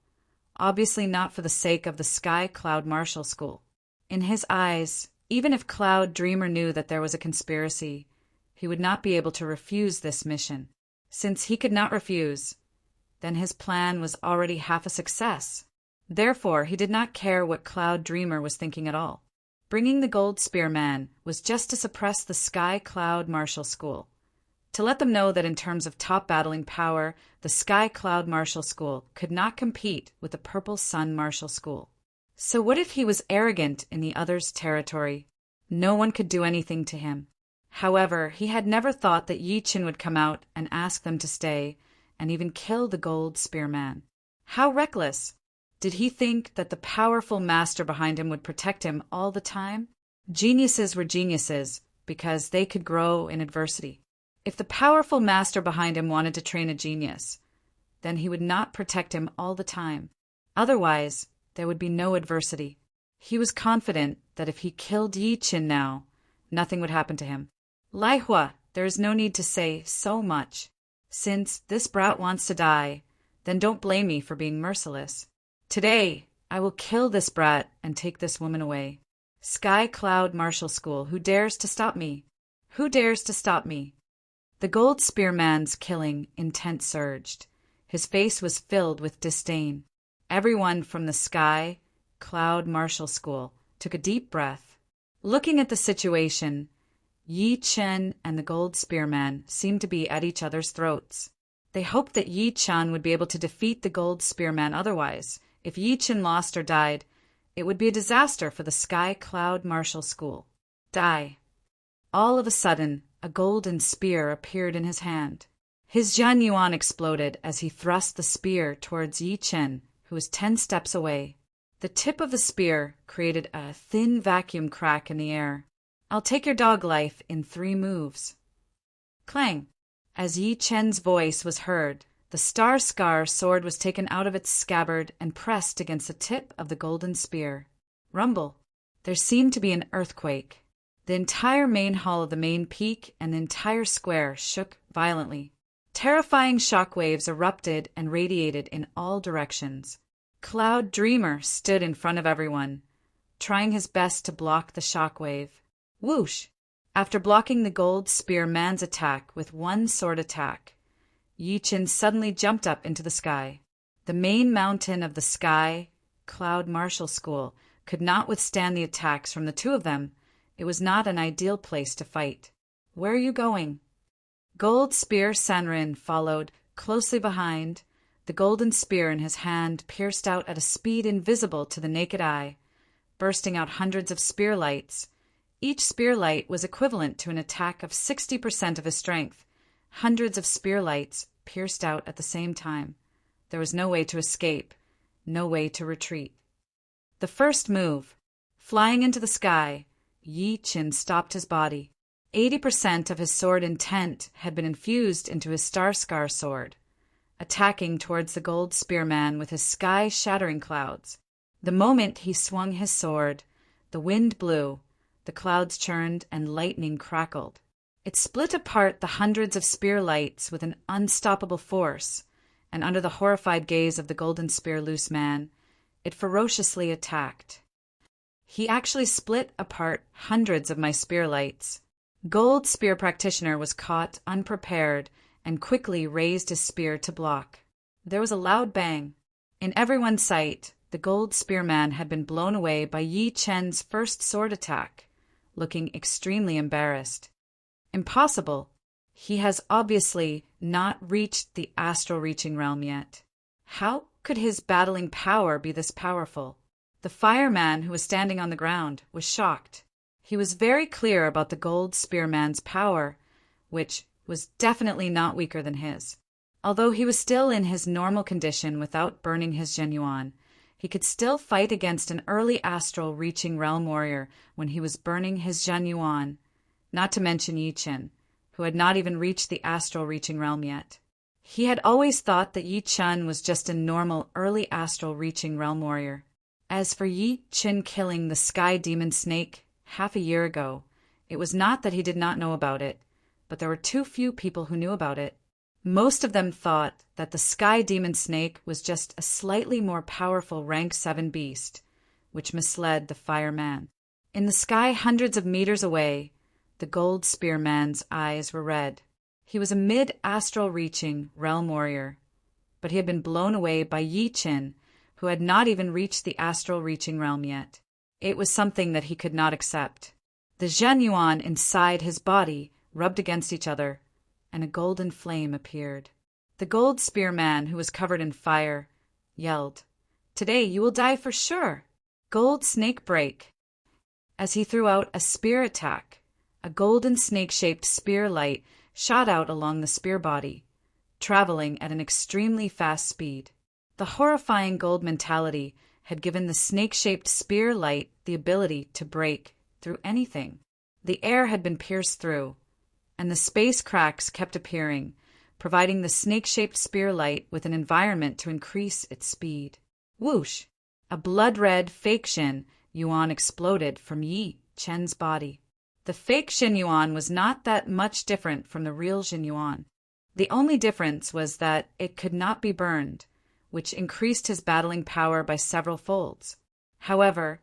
obviously not for the sake of the Sky Cloud Martial School. In his eyes, even if Cloud Dreamer knew that there was a conspiracy, he would not be able to refuse this mission. Since he could not refuse, then his plan was already half a success. Therefore, he did not care what Cloud Dreamer was thinking at all. Bringing the gold spearman was just to suppress the Sky Cloud Martial School, to let them know that in terms of top battling power, the Sky Cloud Martial School could not compete with the Purple Sun Martial School. So what if he was arrogant in the other's territory? No one could do anything to him. However, he had never thought that Yi Chen would come out and ask them to stay, and even kill the gold spearman. How reckless! Did he think that the powerful master behind him would protect him all the time? Geniuses were geniuses because they could grow in adversity. If the powerful master behind him wanted to train a genius, then he would not protect him all the time. Otherwise, there would be no adversity. He was confident that if he killed Yi Chen now, nothing would happen to him. Lai Hua, there is no need to say so much. Since this brat wants to die, then don't blame me for being merciless. Today, I will kill this brat and take this woman away. Sky Cloud Martial School, who dares to stop me? Who dares to stop me? The gold spearman's killing intent surged. His face was filled with disdain. Everyone from the Sky Cloud Martial School took a deep breath. Looking at the situation, Yi Chen and the Gold Spearman seemed to be at each other's throats. They hoped that Yi Chen would be able to defeat the Gold Spearman otherwise. If Yi Chen lost or died, it would be a disaster for the Sky Cloud Martial School. Die. All of a sudden, a golden spear appeared in his hand. His Zhan Yuan exploded as he thrust the spear towards Yi Chen, who was 10 steps away. The tip of the spear created a thin vacuum crack in the air. I'll take your dog life in 3 moves. Clang! As Yi Chen's voice was heard, the Star Scar sword was taken out of its scabbard and pressed against the tip of the golden spear. Rumble! There seemed to be an earthquake. The entire main hall of the main peak and the entire square shook violently. Terrifying shockwaves erupted and radiated in all directions. Cloud Dreamer stood in front of everyone, trying his best to block the shockwave. Whoosh! After blocking the Gold Spearman's attack with 1 sword attack, Yi Chen suddenly jumped up into the sky. The main mountain of the Sky Cloud Martial School could not withstand the attacks from the 2 of them. It was not an ideal place to fight. Where are you going? Gold Spear Sanrin followed closely behind. The golden spear in his hand pierced out at a speed invisible to the naked eye, bursting out hundreds of spear lights. Each spear light was equivalent to an attack of 60% of his strength. Hundreds of spear lights pierced out at the same time. There was no way to escape, no way to retreat. The first move. Flying into the sky, Yi Chen stopped his body. 80% of his sword intent had been infused into his Star Scar sword, attacking towards the Gold Spearman with his sky-shattering clouds. The moment he swung his sword, the wind blew, the clouds churned, and lightning crackled. It split apart the hundreds of spear lights with an unstoppable force, and under the horrified gaze of the Golden Spear Loose Man, it ferociously attacked. He actually split apart hundreds of my spear lights. Gold Spear Practitioner was caught unprepared and quickly raised his spear to block. There was a loud bang. In everyone's sight, the Gold Spearman had been blown away by Yi Chen's first sword attack, looking extremely embarrassed. Impossible. He has obviously not reached the astral reaching realm yet. How could his battling power be this powerful? The fireman who was standing on the ground was shocked. He was very clear about the Gold Spearman's power, which was definitely not weaker than his. Although he was still in his normal condition without burning his Zhen Yuan, he could still fight against an early astral reaching realm warrior when he was burning his Zhen Yuan, not to mention Yi Chen, who had not even reached the astral reaching realm yet. He had always thought that Yi Chen was just a normal early astral reaching realm warrior. As for Yi Chen killing the Sky Demon Snake half a year ago, it was not that he did not know about it, but there were too few people who knew about it. Most of them thought that the Sky Demon Snake was just a slightly more powerful rank 7 beast, which misled the fireman. In the sky hundreds of meters away, the Gold Spearman's eyes were red. He was a mid-astral reaching realm warrior, but he had been blown away by Yi Chen, who had not even reached the astral reaching realm yet. It was something that he could not accept. The Zhen Yuan inside his body rubbed against each other, and a golden flame appeared. The Gold Spearman, who was covered in fire, yelled, "Today you will die for sure! Gold Snake Break!" As he threw out a spear attack, a golden snake-shaped spear light shot out along the spear body, traveling at an extremely fast speed. The horrifying gold mentality had given the snake-shaped spear light the ability to break through anything. The air had been pierced through, and the space cracks kept appearing, providing the snake-shaped spear light with an environment to increase its speed. Whoosh! A blood-red fake Zhen Yuan exploded from Yi Chen's body. The fake Zhen Yuan was not that much different from the real Zhen Yuan. The only difference was that it could not be burned, which increased his battling power by several folds. However,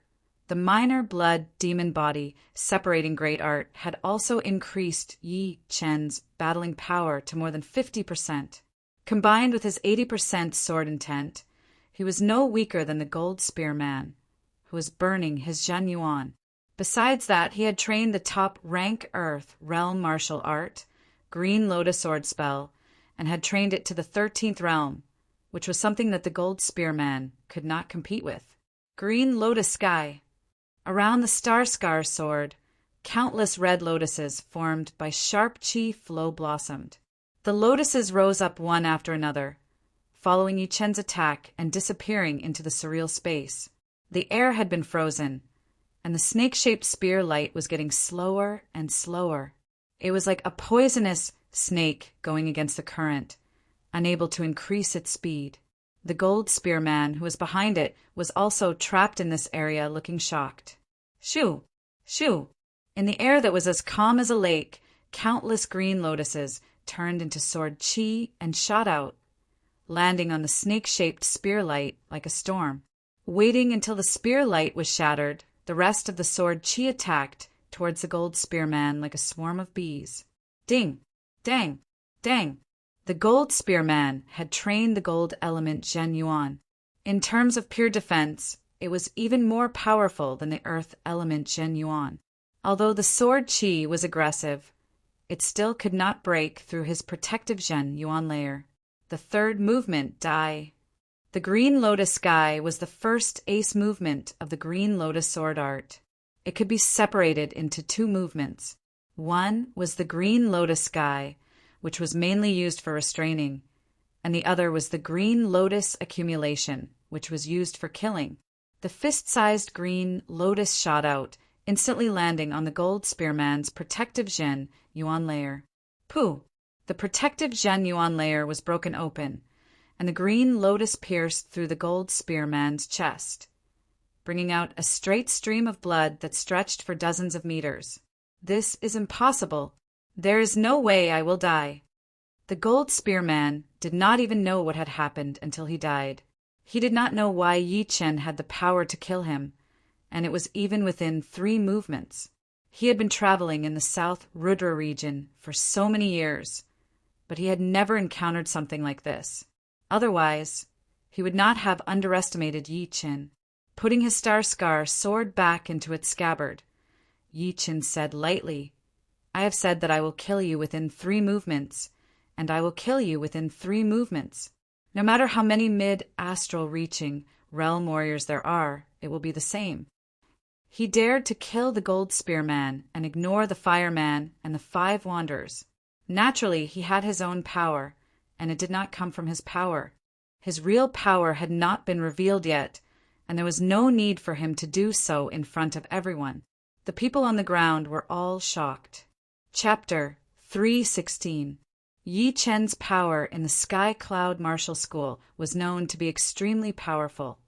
the minor blood demon body separating great art had also increased Yi Chen's battling power to more than 50%. Combined with his 80% sword intent, He was no weaker than the Gold Spear Man, who was burning his Zhen Yuan. Besides that, he had trained the top rank Earth realm martial art, Green Lotus Sword spell, and had trained it to the 13th realm, which was something that the Gold Spear Man could not compete with. Green Lotus Sky. Around the Star Scar sword, countless red lotuses formed by sharp chi flow blossomed. The lotuses rose up one after another, following Yi Chen's attack and disappearing into the surreal space. The air had been frozen, and the snake-shaped spear light was getting slower and slower. It was like a poisonous snake going against the current, unable to increase its speed. The Gold Spear Man, who was behind it, was also trapped in this area, looking shocked. Shoo! Shoo! In the air that was as calm as a lake, countless green lotuses turned into sword chi and shot out, landing on the snake-shaped spear light like a storm. Waiting until the spear light was shattered, the rest of the sword chi attacked towards the Gold Spear Man like a swarm of bees. Ding! Dang! Dang! The Gold Spear Man had trained the gold element Zhen Yuan. In terms of pure defense, it was even more powerful than the earth element Zhen Yuan. Although the sword chi was aggressive, it still could not break through his protective Zhen Yuan layer. The third movement, Dai. The Green Lotus Sky was the first ace movement of the Green Lotus sword art. It could be separated into two movements. One was the Green Lotus Sky, which was mainly used for restraining, and the other was the Green Lotus Accumulation, which was used for killing. The fist-sized Green Lotus shot out, instantly landing on the Gold Spear Man's protective Zhen Yuan layer. Pooh! The protective Zhen Yuan layer was broken open, and the Green Lotus pierced through the Gold Spear Man's chest, bringing out a straight stream of blood that stretched for dozens of meters. This is impossible. There is no way I will die. The Gold Spear Man did not even know what had happened until he died. He did not know why Yi Chen had the power to kill him, and it was even within 3 movements. He had been traveling in the South Rudra region for so many years, but he had never encountered something like this. Otherwise, he would not have underestimated Yi Chen. Putting his Star Scar sword back into its scabbard, Yi Chen said lightly, "I have said that I will kill you within 3 movements, and I will kill you within 3 movements. No matter how many mid-astral reaching realm warriors there are, it will be the same." He dared to kill the Gold Spear Man and ignore the Fire Man and the 5 Wanderers. Naturally, he had his own power, and it did not come from his power. His real power had not been revealed yet, and there was no need for him to do so in front of everyone. The people on the ground were all shocked. Chapter 316. Yi Chen's power in the Sky Cloud Martial School was known to be extremely powerful,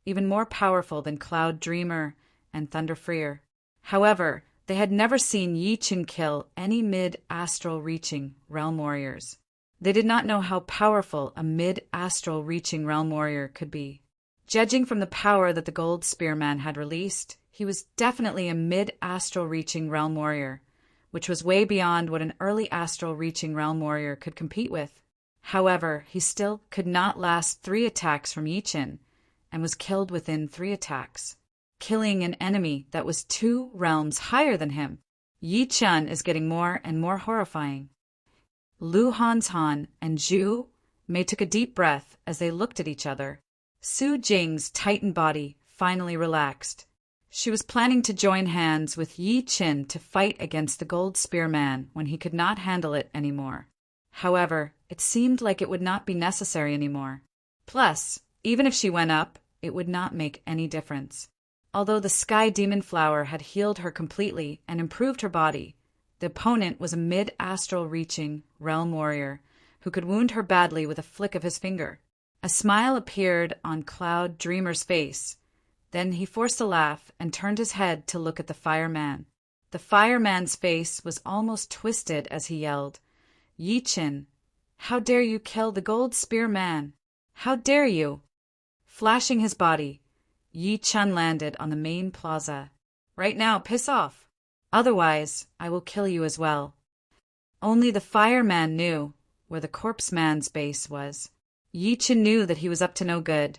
even more powerful than Cloud Dreamer and Thunder Freer. However, they had never seen Yi Chen kill any mid-astral reaching realm warriors. They did not know how powerful a mid-astral reaching realm warrior could be. Judging from the power that the Gold Spear Man had released, he was definitely a mid-astral reaching realm warrior, which was way beyond what an early astral reaching realm warrior could compete with. However, he still could not last 3 attacks from Yi Chen, and was killed within 3 attacks, killing an enemy that was 2 realms higher than him. Yi Chen is getting more and more horrifying. Lu Hanshan and Zhu Mei took a deep breath as they looked at each other. Su Jing's tightened body finally relaxed. She was planning to join hands with Yi Chen to fight against the Gold Spear Man when he could not handle it anymore. However, it seemed like it would not be necessary anymore. Plus, even if she went up, it would not make any difference. Although the Sky Demon Flower had healed her completely and improved her body, the opponent was a mid-astral reaching realm warrior who could wound her badly with a flick of his finger. A smile appeared on Cloud Dreamer's face. Then he forced a laugh and turned his head to look at the fireman. The fireman's face was almost twisted as he yelled, "Yi Chen, how dare you kill the Gold Spear Man? How dare you?" Flashing his body, Yi Chen landed on the main plaza. "Right now, piss off. Otherwise, I will kill you as well." Only the fireman knew where the corpse man's base was. Yi Chen knew that he was up to no good,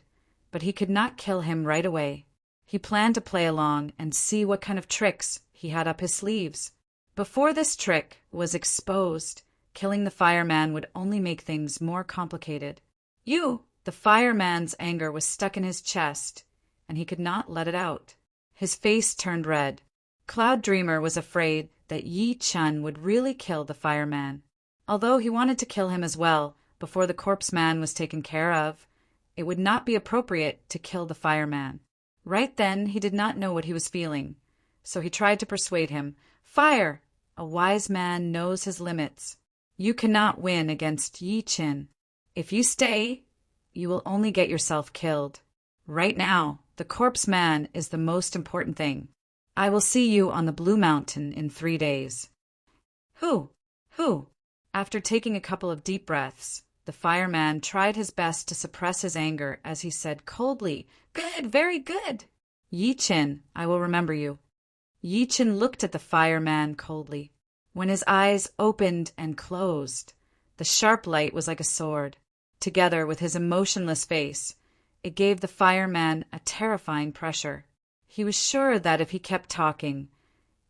but he could not kill him right away. He planned to play along and see what kind of tricks he had up his sleeves. Before this trick was exposed, killing the fireman would only make things more complicated. The fireman's anger was stuck in his chest, and he could not let it out. His face turned red. Cloud Dreamer was afraid that Yi Chun would really kill the fireman. Although he wanted to kill him as well before the corpse man was taken care of, it would not be appropriate to kill the fireman. Right then he did not know what he was feeling, so he tried to persuade him. Fire! A wise man knows his limits. You cannot win against Yi Chun. If you stay, you will only get yourself killed. Right now, the corpse man is the most important thing. I will see you on the Blue Mountain in 3 days. Who? After taking a couple of deep breaths, the fireman tried his best to suppress his anger as he said coldly, Good, very good. Yi Chun, I will remember you. Yi Chun looked at the fireman coldly. When his eyes opened and closed, the sharp light was like a sword. Together with his emotionless face, it gave the fireman a terrifying pressure. He was sure that if he kept talking,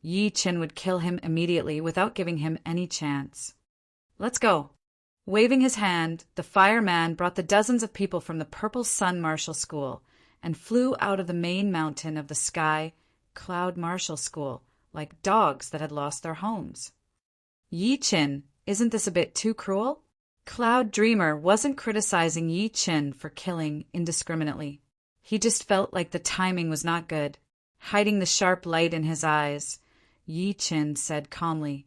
Yi Chun would kill him immediately without giving him any chance. Let's go. Waving his hand, the fireman brought the dozens of people from the Purple Sun Martial School and flew out of the main mountain of the sky Cloud Martial School like dogs that had lost their homes. Yi Chun, isn't this a bit too cruel? Cloud Dreamer wasn't criticizing Yi Chun for killing indiscriminately. He just felt like the timing was not good. Hiding the sharp light in his eyes, Yi Chun said calmly,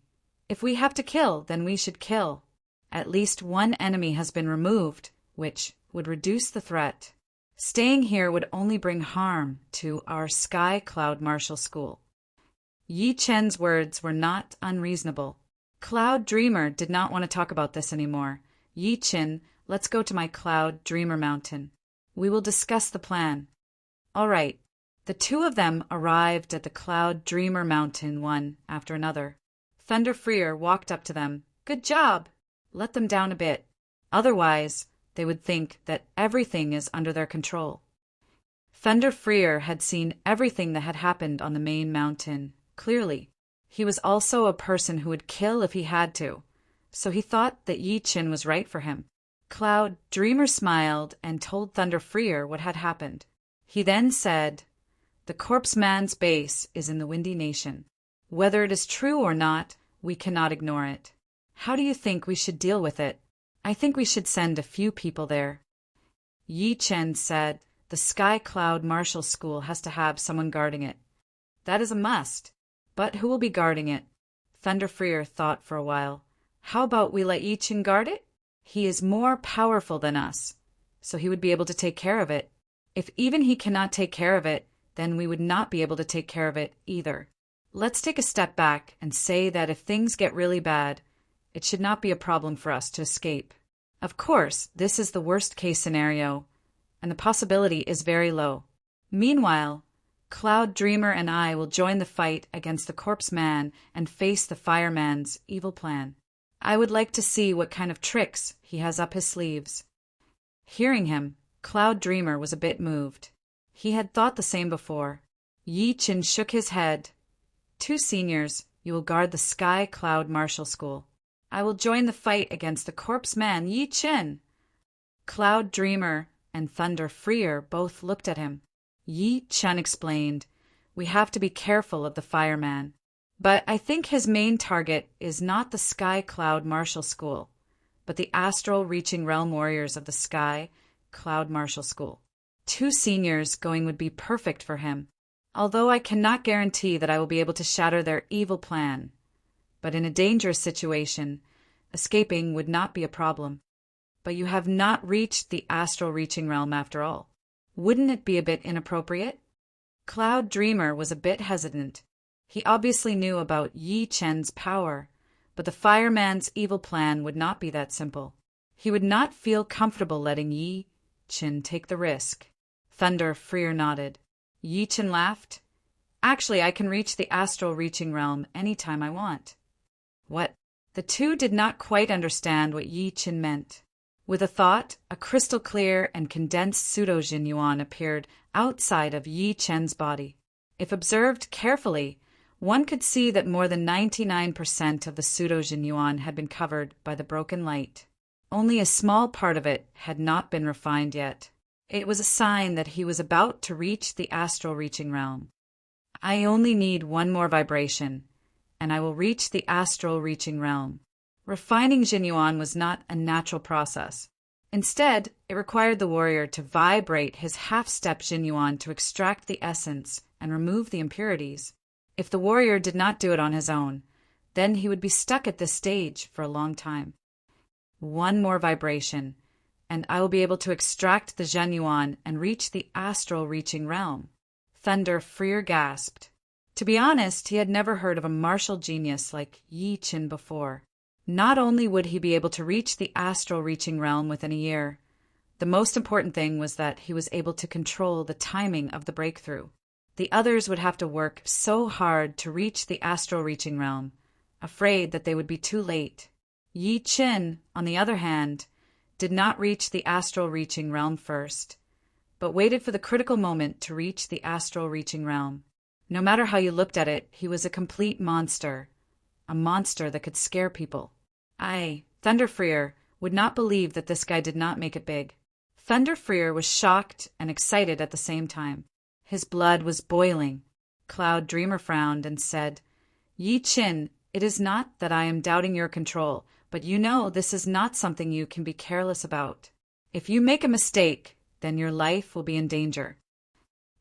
If we have to kill, then we should kill. At least one enemy has been removed, which would reduce the threat. Staying here would only bring harm to our Sky Cloud Martial School. Yi Chun's words were not unreasonable. Cloud Dreamer did not want to talk about this anymore. Yi Chun, let's go to my Cloud Dreamer Mountain. We will discuss the plan. All right. The two of them arrived at the Cloud Dreamer Mountain one after another. Thunder Freer walked up to them. Good job! Let them down a bit. Otherwise, they would think that everything is under their control. Thunder Freer had seen everything that had happened on the main mountain, clearly. He was also a person who would kill if he had to, so he thought that Yi Chun was right for him. Cloud Dreamer smiled and told Thunder Freer what had happened. He then said, The corpse man's base is in the Windy Nation. Whether it is true or not, we cannot ignore it. How do you think we should deal with it? I think we should send a few people there. Yi Chun said, The Sky Cloud Martial School has to have someone guarding it. That is a must. But who will be guarding it? Thunder Freer thought for a while. How about we let Yi Chun guard it? He is more powerful than us, so he would be able to take care of it. If even he cannot take care of it, then we would not be able to take care of it either. Let's take a step back and say that if things get really bad, it should not be a problem for us to escape. Of course, this is the worst-case scenario, and the possibility is very low. Meanwhile, Cloud Dreamer and I will join the fight against the corpse man and face the fireman's evil plan. I would like to see what kind of tricks he has up his sleeves. Hearing him, Cloud Dreamer was a bit moved. He had thought the same before. Yi Chun shook his head. 2 seniors, you will guard the Sky Cloud Martial School. I will join the fight against the corpse man Yi Chun. Cloud Dreamer and Thunder Freer both looked at him. Yi Chun explained, We have to be careful of the fireman. But I think his main target is not the Sky Cloud Martial School, but the astral reaching realm warriors of the Sky Cloud Martial School. 2 seniors going would be perfect for him, although I cannot guarantee that I will be able to shatter their evil plan. But in a dangerous situation, escaping would not be a problem. But you have not reached the astral reaching realm after all. Wouldn't it be a bit inappropriate? Cloud Dreamer was a bit hesitant. He obviously knew about Yi Chun's power, but the fireman's evil plan would not be that simple. He would not feel comfortable letting Yi Chun take the risk. Thunder Freer nodded. Yi Chun laughed. Actually, I can reach the astral reaching realm any time I want. What? The two did not quite understand what Yi Chun meant. With a thought, a crystal clear and condensed pseudo-Jin Yuan appeared outside of Yi Chen's body. If observed carefully, one could see that more than 99% of the pseudo-Jin Yuan had been covered by the broken light. Only a small part of it had not been refined yet. It was a sign that he was about to reach the astral reaching realm. I only need one more vibration, and I will reach the astral reaching realm. Refining Jin Yuan was not a natural process. Instead, it required the warrior to vibrate his half-step Jin Yuan to extract the essence and remove the impurities. If the warrior did not do it on his own, then he would be stuck at this stage for a long time. One more vibration, and I will be able to extract the Zhen Yuan and reach the astral reaching realm. Thunder Freer gasped. To be honest, he had never heard of a martial genius like Yi Qin before. Not only would he be able to reach the astral reaching realm within a year, the most important thing was that he was able to control the timing of the breakthrough. The others would have to work so hard to reach the astral reaching realm, afraid that they would be too late. Yi Qin, on the other hand, did not reach the astral reaching realm first, but waited for the critical moment to reach the astral reaching realm. No matter how you looked at it, he was a complete monster, a monster that could scare people. Thunder Freer, would not believe that this guy did not make it big. Thunder Freer was shocked and excited at the same time. His blood was boiling. Cloud Dreamer frowned and said, Yi Qin, it is not that I am doubting your control, but you know this is not something you can be careless about. If you make a mistake, then your life will be in danger.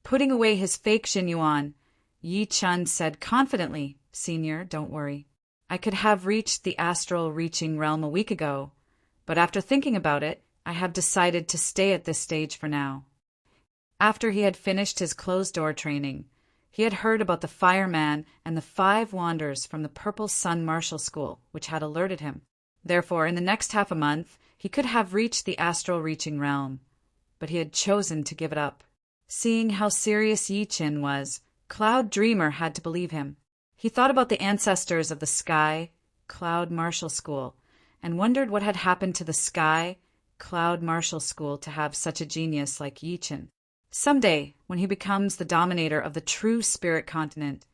Putting away his fake Jin Yuan, Yi Chun said confidently, Senior, don't worry. I could have reached the astral reaching realm a week ago, but after thinking about it, I have decided to stay at this stage for now. After he had finished his closed-door training, he had heard about the fireman and the 5 wanders from the Purple Sun Martial School, which had alerted him. Therefore, in the next half a month, he could have reached the astral reaching realm, but he had chosen to give it up. Seeing how serious Yi Qin was, Cloud Dreamer had to believe him. He thought about the ancestors of the Sky Cloud Martial School and wondered what had happened to the Sky Cloud Martial School to have such a genius like Yi Qin. Someday, when he becomes the dominator of the true spirit continent,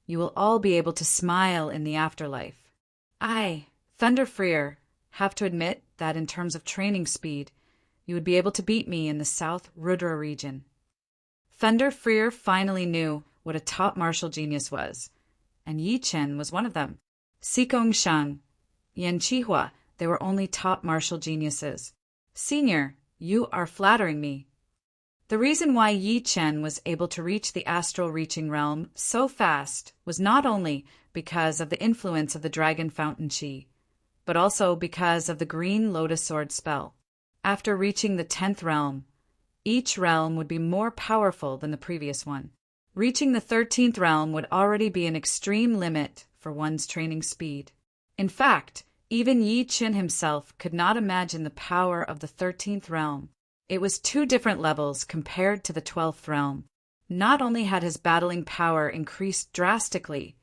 you will all be able to smile in the afterlife. I, Thunder Freer, have to admit that in terms of training speed, you would be able to beat me in the South Rudra region. Thunder Freer finally knew what a top martial genius was, and Yi Chen was one of them. Sikong Shang, Yan Qihua, they were only top martial geniuses. Senior, you are flattering me. The reason why Yi Chen was able to reach the astral reaching realm so fast was not only because of the influence of the Dragon Fountain Qi, but also because of the Green Lotus Sword spell. After reaching the 10th realm, each realm would be more powerful than the previous one. Reaching the 13th realm would already be an extreme limit for one's training speed. In fact, even Yi Qin himself could not imagine the power of the 13th realm. It was 2 different levels compared to the 12th realm. Not only had his battling power increased drastically,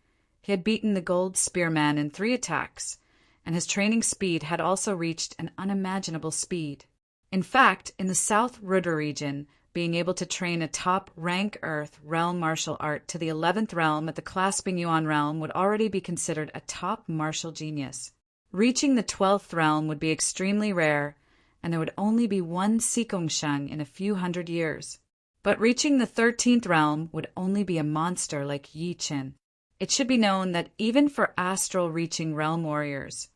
he had beaten the Gold Spearman in 3 attacks, and his training speed had also reached an unimaginable speed. In fact, in the South Rudra region, being able to train a top rank Earth realm martial art to the 11th realm at the Clasping Yuan realm would already be considered a top martial genius. Reaching the 12th realm would be extremely rare, and there would only be one Sikongsheng in a few hundred years. But reaching the 13th realm would only be a monster like Yi Qin. It should be known that even for astral-reaching realm warriors,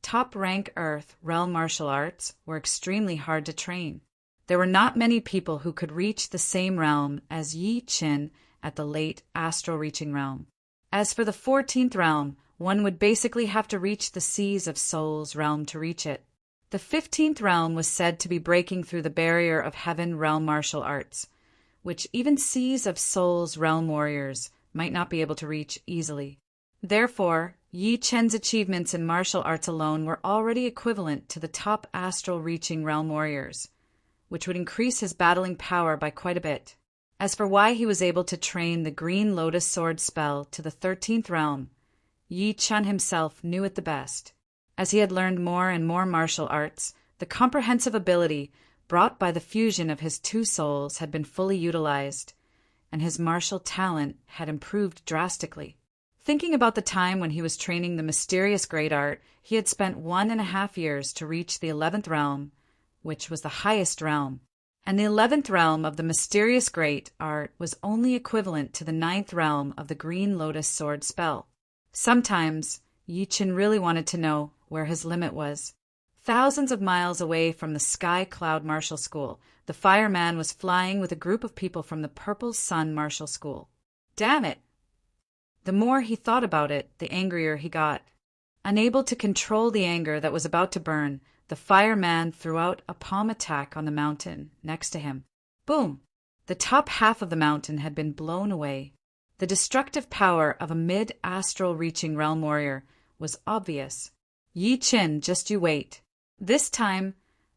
top-rank Earth realm martial arts were extremely hard to train. There were not many people who could reach the same realm as Yi Qin at the late astral-reaching realm. As for the 14th realm, one would basically have to reach the Seas of Souls realm to reach it. The 15th realm was said to be breaking through the barrier of heaven realm martial arts, which even Seas of Souls realm warriors might not be able to reach easily. Therefore, Yi Chen's achievements in martial arts alone were already equivalent to the top astral-reaching realm warriors, which would increase his battling power by quite a bit. As for why he was able to train the Green Lotus Sword spell to the 13th realm, Yi Chen himself knew it the best. As he had learned more and more martial arts, The comprehensive ability brought by the fusion of his two souls had been fully utilized, and his martial talent had improved drastically. Thinking about the time when he was training the mysterious great art, he had spent 1.5 years to reach the 11th realm, which was the highest realm. And the 11th realm of the mysterious great art was only equivalent to the 9th realm of the Green Lotus Sword spell. Sometimes, Yi Qin really wanted to know where his limit was. Thousands of miles away from the Sky Cloud Martial School, the fireman was flying with a group of people from the Purple Sun Martial School. Damn it! The more he thought about it, the angrier he got. Unable to control the anger that was about to burn, the fireman threw out a palm attack on the mountain next to him. Boom! The top half of the mountain had been blown away. The destructive power of a mid-astral reaching realm warrior was obvious. Yi Qin, just you wait. This time,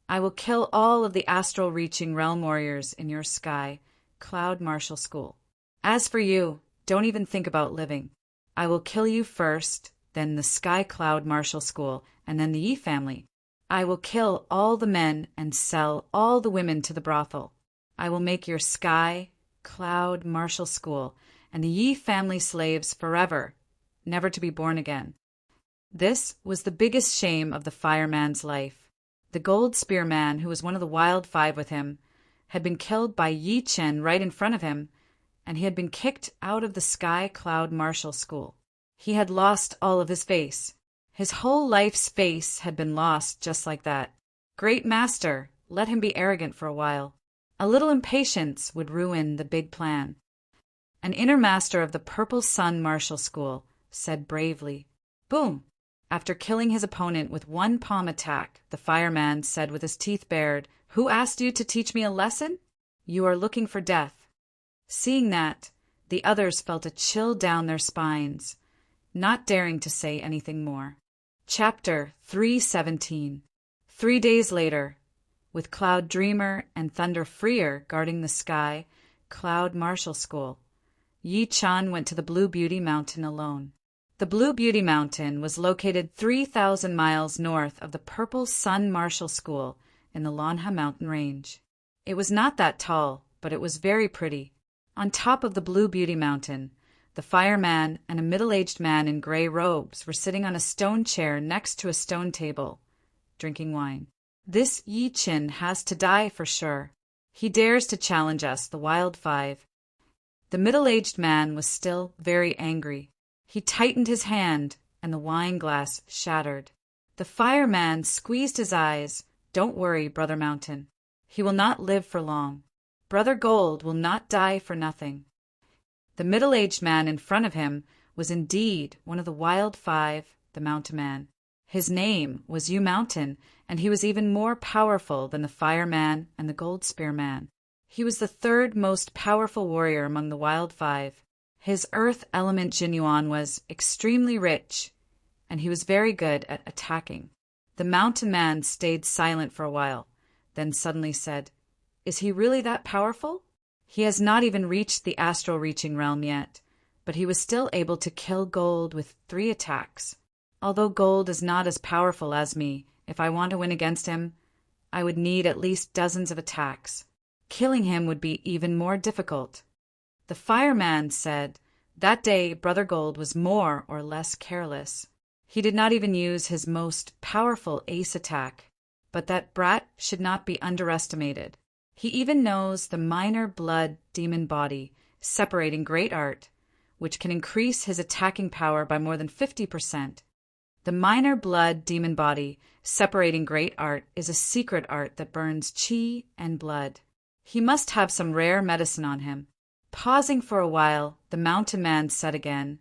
I will kill all of the astral reaching realm warriors in your Sky Cloud Martial School. As for you, don't even think about living. I will kill you first, then the Sky Cloud Martial School, and then the Yi family. I will kill all the men and sell all the women to the brothel. I will make your Sky Cloud Martial School and the Yi family slaves forever, never to be born again. This was the biggest shame of the fireman's life. The gold spearman, who was one of the Wild Five with him, had been killed by Yi Qin right in front of him, and he had been kicked out of the Sky Cloud Martial School. He had lost all of his face. His whole life's face had been lost just like that. Great master, let him be arrogant for a while. A little impatience would ruin the big plan. An inner master of the Purple Sun Martial School said bravely, "Boom!" After killing his opponent with one palm attack, the fireman said with his teeth bared, "Who asked you to teach me a lesson? You are looking for death." Seeing that, the others felt a chill down their spines, not daring to say anything more. Chapter 317. 3 days later, with Cloud Dreamer and Thunder Freer guarding the Sky Cloud Martial School, Yi Qin went to the Blue Beauty Mountain alone. The Blue Beauty Mountain was located 3,000 miles north of the Purple Sun Martial School in the Lanha Mountain Range. It was not that tall, but it was very pretty. On top of the Blue Beauty Mountain, the fireman and a middle-aged man in gray robes were sitting on a stone chair next to a stone table, drinking wine. This Yi Qin has to die for sure. He dares to challenge us, the Wild Five. The middle-aged man was still very angry. He tightened his hand, and the wine glass shattered. The fireman squeezed his eyes. "Don't worry, Brother Mountain. He will not live for long. Brother Gold will not die for nothing." The middle-aged man in front of him was indeed one of the Wild Five, the Mountain Man. His name was Yu Mountain, and he was even more powerful than the fireman and the gold spearman. He was the third most powerful warrior among the Wild Five. His earth element Jinyuan was extremely rich, and he was very good at attacking. The Mountain Man stayed silent for a while, then suddenly said, "Is he really that powerful?" He has not even reached the astral reaching realm yet, but he was still able to kill Gold with 3 attacks. Although Gold is not as powerful as me, if I want to win against him, I would need at least dozens of attacks. Killing him would be even more difficult. The fireman said, that day Brother Gold was more or less careless. He did not even use his most powerful ace attack, but that brat should not be underestimated. He even knows the minor blood demon body, separating great art, which can increase his attacking power by more than 50%. The minor blood demon body, separating great art, is a secret art that burns chi and blood. He must have some rare medicine on him. Pausing for a while, the Mountain Man said again,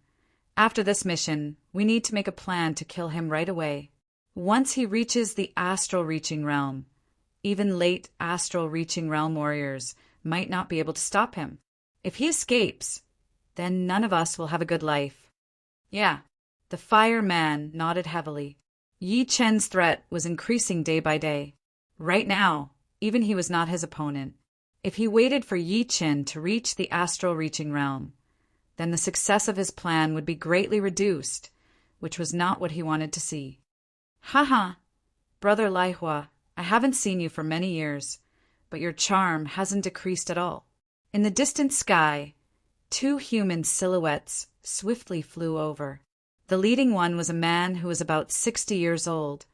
"After this mission, we need to make a plan to kill him right away. Once he reaches the astral reaching realm, even late astral reaching realm warriors might not be able to stop him. If he escapes, then none of us will have a good life." Yeah, the fireman nodded heavily. Yi Chen's threat was increasing day by day. Right now, even he was not his opponent. If he waited for Yi Chen to reach the astral reaching realm, then the success of his plan would be greatly reduced, which was not what he wanted to see. "Haha, Brother Laihua, I haven't seen you for many years, but your charm hasn't decreased at all." In the distant sky, two human silhouettes swiftly flew over. The leading one was a man who was about 60 years old,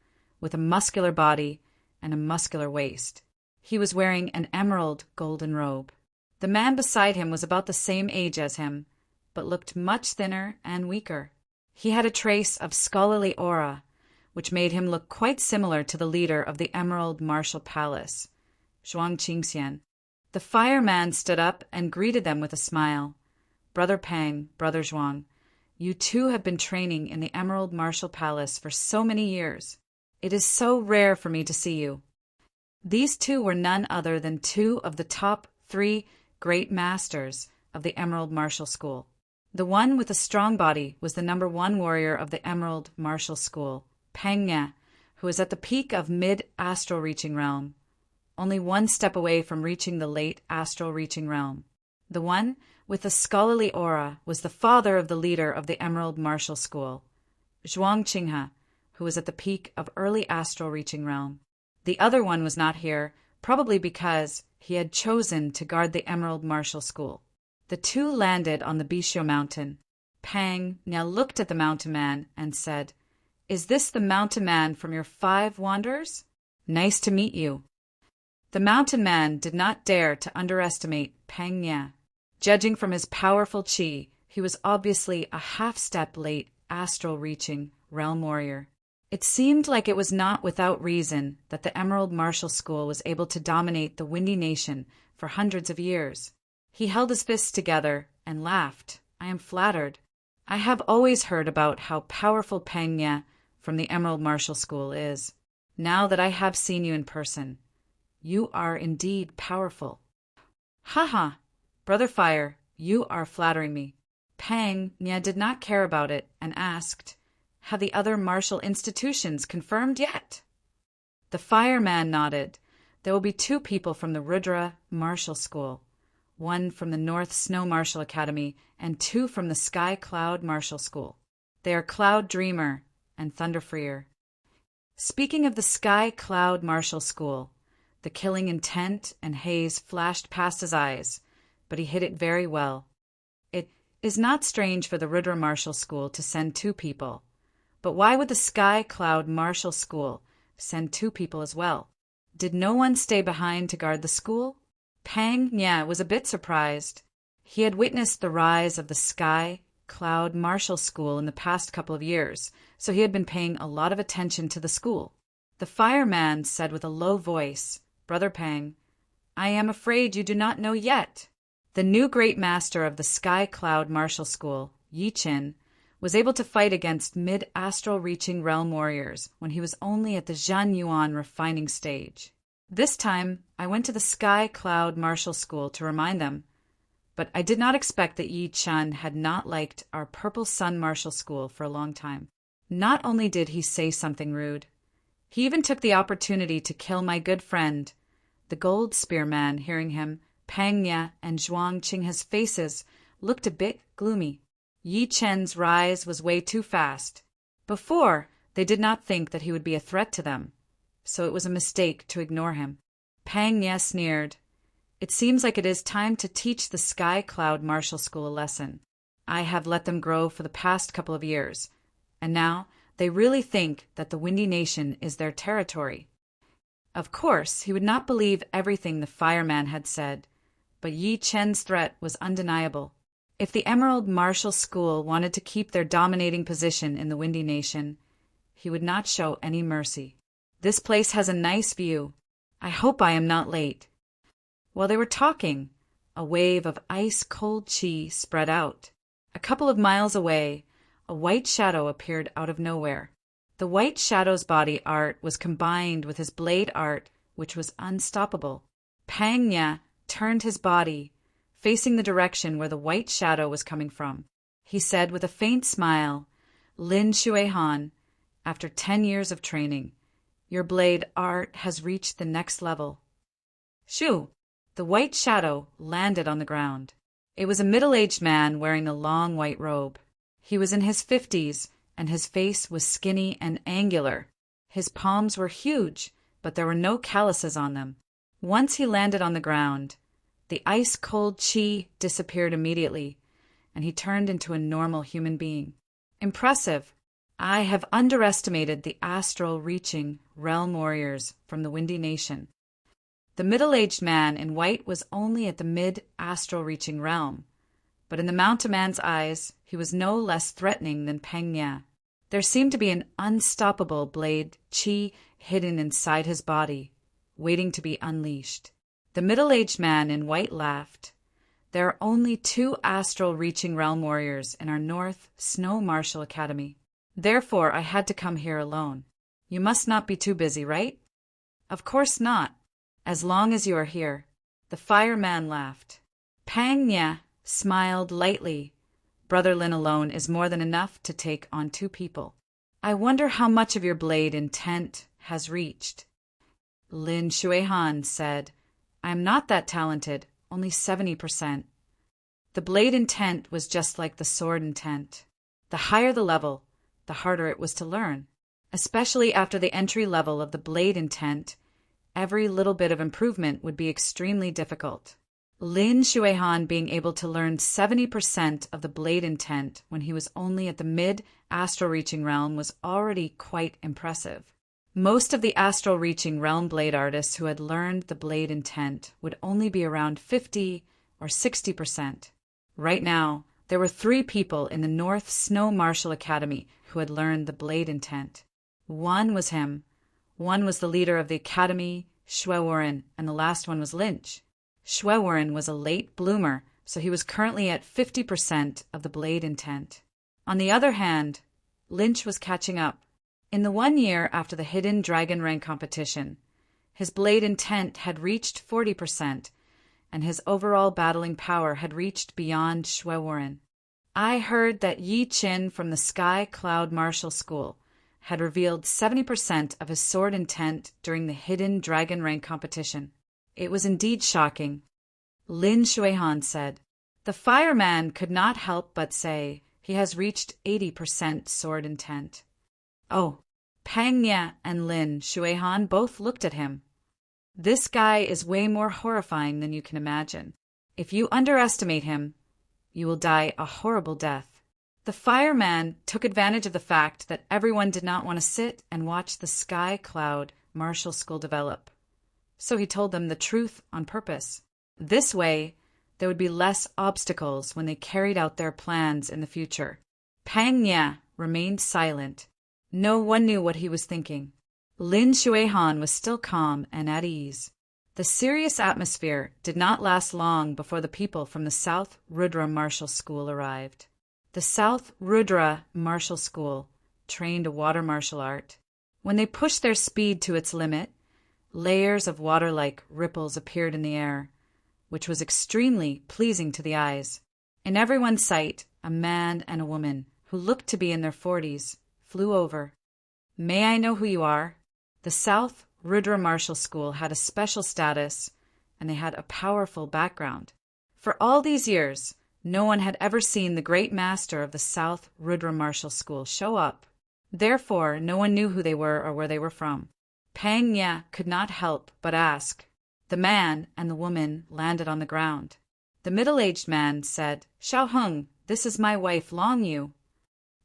with a muscular body and a muscular waist. He was wearing an emerald golden robe. The man beside him was about the same age as him, but looked much thinner and weaker. He had a trace of scholarly aura, which made him look quite similar to the leader of the Emerald Martial Palace, Zhuang Qingxian. The fireman stood up and greeted them with a smile. "Brother Pang, Brother Zhuang, you two have been training in the Emerald Martial Palace for so many years. It is so rare for me to see you." These two were none other than two of the top 3 great masters of the Emerald Martial School. The one with a strong body was the #1 warrior of the Emerald Martial School, Pang Nye, who was at the peak of mid-astral reaching realm, only one step away from reaching the late astral reaching realm. The one with the scholarly aura was the father of the leader of the Emerald Martial School, Zhuang Qinghe, who was at the peak of early astral reaching realm. The other one was not here, probably because he had chosen to guard the Emerald Martial School. The two landed on the Bisho mountain. Pang now looked at the mountain man and said, "Is this the mountain man from your 5 wonders? Nice to meet you." The mountain man did not dare to underestimate Pang Nye. Judging from his powerful qi, he was obviously a half-step late astral reaching realm warrior. It seemed like it was not without reason that the Emerald Martial School was able to dominate the Windy Nation for hundreds of years. He held his fists together and laughed. "I am flattered. I have always heard about how powerful Pang Nye from the Emerald Martial School is. Now that I have seen you in person, you are indeed powerful." "Haha, Brother Fire, you are flattering me." Pang Nye did not care about it and asked, "Have the other martial institutions confirmed yet?" The fireman nodded. "There will be 2 people from the Rudra Martial School, 1 from the North Snow Martial Academy, and 2 from the Sky Cloud Martial School. They are Cloud Dreamer and Thunder Freer." Speaking of the Sky Cloud Martial School, the killing intent and haze flashed past his eyes, but he hid it very well. It is not strange for the Rudra Martial School to send 2 people, but why would the Sky Cloud Martial School send 2 people as well? Did no one stay behind to guard the school? Pang Nye was a bit surprised. He had witnessed the rise of the Sky Cloud Martial School in the past couple of years, so he had been paying a lot of attention to the school. The fireman said with a low voice, "Brother Pang, I am afraid you do not know yet. The new great master of the Sky Cloud Martial School, Yi Qin, was able to fight against mid-astral reaching realm warriors when he was only at the Zhan Yuan refining stage. This time, I went to the Sky Cloud Martial School to remind them, but I did not expect that Yi Qin had not liked our Purple Sun Martial School for a long time. Not only did he say something rude, he even took the opportunity to kill my good friend, the Gold Spearman." Hearing him, Pang Nye and Zhuang Qinghe's faces looked a bit gloomy. Yi Qin's rise was way too fast. Before, they did not think that he would be a threat to them, so it was a mistake to ignore him. Pang Nye sneered. "It seems like it is time to teach the Sky Cloud Martial School a lesson. I have let them grow for the past couple of years, and now they really think that the Windy Nation is their territory." Of course, he would not believe everything the fireman had said, but Yi Qin's threat was undeniable. If the Emerald Martial School wanted to keep their dominating position in the Windy Nation, he would not show any mercy. "This place has a nice view. I hope I am not late." While they were talking, a wave of ice-cold qi spread out. A couple of miles away, a white shadow appeared out of nowhere. The white shadow's body art was combined with his blade art, which was unstoppable. Pang Nye turned his body, facing the direction where the white shadow was coming from. He said with a faint smile, "Lin Shuihan, after 10 years of training, your blade art has reached the next level." Shoo! The white shadow landed on the ground. It was a middle-aged man wearing a long white robe. He was in his 50s, and his face was skinny and angular. His palms were huge, but there were no calluses on them. Once he landed on the ground, the ice-cold chi disappeared immediately, and he turned into a normal human being. Impressive! I have underestimated the astral-reaching realm warriors from the Windy Nation. The middle-aged man in white was only at the mid-astral-reaching realm, but in the mountain man's eyes, he was no less threatening than Peng Nye. There seemed to be an unstoppable blade chi hidden inside his body, waiting to be unleashed. The middle-aged man in white laughed. There are only 2 astral-reaching realm warriors in our North Snow Martial Academy. Therefore, I had to come here alone. You must not be too busy, right? Of course not, as long as you are here. The fireman laughed. Peng Nye smiled lightly. Brother Lin alone is more than enough to take on 2 people. I wonder how much of your blade intent has reached. Lin Shuihan said, I am not that talented, only 70%. The blade intent was just like the sword intent. The higher the level, the harder it was to learn. Especially after the entry level of the blade intent, every little bit of improvement would be extremely difficult. Lin Shuihan being able to learn 70% of the blade intent when he was only at the mid-astral-reaching realm was already quite impressive. Most of the astral-reaching realm blade artists who had learned the blade intent would only be around 50 or 60%. Right now, there were 3 people in the North Snow Martial Academy who had learned the blade intent. One was him, one was the leader of the academy, Shuewarren, and the last one was Lynch. Shuewarren was a late bloomer, so he was currently at 50% of the blade intent. On the other hand, Lynch was catching up. In the 1 year after the Hidden Dragon Rank competition, his blade intent had reached 40%, and his overall battling power had reached beyond Shuewarren. I heard that Yi Qin from the Sky Cloud Martial School had revealed 70% of his sword intent during the Hidden Dragon Rank competition. It was indeed shocking. Lin Shuihan said, The fireman could not help but say he has reached 80% sword intent. Oh, Peng Nye and Lin Shuihan both looked at him. This guy is way more horrifying than you can imagine. If you underestimate him, you will die a horrible death. The fireman took advantage of the fact that everyone did not want to sit and watch the Sky Cloud Martial School develop. So he told them the truth on purpose. This way, there would be less obstacles when they carried out their plans in the future. Peng Nye remained silent. No one knew what he was thinking. Lin Shuihan was still calm and at ease. The serious atmosphere did not last long before the people from the South Rudra Martial School arrived. The South Rudra Martial School trained a water martial art. When they pushed their speed to its limit, layers of water-like ripples appeared in the air, which was extremely pleasing to the eyes. In everyone's sight, a man and a woman, who looked to be in their 40s, flew over. May I know who you are? The South Rudra Martial School had a special status, and they had a powerful background. For all these years, no one had ever seen the great master of the South Rudra Martial School show up. Therefore, no one knew who they were or where they were from. Peng Nye could not help but ask. The man and the woman landed on the ground. The middle-aged man said, Xiao Heng, this is my wife Long Yu.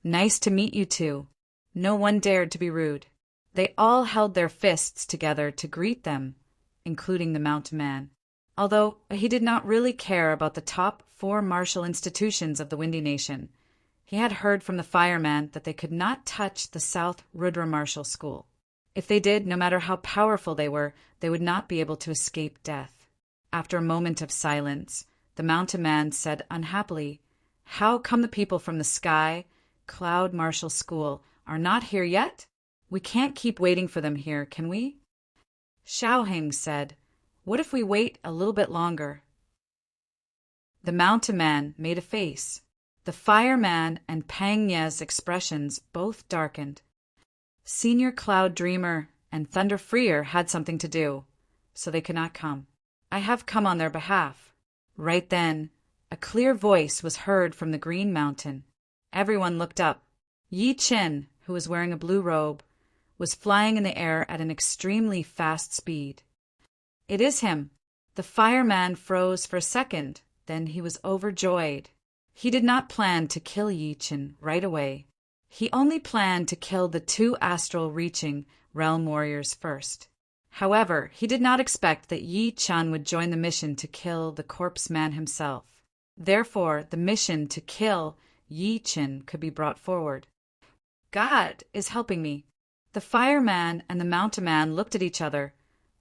Nice to meet you two. No one dared to be rude. They all held their fists together to greet them, including the mountain man. Although he did not really care about the top 4 martial institutions of the Windy Nation, he had heard from the fireman that they could not touch the South Rudra Martial School. If they did, no matter how powerful they were, they would not be able to escape death. After a moment of silence, the mountain man said unhappily, How come the people from the Sky Cloud Martial School are not here yet? We can't keep waiting for them here, can we? Xiao Heng said, What if we wait a little bit longer? The mountain man made a face. The fireman and Peng Nye's expressions both darkened. Senior Cloud Dreamer and Thunder Freer had something to do, so they could not come. I have come on their behalf. Right then, a clear voice was heard from the Green Mountain. Everyone looked up. Yi Qin, who was wearing a blue robe, was flying in the air at an extremely fast speed. "It is him!" The fireman froze for a second, then he was overjoyed. He did not plan to kill Yi Chen right away. He only planned to kill the two astral-reaching realm warriors first. However, he did not expect that Yi Chen would join the mission to kill the corpse man himself. Therefore, the mission to kill Yi Chen could be brought forward. "God is helping me." The fireman and the mountain man looked at each other.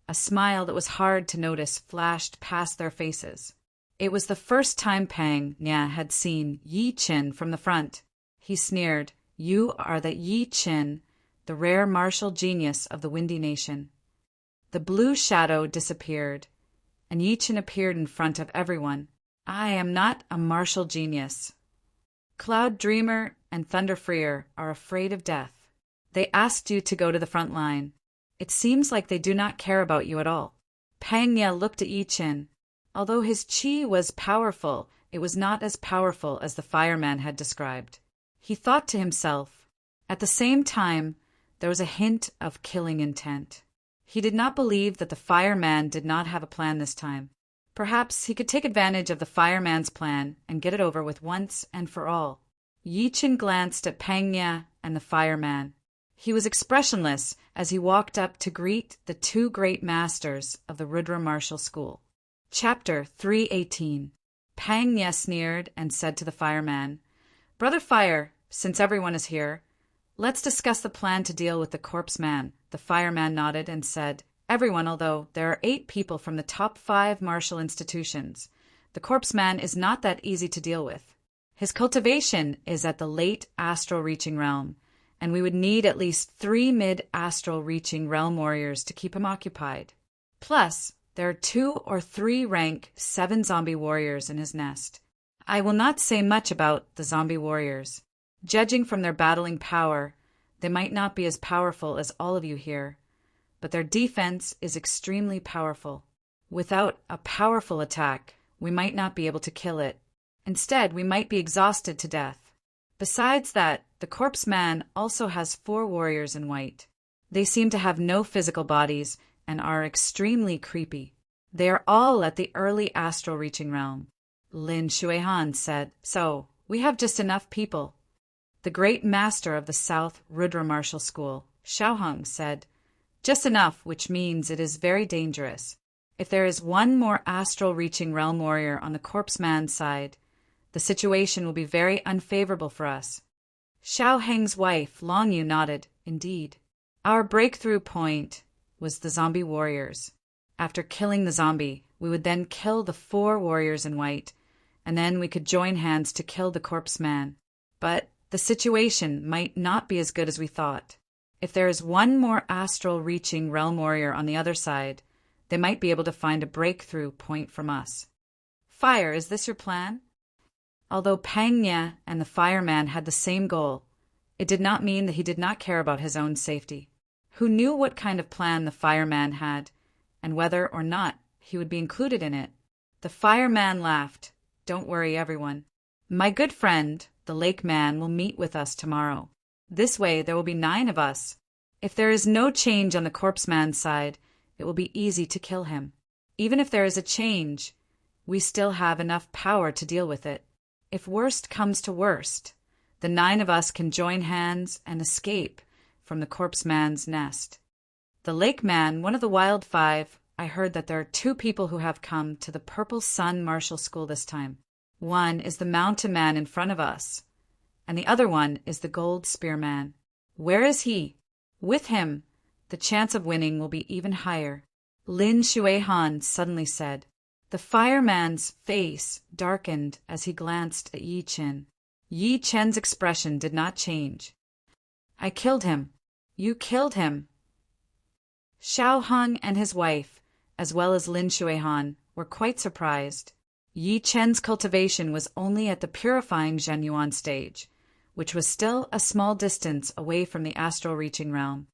A smile that was hard to notice flashed past their faces. It was the first time Pang Nia had seen Yi Chen from the front. He sneered, "You are the Yi Chen, the rare martial genius of the Windy Nation." The blue shadow disappeared, and Yi Chen appeared in front of everyone. "I am not a martial genius. Cloud Dreamer and Thunder Freer are afraid of death. They asked you to go to the front line. It seems like they do not care about you at all." Pang Nia looked at Yi Chen. Although his chi was powerful, it was not as powerful as the fireman had described. He thought to himself. At the same time, there was a hint of killing intent. He did not believe that the fireman did not have a plan this time. Perhaps he could take advantage of the fireman's plan and get it over with once and for all. Yi Chen glanced at Pang Nia and the fireman. He was expressionless as he walked up to greet the two great masters of the Rudra Martial School. Chapter 318. Pang Nia sneered and said to the fireman, "Brother Fire, since everyone is here, let's discuss the plan to deal with the corpse man." The fireman nodded and said, "Everyone, although there are 8 people from the top 5 martial institutions. The corpse man is not that easy to deal with. His cultivation is at the late astral reaching realm, and we would need at least 3 mid-astral reaching realm warriors to keep him occupied. Plus, there are 2 or 3 rank 7 zombie warriors in his nest. I will not say much about the zombie warriors. Judging from their battling power, they might not be as powerful as all of you here, but their defense is extremely powerful. Without a powerful attack, we might not be able to kill it. Instead, we might be exhausted to death. Besides that, the corpse man also has 4 warriors in white. They seem to have no physical bodies and are extremely creepy. They are all at the early astral reaching realm." Lin Shuihan said, "So, we have just enough people." The great master of the South Rudra Martial School, Xiaoheng, said, "Just enough, which means it is very dangerous. If there is one more astral reaching realm warrior on the corpse man's side, the situation will be very unfavorable for us." Xiao Heng's wife, Long Yu, nodded. "Indeed. Our breakthrough point was the zombie warriors. After killing the zombie, we would then kill the 4 warriors in white, and then we could join hands to kill the corpse man. But the situation might not be as good as we thought. If there is one more astral reaching realm warrior on the other side, they might be able to find a breakthrough point from us." "Fire, is this your plan?" Although Pang Nia and the fireman had the same goal, it did not mean that he did not care about his own safety. Who knew what kind of plan the fireman had, and whether or not he would be included in it? The fireman laughed. "Don't worry, everyone. My good friend, the lake man, will meet with us tomorrow. This way there will be 9 of us. If there is no change on the corpse man's side, it will be easy to kill him. Even if there is a change, we still have enough power to deal with it. If worst comes to worst, the 9 of us can join hands and escape from the corpse man's nest. The lake man, one of the wild 5, I heard that there are 2 people who have come to the Purple Sun Martial School this time. One is the mountain man in front of us, and the other one is the gold spear man. Where is he? With him, the chance of winning will be even higher." Lin Shuihan suddenly said. The fireman's face darkened as he glanced at Yi Chen. Yi Chen's expression did not change. "I killed him." "You killed him." Xiaoheng and his wife, as well as Lin Shuihan, were quite surprised. Yi Chen's cultivation was only at the purifying Zhenyuan stage, which was still a small distance away from the astral reaching realm.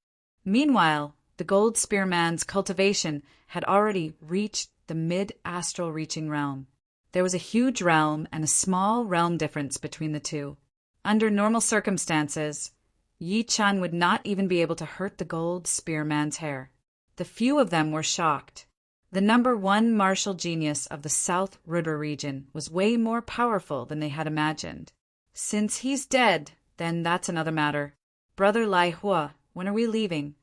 Meanwhile, the gold spearman's cultivation had already reached the mid-astral reaching realm. There was a huge realm and a small realm difference between the two. Under normal circumstances, Yi Chan would not even be able to hurt the gold spearman's hair. The few of them were shocked. The #1 martial genius of the South Rudra region was way more powerful than they had imagined. Since he's dead, then that's another matter. Brother Lai Hua, when are we leaving?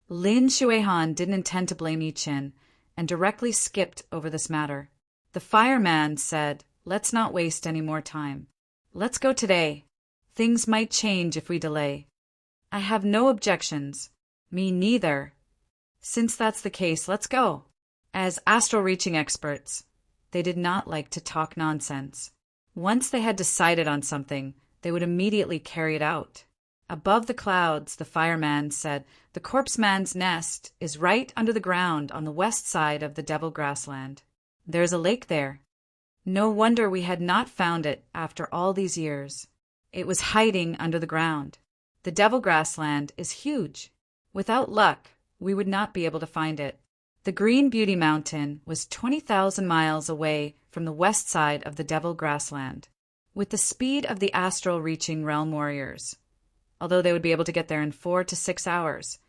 Lin Shuihan didn't intend to blame Yi Chen and directly skipped over this matter. The fireman said, "Let's not waste any more time. Let's go today. Things might change if we delay." "I have no objections." "Me neither." "Since that's the case, let's go." As astral reaching experts, they did not like to talk nonsense. Once they had decided on something, they would immediately carry it out. Above the clouds, the fireman said, "The corpseman's nest is right under the ground on the west side of the Devil Grassland. There's a lake there. No wonder we had not found it after all these years. It was hiding under the ground. The Devil Grassland is huge. Without luck, we would not be able to find it." The Green Beauty Mountain was 20,000 miles away from the west side of the Devil Grassland. With the speed of the astral reaching realm warriors, although they would be able to get there in 4 to 6 hours,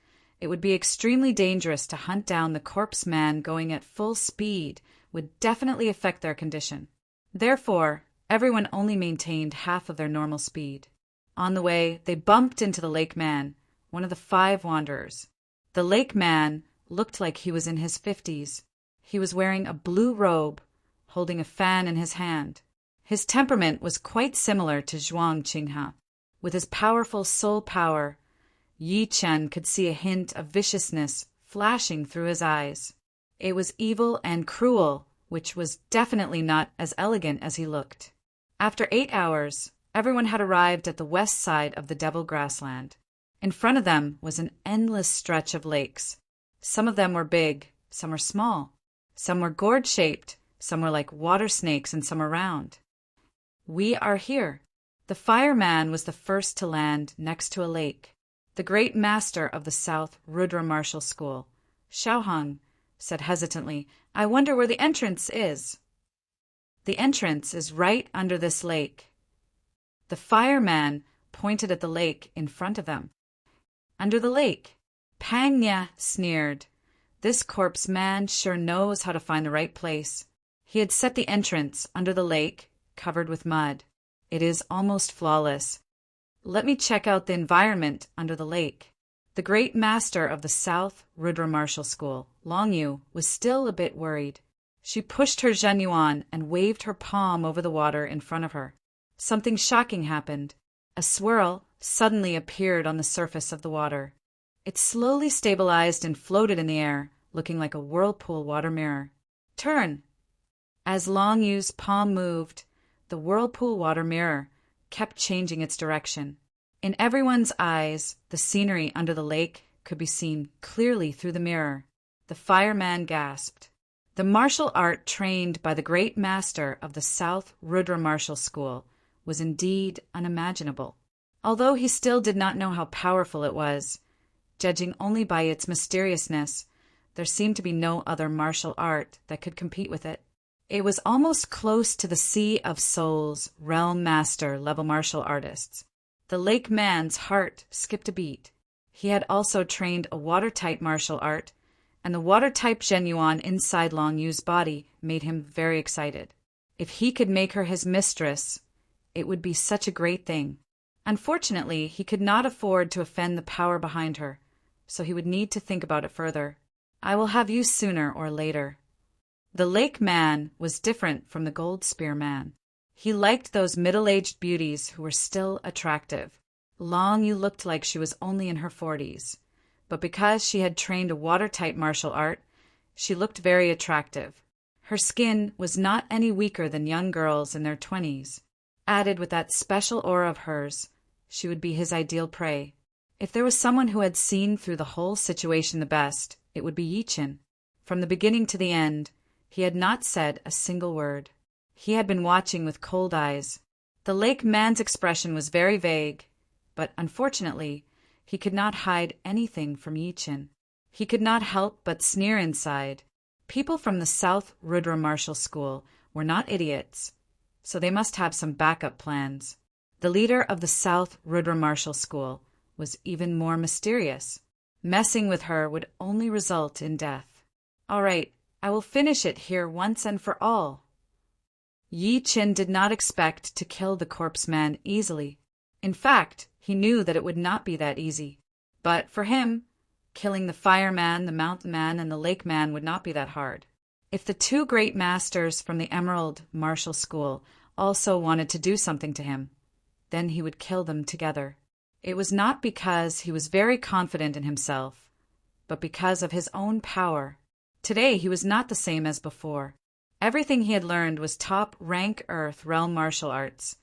it would be extremely dangerous to hunt down the corpse man going at full speed would definitely affect their condition. Therefore, everyone only maintained half of their normal speed. On the way, they bumped into the Lake Man, one of the 5 wanderers. The Lake Man looked like he was in his 50s. He was wearing a blue robe, holding a fan in his hand. His temperament was quite similar to Zhuang Qinghe. With his powerful soul power, Yi Chen could see a hint of viciousness flashing through his eyes. It was evil and cruel, which was definitely not as elegant as he looked. After 8 hours, everyone had arrived at the west side of the Devil Grassland. In front of them was an endless stretch of lakes. Some of them were big, some were small. Some were gourd-shaped, some were like water snakes, and some were round. "We are here." The fireman was the first to land next to a lake. The great master of the South Rudra Martial School, Xiaohang, said hesitantly, "I wonder where the entrance is." "The entrance is right under this lake." The fireman pointed at the lake in front of them. "Under the lake." Pang Nya sneered. "This corpse man sure knows how to find the right place." He had set the entrance under the lake, covered with mud. It is almost flawless. "Let me check out the environment under the lake." The great master of the South Rudra Martial School, Long Yu, was still a bit worried. She pushed her Zhenyuan and waved her palm over the water in front of her. Something shocking happened. A swirl suddenly appeared on the surface of the water. It slowly stabilized and floated in the air, looking like a whirlpool water mirror. "Turn!" As Long Yu's palm moved, the whirlpool water mirror kept changing its direction. In everyone's eyes, the scenery under the lake could be seen clearly through the mirror. The fireman gasped. The martial art trained by the great master of the South Rudra Martial School was indeed unimaginable. Although he still did not know how powerful it was, judging only by its mysteriousness, there seemed to be no other martial art that could compete with it. It was almost close to the Sea of Souls realm master level martial artists. The Lake Man's heart skipped a beat. He had also trained a water-type martial art, and the water-type Zhenyuan inside Long Yu's body made him very excited. If he could make her his mistress, it would be such a great thing. Unfortunately, he could not afford to offend the power behind her, so he would need to think about it further. "I will have you sooner or later." The Lake Man was different from the Gold Spear Man. He liked those middle-aged beauties who were still attractive. Long Yu looked like she was only in her 40s, but because she had trained a water-type martial art, she looked very attractive. Her skin was not any weaker than young girls in their 20s. Added with that special aura of hers, she would be his ideal prey. If there was someone who had seen through the whole situation the best, it would be Yi Chen. From the beginning to the end, he had not said a single word. He had been watching with cold eyes. The Lake Man's expression was very vague, but unfortunately, he could not hide anything from Yi Chen. He could not help but sneer inside. People from the South Rudra Martial School were not idiots, so they must have some backup plans. The leader of the South Rudra Martial School, was even more mysterious. Messing with her would only result in death. All right, I will finish it here once and for all. Yi Qin did not expect to kill the corpse man easily. In fact, he knew that it would not be that easy. But for him, killing the fireman, the mountain man, and the lake man would not be that hard. If the two great masters from the Emerald Martial School also wanted to do something to him, then he would kill them together. It was not because he was very confident in himself, but because of his own power. Today he was not the same as before. Everything he had learned was top-rank Earth realm martial arts,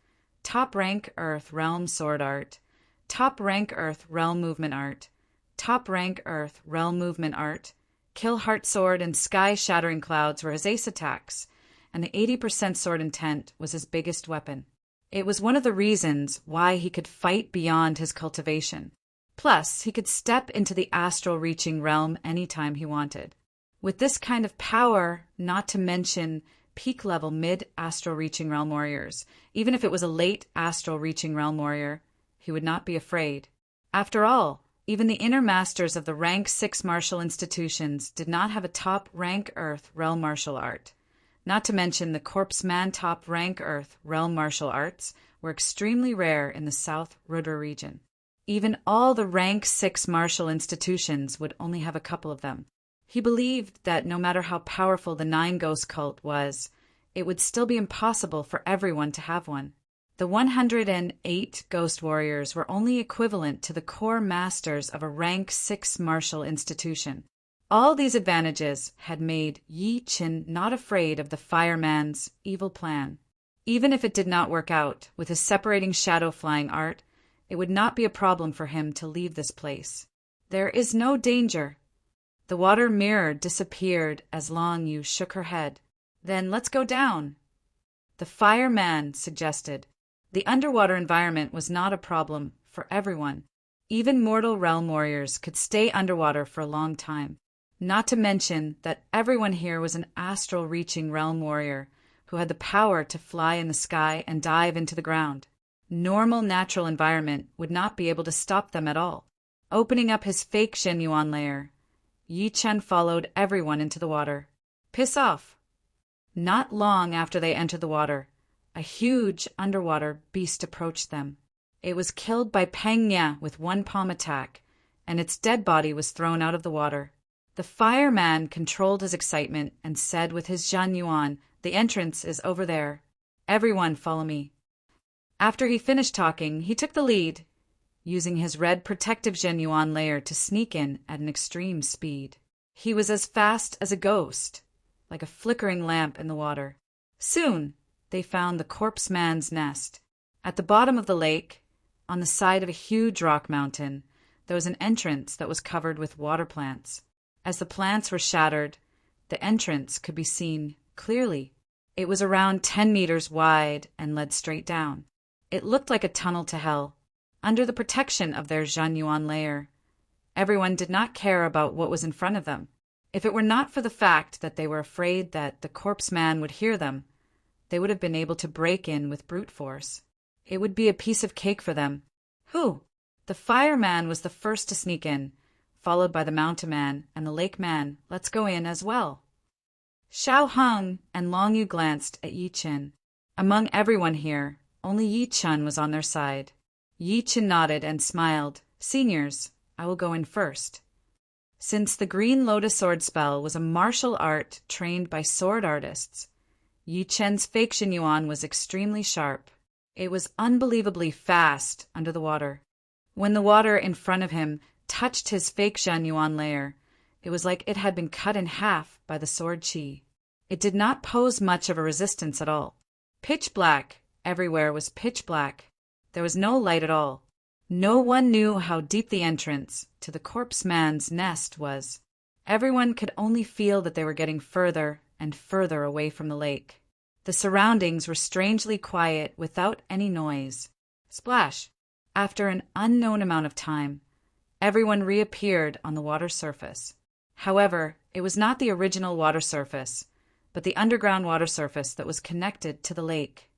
top-rank Earth realm sword art, top-rank Earth realm movement art, top-rank Earth realm movement art. Kill Heart Sword and Sky-Shattering Clouds were his ace attacks, and the 80% sword intent was his biggest weapon. It was one of the reasons why he could fight beyond his cultivation. Plus, he could step into the astral-reaching realm anytime he wanted. With this kind of power, not to mention peak-level mid-astral-reaching realm warriors, even if it was a late astral-reaching realm warrior, he would not be afraid. After all, even the inner masters of the rank 6 martial institutions did not have a top-rank Earth realm martial art. Not to mention the corpse man top-rank Earth realm martial arts were extremely rare in the South Ruder region. Even all the rank 6 martial institutions would only have a couple of them. He believed that no matter how powerful the Nine Ghost cult was, it would still be impossible for everyone to have one. The 108 ghost warriors were only equivalent to the core masters of a rank 6 martial institution. All these advantages had made Yi Qin not afraid of the fireman's evil plan. Even if it did not work out with his separating shadow flying art, it would not be a problem for him to leave this place. There is no danger. The water mirror disappeared as Long Yu shook her head. Then let's go down. The fireman suggested. The underwater environment was not a problem for everyone. Even mortal realm warriors could stay underwater for a long time. Not to mention that everyone here was an astral-reaching realm warrior who had the power to fly in the sky and dive into the ground. Normal natural environment would not be able to stop them at all. Opening up his fake Shenyuan lair, Yi Chen followed everyone into the water. Piss off! Not long after they entered the water, a huge underwater beast approached them. It was killed by Peng Nia with one palm attack, and its dead body was thrown out of the water. The fireman controlled his excitement and said with his Zhan Yuan, "The entrance is over there. Everyone follow me." After he finished talking, he took the lead, using his red protective Zhen Yuan layer to sneak in at an extreme speed. He was as fast as a ghost, like a flickering lamp in the water. Soon, they found the corpse man's nest. At the bottom of the lake, on the side of a huge rock mountain, there was an entrance that was covered with water plants. As the plants were shattered, the entrance could be seen clearly. It was around 10 meters wide and led straight down. It looked like a tunnel to hell, under the protection of their Zhan Yuan layer. Everyone did not care about what was in front of them. If it were not for the fact that they were afraid that the corpse man would hear them, they would have been able to break in with brute force. It would be a piece of cake for them. Who? The fireman was the first to sneak in, followed by the mountain man and the lake man. Let's go in as well. Xiao Heng and Long Yu glanced at Yi Qin. Among everyone here, only Yi Chun was on their side. Yi Qin nodded and smiled. Seniors, I will go in first. Since the Green Lotus Sword spell was a martial art trained by sword artists, Yi Chen's fake Xinyuan was extremely sharp. It was unbelievably fast under the water. When the water in front of him touched his fake Xinyuan layer, it was like it had been cut in half by the sword chi. It did not pose much of a resistance at all. Pitch black. Everywhere was pitch black. There was no light at all. No one knew how deep the entrance to the corpse man's nest was. Everyone could only feel that they were getting further and further away from the lake. The surroundings were strangely quiet without any noise. Splash! After an unknown amount of time, everyone reappeared on the water surface. However, it was not the original water surface, but the underground water surface that was connected to the lake.